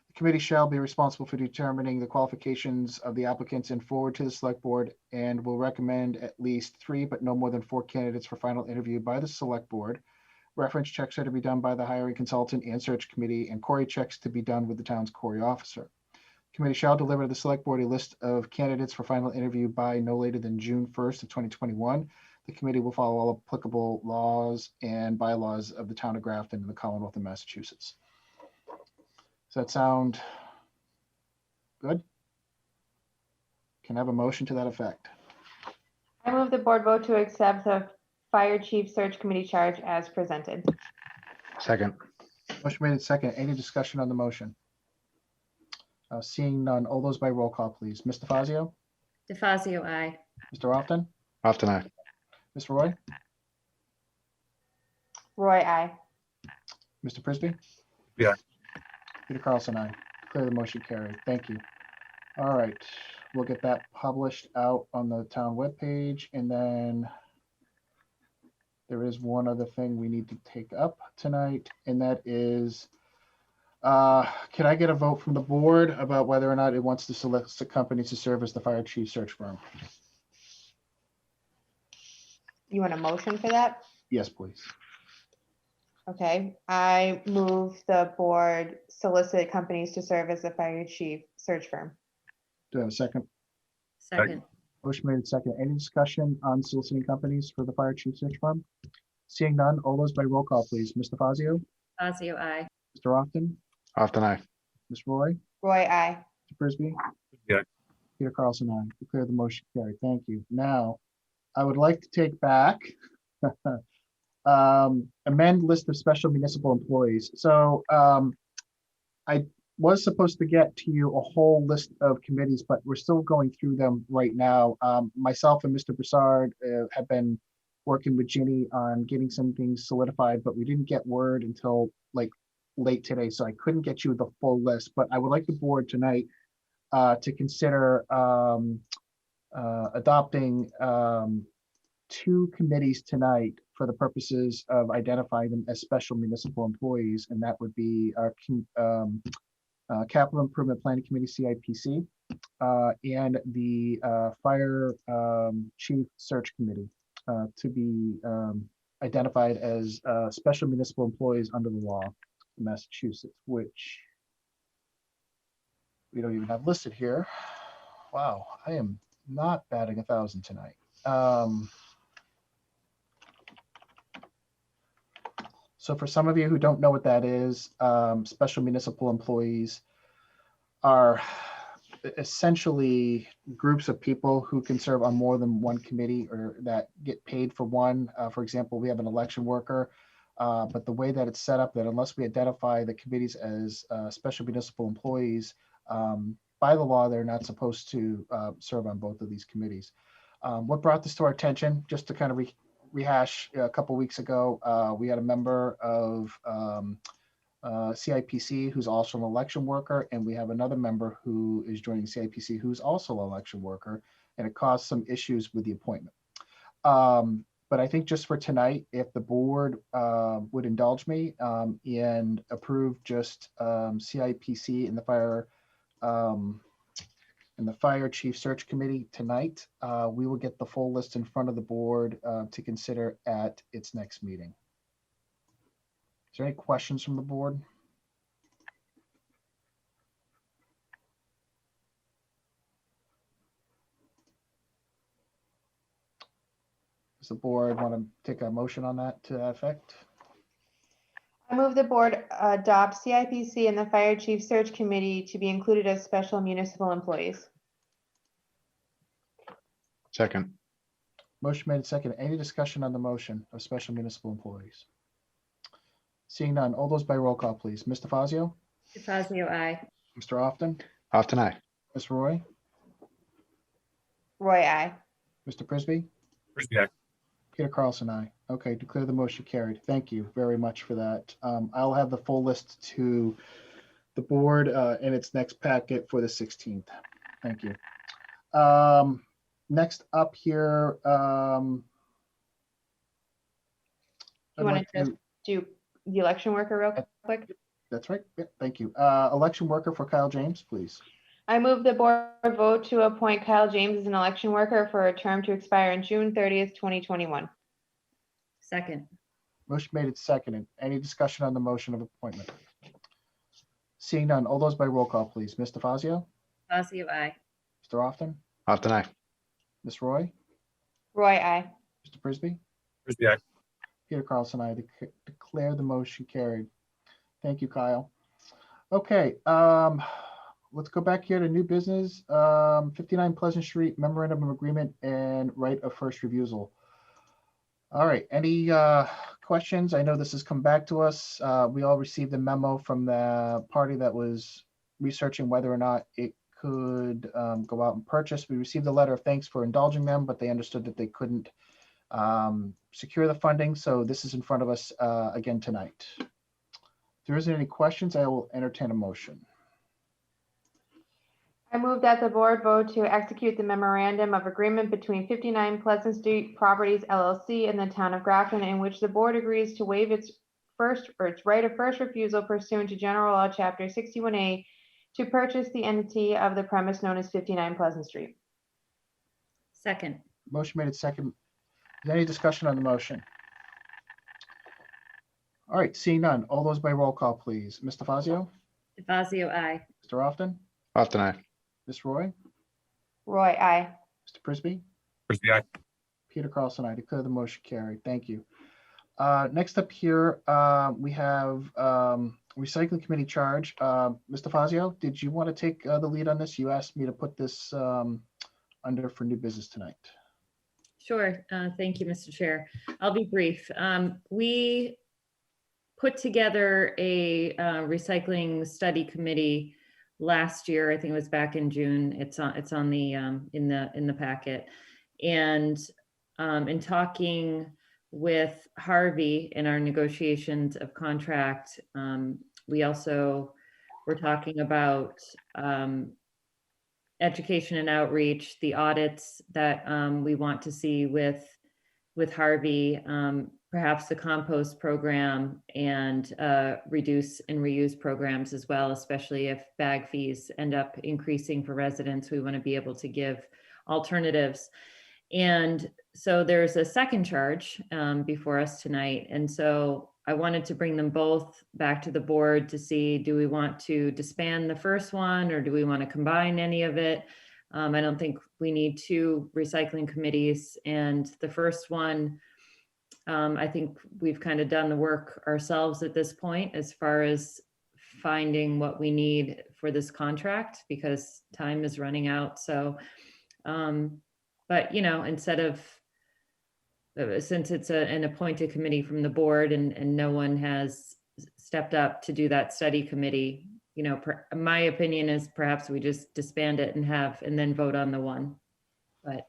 The committee shall be responsible for determining the qualifications of the applicants and forward to the select board, and will recommend at least 3, but no more than 4 candidates for final interview by the select board. Reference checks are to be done by the hiring consultant and search committee, and query checks to be done with the town's query officer. Committee shall deliver to the select board a list of candidates for final interview by no later than June 1st of 2021. The committee will follow all applicable laws and bylaws of the town of Grafton and the Commonwealth of Massachusetts. Does that sound good? Can I have a motion to that effect? I move the board vote to accept the fire chief search committee charge as presented. Second. Motion made in second. Any discussion on the motion? Seeing none, all those by roll call, please. Mr. Fazio? DeFazio, aye. Mr. Often? Often aye. Ms. Roy? Roy, I. Mr. Prisby? Yeah. Peter Carlson, aye. Declare the motion carried. Thank you. All right, we'll get that published out on the town webpage, and then there is one other thing we need to take up tonight, and that is, can I get a vote from the board about whether or not it wants to select the companies to serve as the fire chief search firm? You want a motion for that? Yes, please. Okay, I move the board solicit companies to serve as the fire chief search firm. Do I have a second? Second. Motion made in second. Any discussion on soliciting companies for the fire chief search firm? Seeing none, all those by roll call, please. Mr. Fazio? DeFazio, aye. Mr. Often? Often aye. Ms. Roy? Roy, I. Mr. Frisbee? Yeah. Peter Carlson, aye. Declare the motion carried. Thank you. Now, I would like to take back amend list of special municipal employees. So I was supposed to get to you a whole list of committees, but we're still going through them right now. Myself and Mr. Broussard have been working with Ginny on getting some things solidified, but we didn't get word until like late today, so I couldn't get you the full list. But I would like the board tonight to consider adopting 2 committees tonight for the purposes of identifying them as special municipal employees, and that would be our Capital Improvement Planning Committee, CIPC, and the Fire Chief Search Committee to be identified as special municipal employees under the law in Massachusetts, which we don't even have listed here. Wow, I am not batting 1,000 tonight. So for some of you who don't know what that is, special municipal employees are essentially groups of people who can serve on more than one committee or that get paid for one. For example, we have an election worker, but the way that it's set up, that unless we identify the committees as special municipal employees, by the law, they're not supposed to serve on both of these committees. What brought this to our attention, just to kind of rehash, a couple weeks ago, we had a member of CIPC who's also an election worker, and we have another member who is joining CIPC who's also an election worker, and it caused some issues with the appointment. But I think just for tonight, if the board would indulge me and approve just CIPC and the fire chief search committee tonight, we will get the full list in front of the board to consider at its next meeting. Is there any questions from the board? Does the board want to take a motion on that to that effect? I move the board adopt CIPC and the fire chief search committee to be included as special municipal employees. Second. Motion made and second. Any discussion on the motion of special municipal employees? Seeing none, all those by roll call, please. Mr. Fazio? DeFazio, aye. Mr. Often? Often aye. Ms. Roy? Roy, I. Mr. Prisby? Frisbee, aye. Peter Carlson, aye. Okay, declare the motion carried. Thank you very much for that. I'll have the full list to the board in its next packet for the 16th. Thank you. Next up here. You want to just do the election worker real quick? That's right. Yeah, thank you. Election worker for Kyle James, please. I move the board vote to appoint Kyle James as an election worker for a term to expire on June 30th, 2021. Second. Motion made and seconded. Any discussion on the motion of appointment? Seeing none, all those by roll call, please. Mr. Fazio? DeFazio, aye. Mr. Often? Often aye. Ms. Roy? Roy, I. Mr. Prisby? Frisbee, aye. Peter Carlson, I declare the motion carried. Thank you, Kyle. Okay, let's go back here to new business. 59 Pleasant Street Memorandum of Agreement and right of first refusal. All right, any questions? I know this has come back to us. We all received a memo from the party that was researching whether or not it could go out and purchase. We received a letter of thanks for indulging them, but they understood that they couldn't secure the funding. So this is in front of us again tonight. If there isn't any questions, I will entertain a motion. I move that the board vote to execute the memorandum of agreement between 59 Pleasant Street Properties LLC and the town of Grafton, in which the board agrees to waive its right of first refusal pursuant to General Law Chapter 61A to purchase the entity of the premise known as 59 Pleasant Street. Second. Motion made and second. Is there any discussion on the motion? All right, seeing none, all those by roll call, please. Mr. Fazio? DeFazio, aye. Mr. Often? Often aye. Ms. Roy? Roy, I. Mr. Prisby? Frisbee, aye. Peter Carlson, I declare the motion carried. Thank you. Next up here, we have recycling committee charge. Mr. Fazio, did you want to take the lead on this? You asked me to put this under for new business tonight. Sure. Thank you, Mr. Chair. I'll be brief. We put together a recycling study committee last year. I think it was back in June. It's on the in the packet. And in talking with Harvey in our negotiations of contract, we also were talking about education and outreach, the audits that we want to see with Harvey, perhaps the compost program and reduce and reuse programs as well, especially if bag fees end up increasing for residents. We want to be able to give alternatives. And so there's a second charge before us tonight. And so I wanted to bring them both back to the board to see, do we want to disband the first one or do we want to combine any of it? I don't think we need two recycling committees. And the first one, I think we've kind of done the work ourselves at this point as far as finding what we need for this contract because time is running out. So, but you know, instead of, since it's an appointed committee from the board and no one has stepped up to do that study committee, you know, my opinion is perhaps we just disband it and then vote on the one. But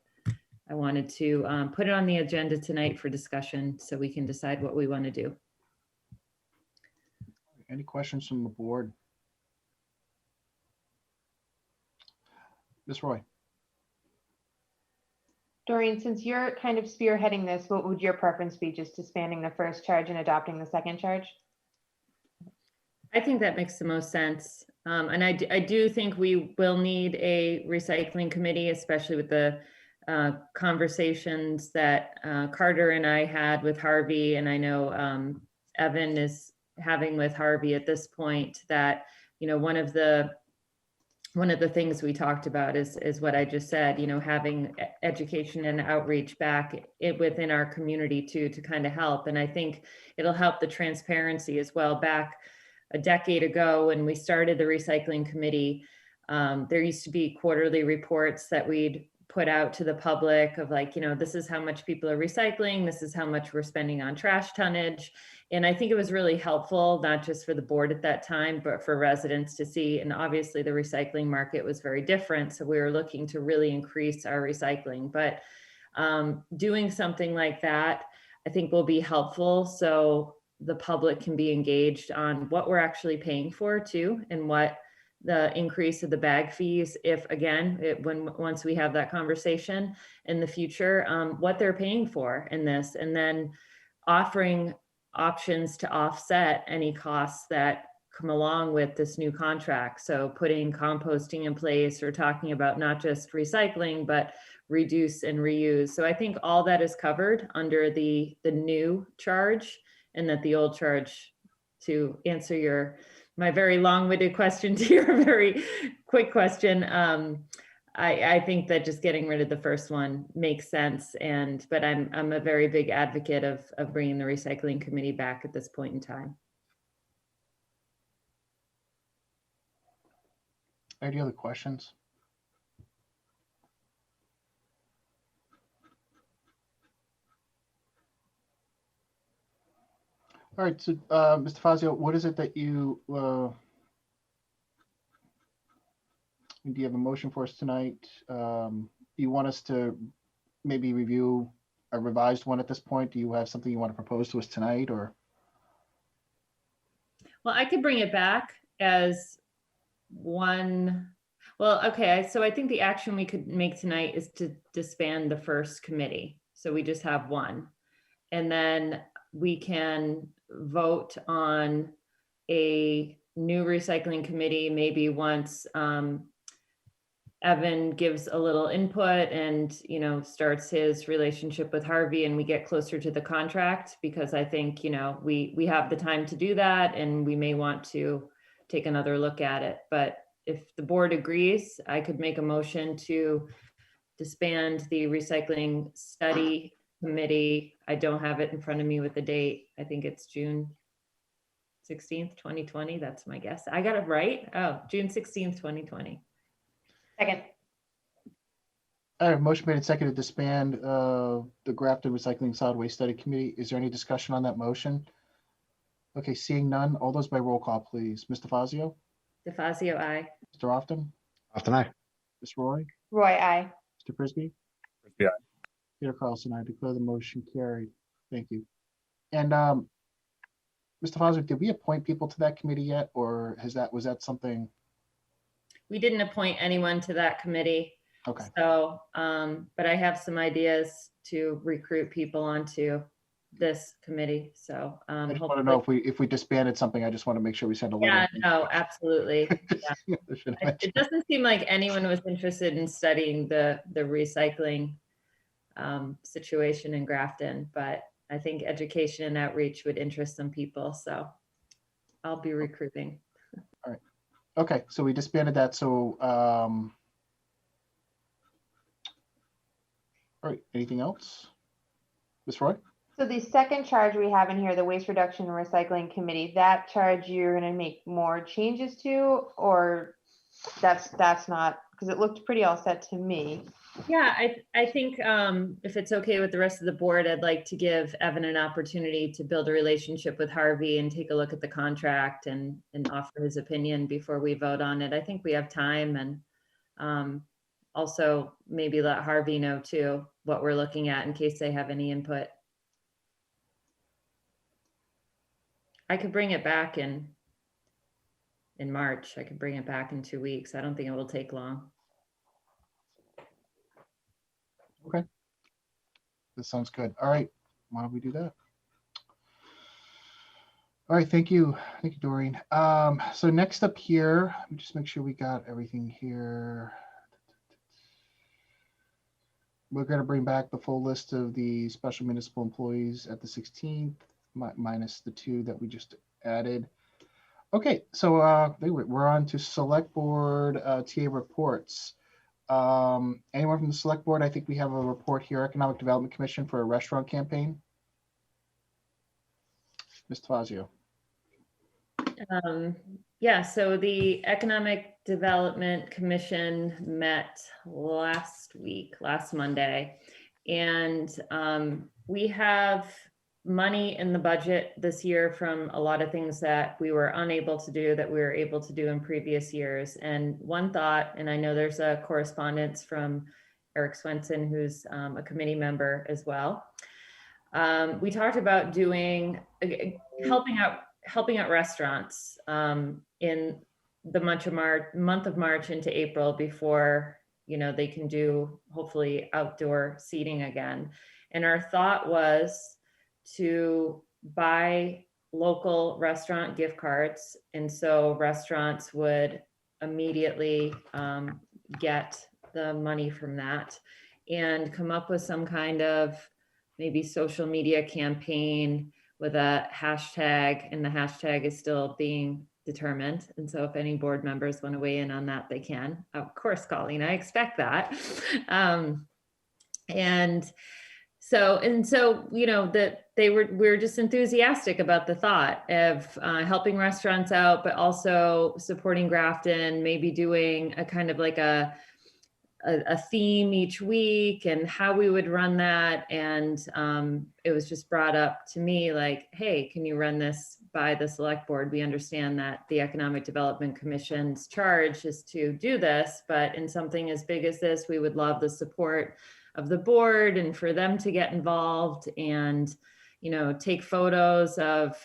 I wanted to put it on the agenda tonight for discussion so we can decide what we want to do. Any questions from the board? Ms. Roy? Doreen, since you're kind of spearheading this, what would your preference be, just disbanding the first charge and adopting the second charge? I think that makes the most sense. And I do think we will need a recycling committee, especially with the conversations that Carter and I had with Harvey, and I know Evan is having with Harvey at this point, that, you know, one of the things we talked about is what I just said, you know, having education and outreach back within our community too, to kind of help. And I think it'll help the transparency as well. Back a decade ago, when we started the recycling committee, there used to be quarterly reports that we'd put out to the public of, like, you know, this is how much people are recycling, this is how much we're spending on trash tonnage. And I think it was really helpful, not just for the board at that time, but for residents to see. And obviously the recycling market was very different, so we were looking to really increase our recycling. But doing something like that, I think, will be helpful, so the public can be engaged on what we're actually paying for too, and what the increase of the bag fees, if again, once we have that conversation in the future, what they're paying for in this, and then offering options to offset any costs that come along with this new contract. So putting composting in place, or talking about not just recycling, but reduce and reuse. So I think all that is covered under the new charge, and that the old charge, to answer my very long-winded question to your very quick question, I think that just getting rid of the first one makes sense. But I'm a very big advocate of bringing the recycling committee back at this point in time. Any other questions? All right, so Mr. Fazio, what is it that you, do you have a motion for us tonight? Do you want us to maybe review a revised one at this point? Do you have something you want to propose to us tonight, or? Well, I could bring it back as one. Well, okay, so I think the action we could make tonight is to disband the first committee. So we just have one. And then we can vote on a new recycling committee, maybe once Evan gives a little input and, you know, starts his relationship with Harvey, and we get closer to the contract, because I think, you know, we have the time to do that, and we may want to take another look at it. But if the board agrees, I could make a motion to disband the recycling study committee. I don't have it in front of me with the date. I think it's June 16th, 2020. That's my guess. I got it right. Oh, June 16th, 2020. Second. All right, motion made and seconded to disband the Grafton Recycling Solid Waste Study Committee. Is there any discussion on that motion? Okay, seeing none, all those by roll call, please. Mr. Fazio? DeFazio, aye. Mr. Often? Often aye. Ms. Roy? Roy, aye. Mr. Frisbee? Frisbee, aye. Peter Carlson, I declare the motion carried. Thank you. And Mr. Fazio, did we appoint people to that committee yet, or was that something? We didn't appoint anyone to that committee. Okay. So, but I have some ideas to recruit people onto this committee. So I just want to know if we disbanded something. I just want to make sure we send a letter. Yeah, no, absolutely. Yeah. It doesn't seem like anyone was interested in studying the recycling situation in Grafton, but I think education and outreach would interest some people. So I'll be recruiting. All right. Okay, so we disbanded that. So, all right, anything else? Ms. Roy? So the second charge we have in here, the Waste Reduction and Recycling Committee, that charge you're going to make more changes to, or that's not, because it looked pretty all set to me. Yeah, I think if it's okay with the rest of the board, I'd like to give Evan an opportunity to build a relationship with Harvey and take a look at the contract and offer his opinion before we vote on it. I think we have time, and also maybe let Harvey know too what we're looking at in case they have any input. I could bring it back and in March. I could bring it back in 2 weeks. I don't think it will take long. That sounds good. All right, why don't we do that? All right, thank you. Thank you, Doreen. So next up here, let me just make sure we got everything here. We're going to bring back the full list of the special municipal employees at the 16th, minus the 2 that we just added. Okay, so we're on to select board TA reports. Anyone from the select board? I think we have a report here, Economic Development Commission for a restaurant campaign. Ms. Tavazio. Yeah, so the Economic Development Commission met last Monday, and we have money in the budget this year from a lot of things that we were unable to do that we were able to do in previous years. And one thought, and I know there's a correspondence from Eric Swenson, who's a committee member as well. We talked about doing, helping out restaurants in the month of March into April before, they can do hopefully outdoor seating again. And our thought was to buy local restaurant gift cards. And so restaurants would immediately get the money from that and come up with some kind of maybe social media campaign with a hashtag, and the hashtag is still being determined. And so if any board members want to weigh in on that, they can. Of course, Colleen, I expect that. That we're just enthusiastic about the thought of helping restaurants out, but also supporting Grafton, maybe doing a kind of like a theme each week and how we would run that. And it was just brought up to me like, hey, can you run this by the select board? We understand that the Economic Development Commission's charge is to do this, but in something as big as this, we would love the support of the board and for them to get involved and, take photos of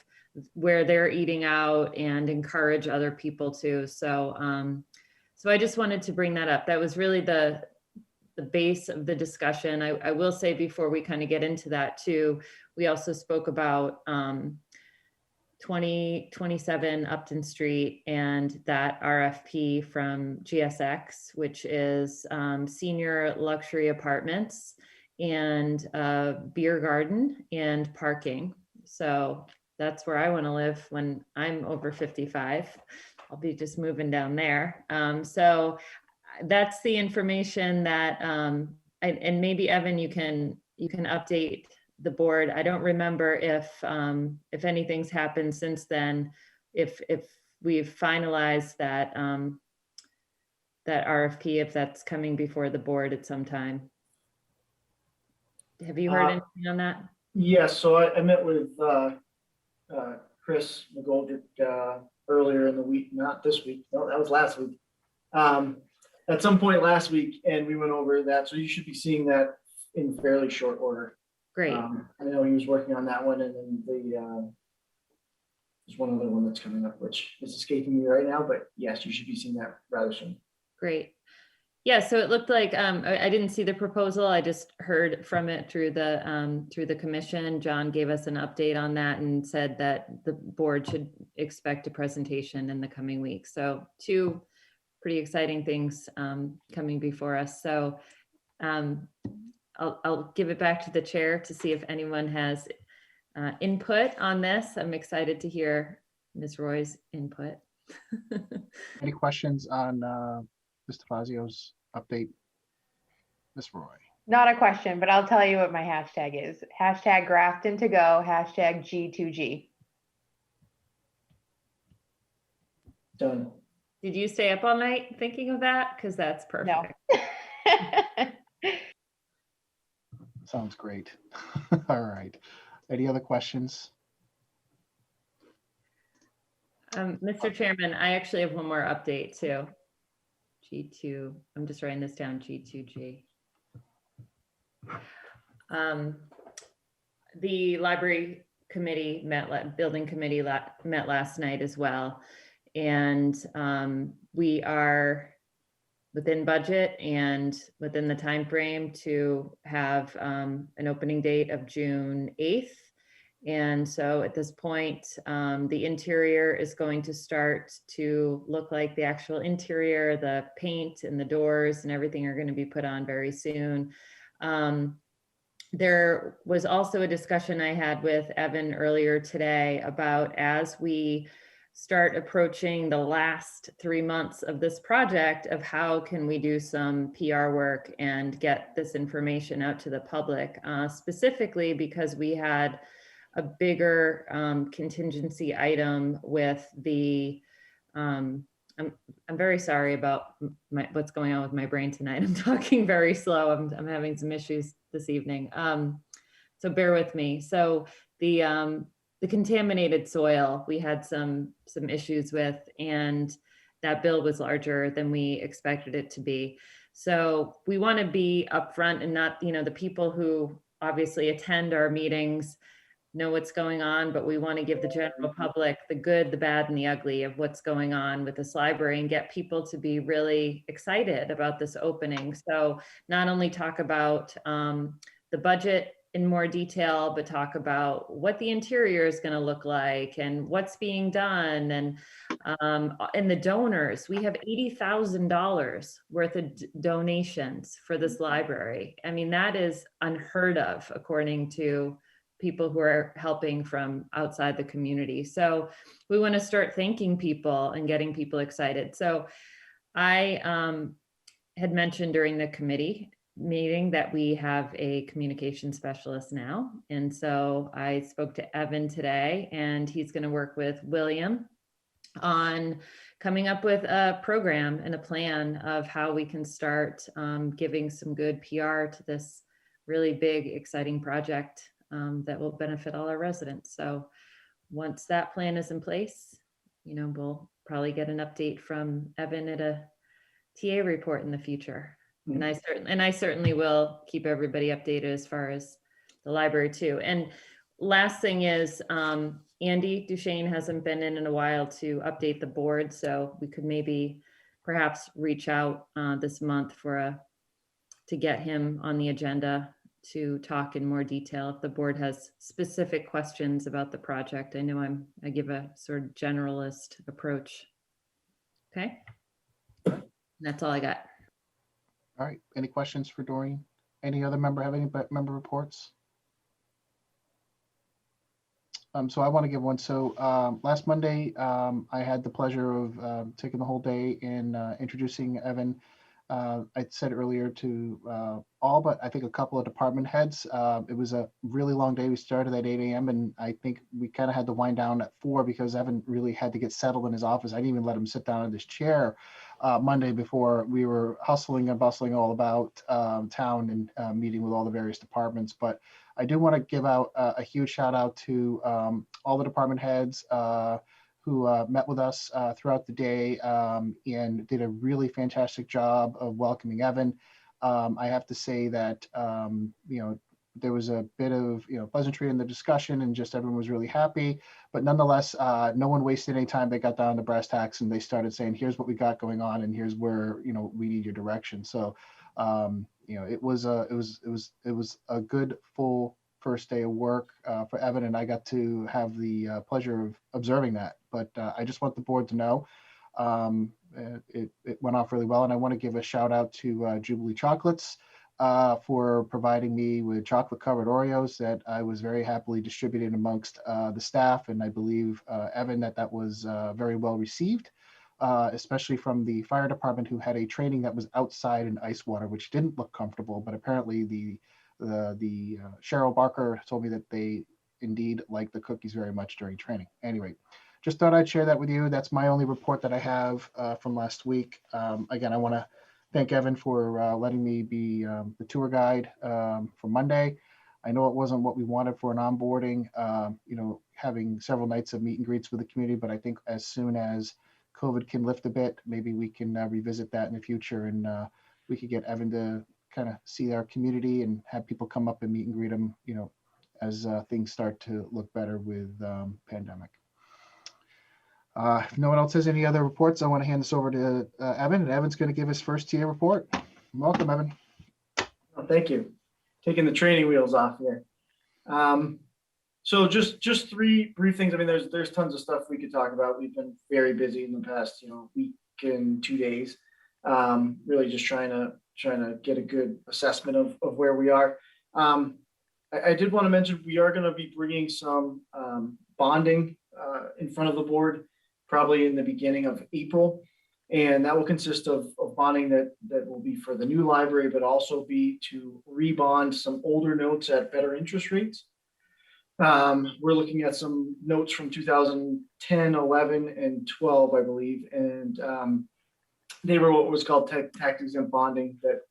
where they're eating out and encourage other people to. So I just wanted to bring that up. That was really the base of the discussion. I will say before we kind of get into that too, we also spoke about 2027 Upton Street and that RFP from GSX, which is senior luxury apartments and beer garden and parking. So that's where I want to live when I'm over 55. I'll be just moving down there. So that's the information that, and maybe Evan, you can update the board. I don't remember if anything's happened since then, if we've finalized that that RFP, if that's coming before the board at some time. Have you heard anything on that? Yes, so I met with Chris McGoldrick earlier in the week, not this week, no, that was last week. At some point last week, and we went over that, so you should be seeing that in fairly short order. Great. I know he was working on that one, and then there's one other one that's coming up, which is escaping me right now, but yes, you should be seeing that rather soon. Great. Yeah, so it looked like I didn't see the proposal. I just heard from it through the commission. John gave us an update on that and said that the board should expect a presentation in the coming weeks. So 2 pretty exciting things coming before us. So I'll give it back to the chair to see if anyone has input on this. I'm excited to hear Ms. Roy's input. Any questions on Ms. Tavazio's update? Ms. Roy. Not a question, but I'll tell you what my hashtag is. Hashtag Grafton to go, hashtag G2G. Done. Did you stay up all night thinking of that? Because that's perfect. No. Sounds great. All right. Any other questions? Mr. Chairman, I actually have one more update too. G2, I'm just writing this down, G2G. The library committee building committee met last night as well. And we are within budget and within the time frame to have an opening date of June 8th. And so at this point, the interior is going to start to look like the actual interior. The paint and the doors and everything are going to be put on very soon. There was also a discussion I had with Evan earlier today about, as we start approaching the last 3 months of this project, of how can we do some PR work and get this information out to the public, specifically because we had a bigger contingency item with the, I'm very sorry about what's going on with my brain tonight. I'm talking very slow. I'm having some issues this evening. So bear with me. So the contaminated soil, we had some issues with, and that bill was larger than we expected it to be. So we want to be upfront and not, the people who obviously attend our meetings know what's going on, but we want to give the general public the good, the bad, and the ugly of what's going on with this library and get people to be really excited about this opening. So not only talk about the budget in more detail, but talk about what the interior is going to look like and what's being done, and the donors. We have $80,000 worth of donations for this library. I mean, that is unheard of according to people who are helping from outside the community. So we want to start thanking people and getting people excited. So I had mentioned during the committee meeting that we have a communication specialist now. And so I spoke to Evan today, and he's going to work with William on coming up with a program and a plan of how we can start giving some good PR to this really big, exciting project that will benefit all our residents. So once that plan is in place, we'll probably get an update from Evan at a TA report in the future. And I certainly will keep everybody updated as far as the library too. And last thing is, Andy Duchesne hasn't been in a while to update the board. So we could maybe perhaps reach out this month to get him on the agenda to talk in more detail if the board has specific questions about the project. I know I give a sort of generalist approach. Okay. That's all I got. All right. Any questions for Doreen? Any other member have any member reports? So I want to give one. So last Monday, I had the pleasure of taking the whole day in introducing Evan. I said earlier to all but I think a couple of department heads. It was a really long day. We started at 8 a.m. and I think we kind of had to wind down at 4 because Evan really had to get settled in his office. I didn't even let him sit down in his chair Monday before we were hustling and bustling all about town and meeting with all the various departments. But I do want to give out a huge shout out to all the department heads who met with us throughout the day and did a really fantastic job of welcoming Evan. I have to say that, there was a bit of, pleasantry in the discussion and just everyone was really happy, but nonetheless, no one wasted any time. They got down to brass tacks and they started saying, here's what we got going on and here's where, we need your direction. So, it was a good full first day of work for Evan, and I got to have the pleasure of observing that. But I just want the board to know it went off really well, and I want to give a shout out to Jubilee Chocolates for providing me with chocolate covered Oreos that I was very happily distributed amongst the staff, and I believe Evan that was very well received. Especially from the fire department, who had a training that was outside in ice water, which didn't look comfortable, but apparently the Cheryl Barker told me that they indeed liked the cookies very much during training. Anyway, just thought I'd share that with you. That's my only report that I have from last week. Again, I want to thank Evan for letting me be the tour guide for Monday. I know it wasn't what we wanted for an onboarding, having several nights of meet and greets with the community, but I think as soon as COVID can lift a bit, maybe we can revisit that in the future, and we could get Evan to kind of see our community and have people come up and meet and greet him, as things start to look better with pandemic. If no one else has any other reports, I want to hand this over to Evan, and Evan's going to give his first tier report. Welcome, Evan. Oh, thank you. Taking the training wheels off here. So just three brief things. I mean, there's tons of stuff we could talk about. We've been very busy in the past, week and 2 days. Really just trying to get a good assessment of where we are. I did want to mention we are going to be bringing some bonding in front of the board, probably in the beginning of April. And that will consist of bonding that will be for the new library, but also be to rebond some older notes at better interest rates. We're looking at some notes from 2010, 11, and 12, I believe. And they were what was called tax exempt bonding that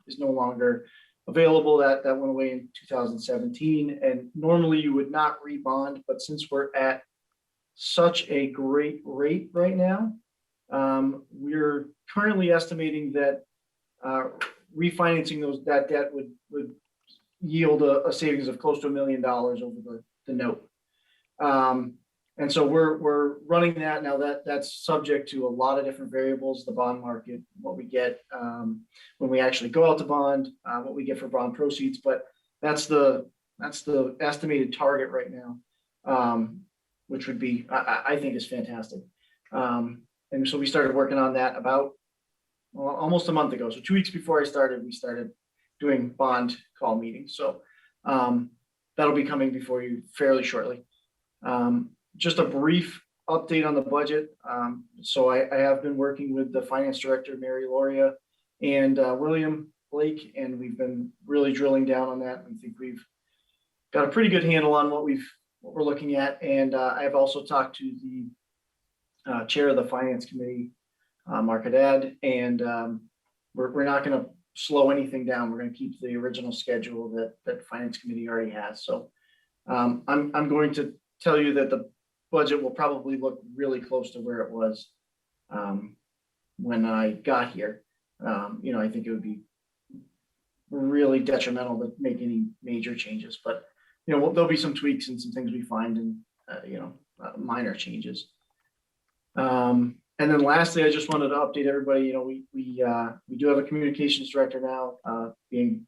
is no longer available. That went away in 2017. And normally you would not rebond, but since we're at such a great rate right now, we're currently estimating that refinancing that debt would yield a savings of close to $1 million over the note. And so we're running that now. That's subject to a lot of different variables, the bond market, what we get when we actually go out to bond, what we get for bond proceeds. But that's the estimated target right now, which would be, I think, is fantastic. And so we started working on that about almost a month ago. So 2 weeks before I started, we started doing bond call meetings. So that'll be coming before you fairly shortly. Just a brief update on the budget. So I have been working with the finance director, Mary Loria, and William Blake, and we've been really drilling down on that. I think we've got a pretty good handle on what we're looking at. And I've also talked to the chair of the finance committee, Mark Haddad, and we're not going to slow anything down. We're going to keep the original schedule that finance committee already has. So I'm going to tell you that the budget will probably look really close to where it was when I got here. I think it would be really detrimental to make any major changes, but there'll be some tweaks and some things we find, and minor changes. And then lastly, I just wanted to update everybody. We do have a communications director now, being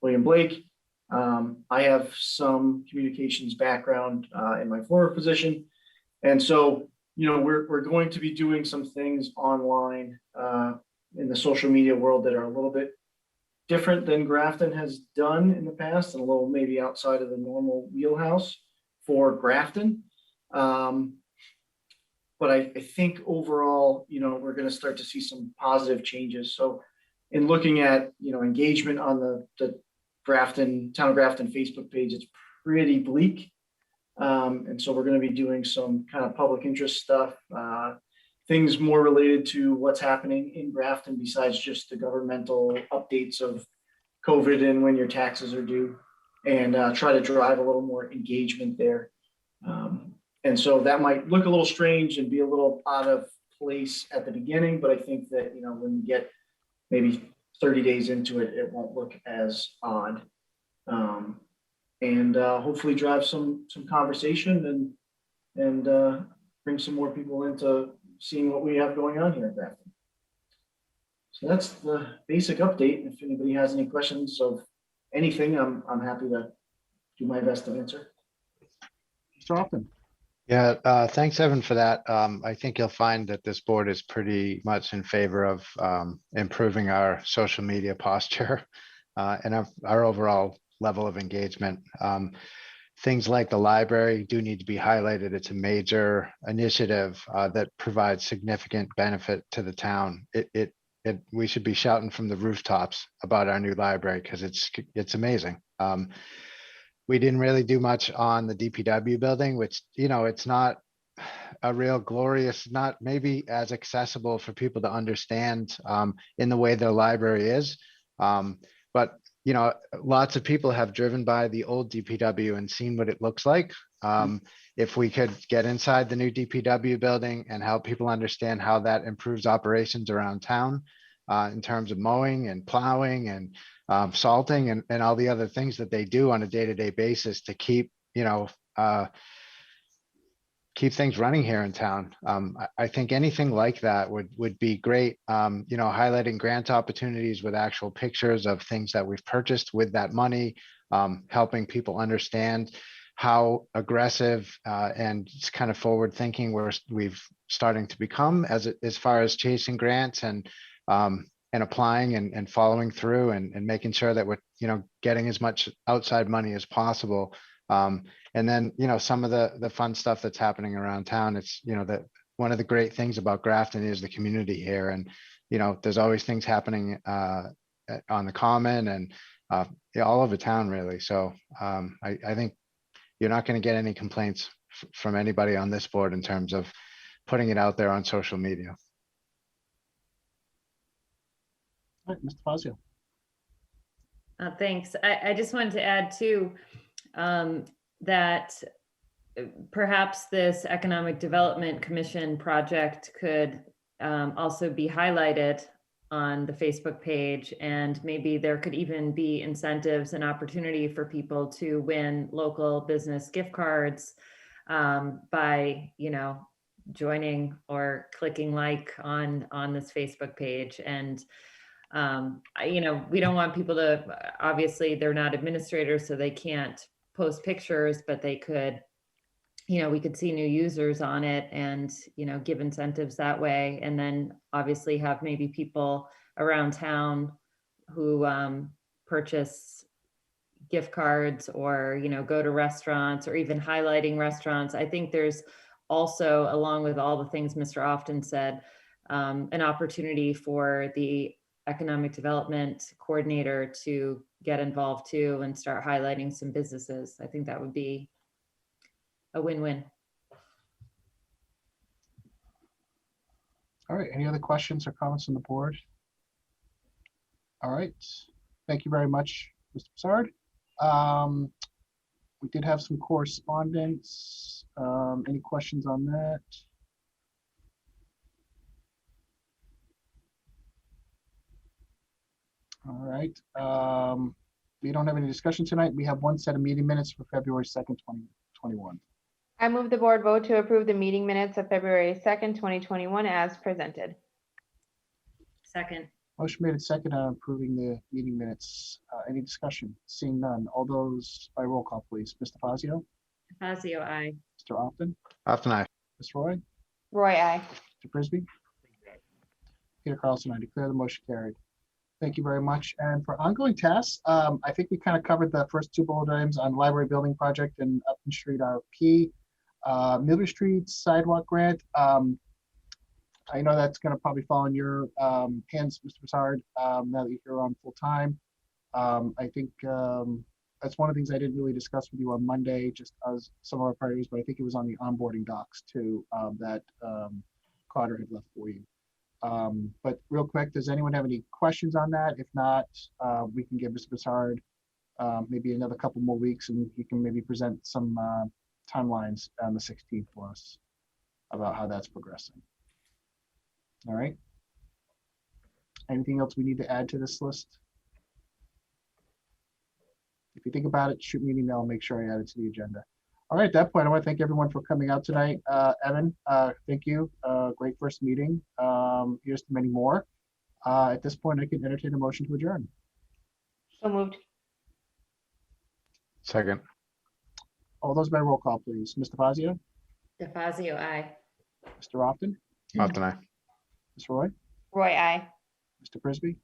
William Blake. I have some communications background in my former position, and so we're going to be doing some things online in the social media world that are a little bit different than Grafton has done in the past, and a little maybe outside of the normal wheelhouse for Grafton. But I think overall, we're going to start to see some positive changes. So in looking at, engagement on the Town of Grafton Facebook page, it's pretty bleak. And so we're going to be doing some kind of public interest stuff, things more related to what's happening in Grafton besides just the governmental updates of COVID and when your taxes are due, and try to drive a little more engagement there. And so that might look a little strange and be a little out of place at the beginning, but I think that, when we get maybe 30 days into it, it won't look as odd. And hopefully drive some conversation and bring some more people into seeing what we have going on here at Grafton. So that's the basic update. If anybody has any questions of anything, I'm happy to do my best to answer. Mr. Hoffman. Yeah, thanks, Evan, for that. I think you'll find that this board is pretty much in favor of improving our social media posture and our overall level of engagement. Things like the library do need to be highlighted. It's a major initiative that provides significant benefit to the town. We should be shouting from the rooftops about our new library because it's amazing. We didn't really do much on the DPW building, which, it's not a real glorious, not maybe as accessible for people to understand in the way their library is. But, lots of people have driven by the old DPW and seen what it looks like. If we could get inside the new DPW building and help people understand how that improves operations around town in terms of mowing and plowing and salting and all the other things that they do on a day-to-day basis to keep, keep things running here in town. I think anything like that would be great. You know, highlighting grant opportunities with actual pictures of things that we've purchased with that money, helping people understand how aggressive and kind of forward thinking we've starting to become as far as chasing grants and applying and following through and making sure that we're, you know, getting as much outside money as possible. And then, you know, some of the fun stuff that's happening around town, it's, you know, that one of the great things about Grafton is the community here. And, you know, there's always things happening on the common and yeah, all over town, really. So I think you're not going to get any complaints from anybody on this board in terms of putting it out there on social media. All right, Mr. Fazio. Thanks. I just wanted to add too, that perhaps this Economic Development Commission project could also be highlighted on the Facebook page, and maybe there could even be incentives and opportunity for people to win local business gift cards by, you know, joining or clicking like on this Facebook page. And you know, we don't want people to, obviously they're not administrators, so they can't post pictures, but they could, you know, we could see new users on it and, you know, give incentives that way. And then obviously have maybe people around town who purchase gift cards or, you know, go to restaurants or even highlighting restaurants. I think there's also, along with all the things Mr. Often said, an opportunity for the economic development coordinator to get involved too and start highlighting some businesses. I think that would be a win-win. All right, any other questions or comments on the board? All right, thank you very much, Mr. Broussard. We did have some correspondence. Any questions on that? All right, we don't have any discussion tonight. We have one set of meeting minutes for February 2nd, 2021. I move the board vote to approve the meeting minutes of February 2nd, 2021 as presented. Second. Motion made and second on approving the meeting minutes. Any discussion? Seeing none. All those by roll call, please. Mr. Fazio? Fazio, aye. Mr. Often? Often aye. Ms. Roy? Roy, aye. Mr. Frisbee? Peter Carlson, I declare the motion carried. Thank you very much. And for ongoing tasks, I think we kind of covered the first two bullet items on library building project and Upton Street RFP. Miller Street sidewalk grant. I know that's going to probably fall in your hands, Mr. Broussard, now that you're on full time. I think that's one of the things I didn't really discuss with you on Monday, just as some of our priorities, but I think it was on the onboarding docs too, that Carter had left for you. But real quick, does anyone have any questions on that? If not, we can give Mr. Broussard maybe another couple more weeks and he can maybe present some timelines on the 16th for us about how that's progressing. All right. Anything else we need to add to this list? If you think about it, shoot me an email and make sure I add it to the agenda. All right, at that point, I want to thank everyone for coming out tonight. Evan, thank you. Great first meeting. Here's to many more. At this point, I can entertain a motion to adjourn. So moved. Second. All those by roll call, please. Mr. Fazio? Fazio, aye. Mr. Often? Often aye. Ms. Roy? Roy, aye. Mr. Frisbee?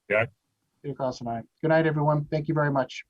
Yeah. Peter Carlson, aye. Good night, everyone. Thank you very much.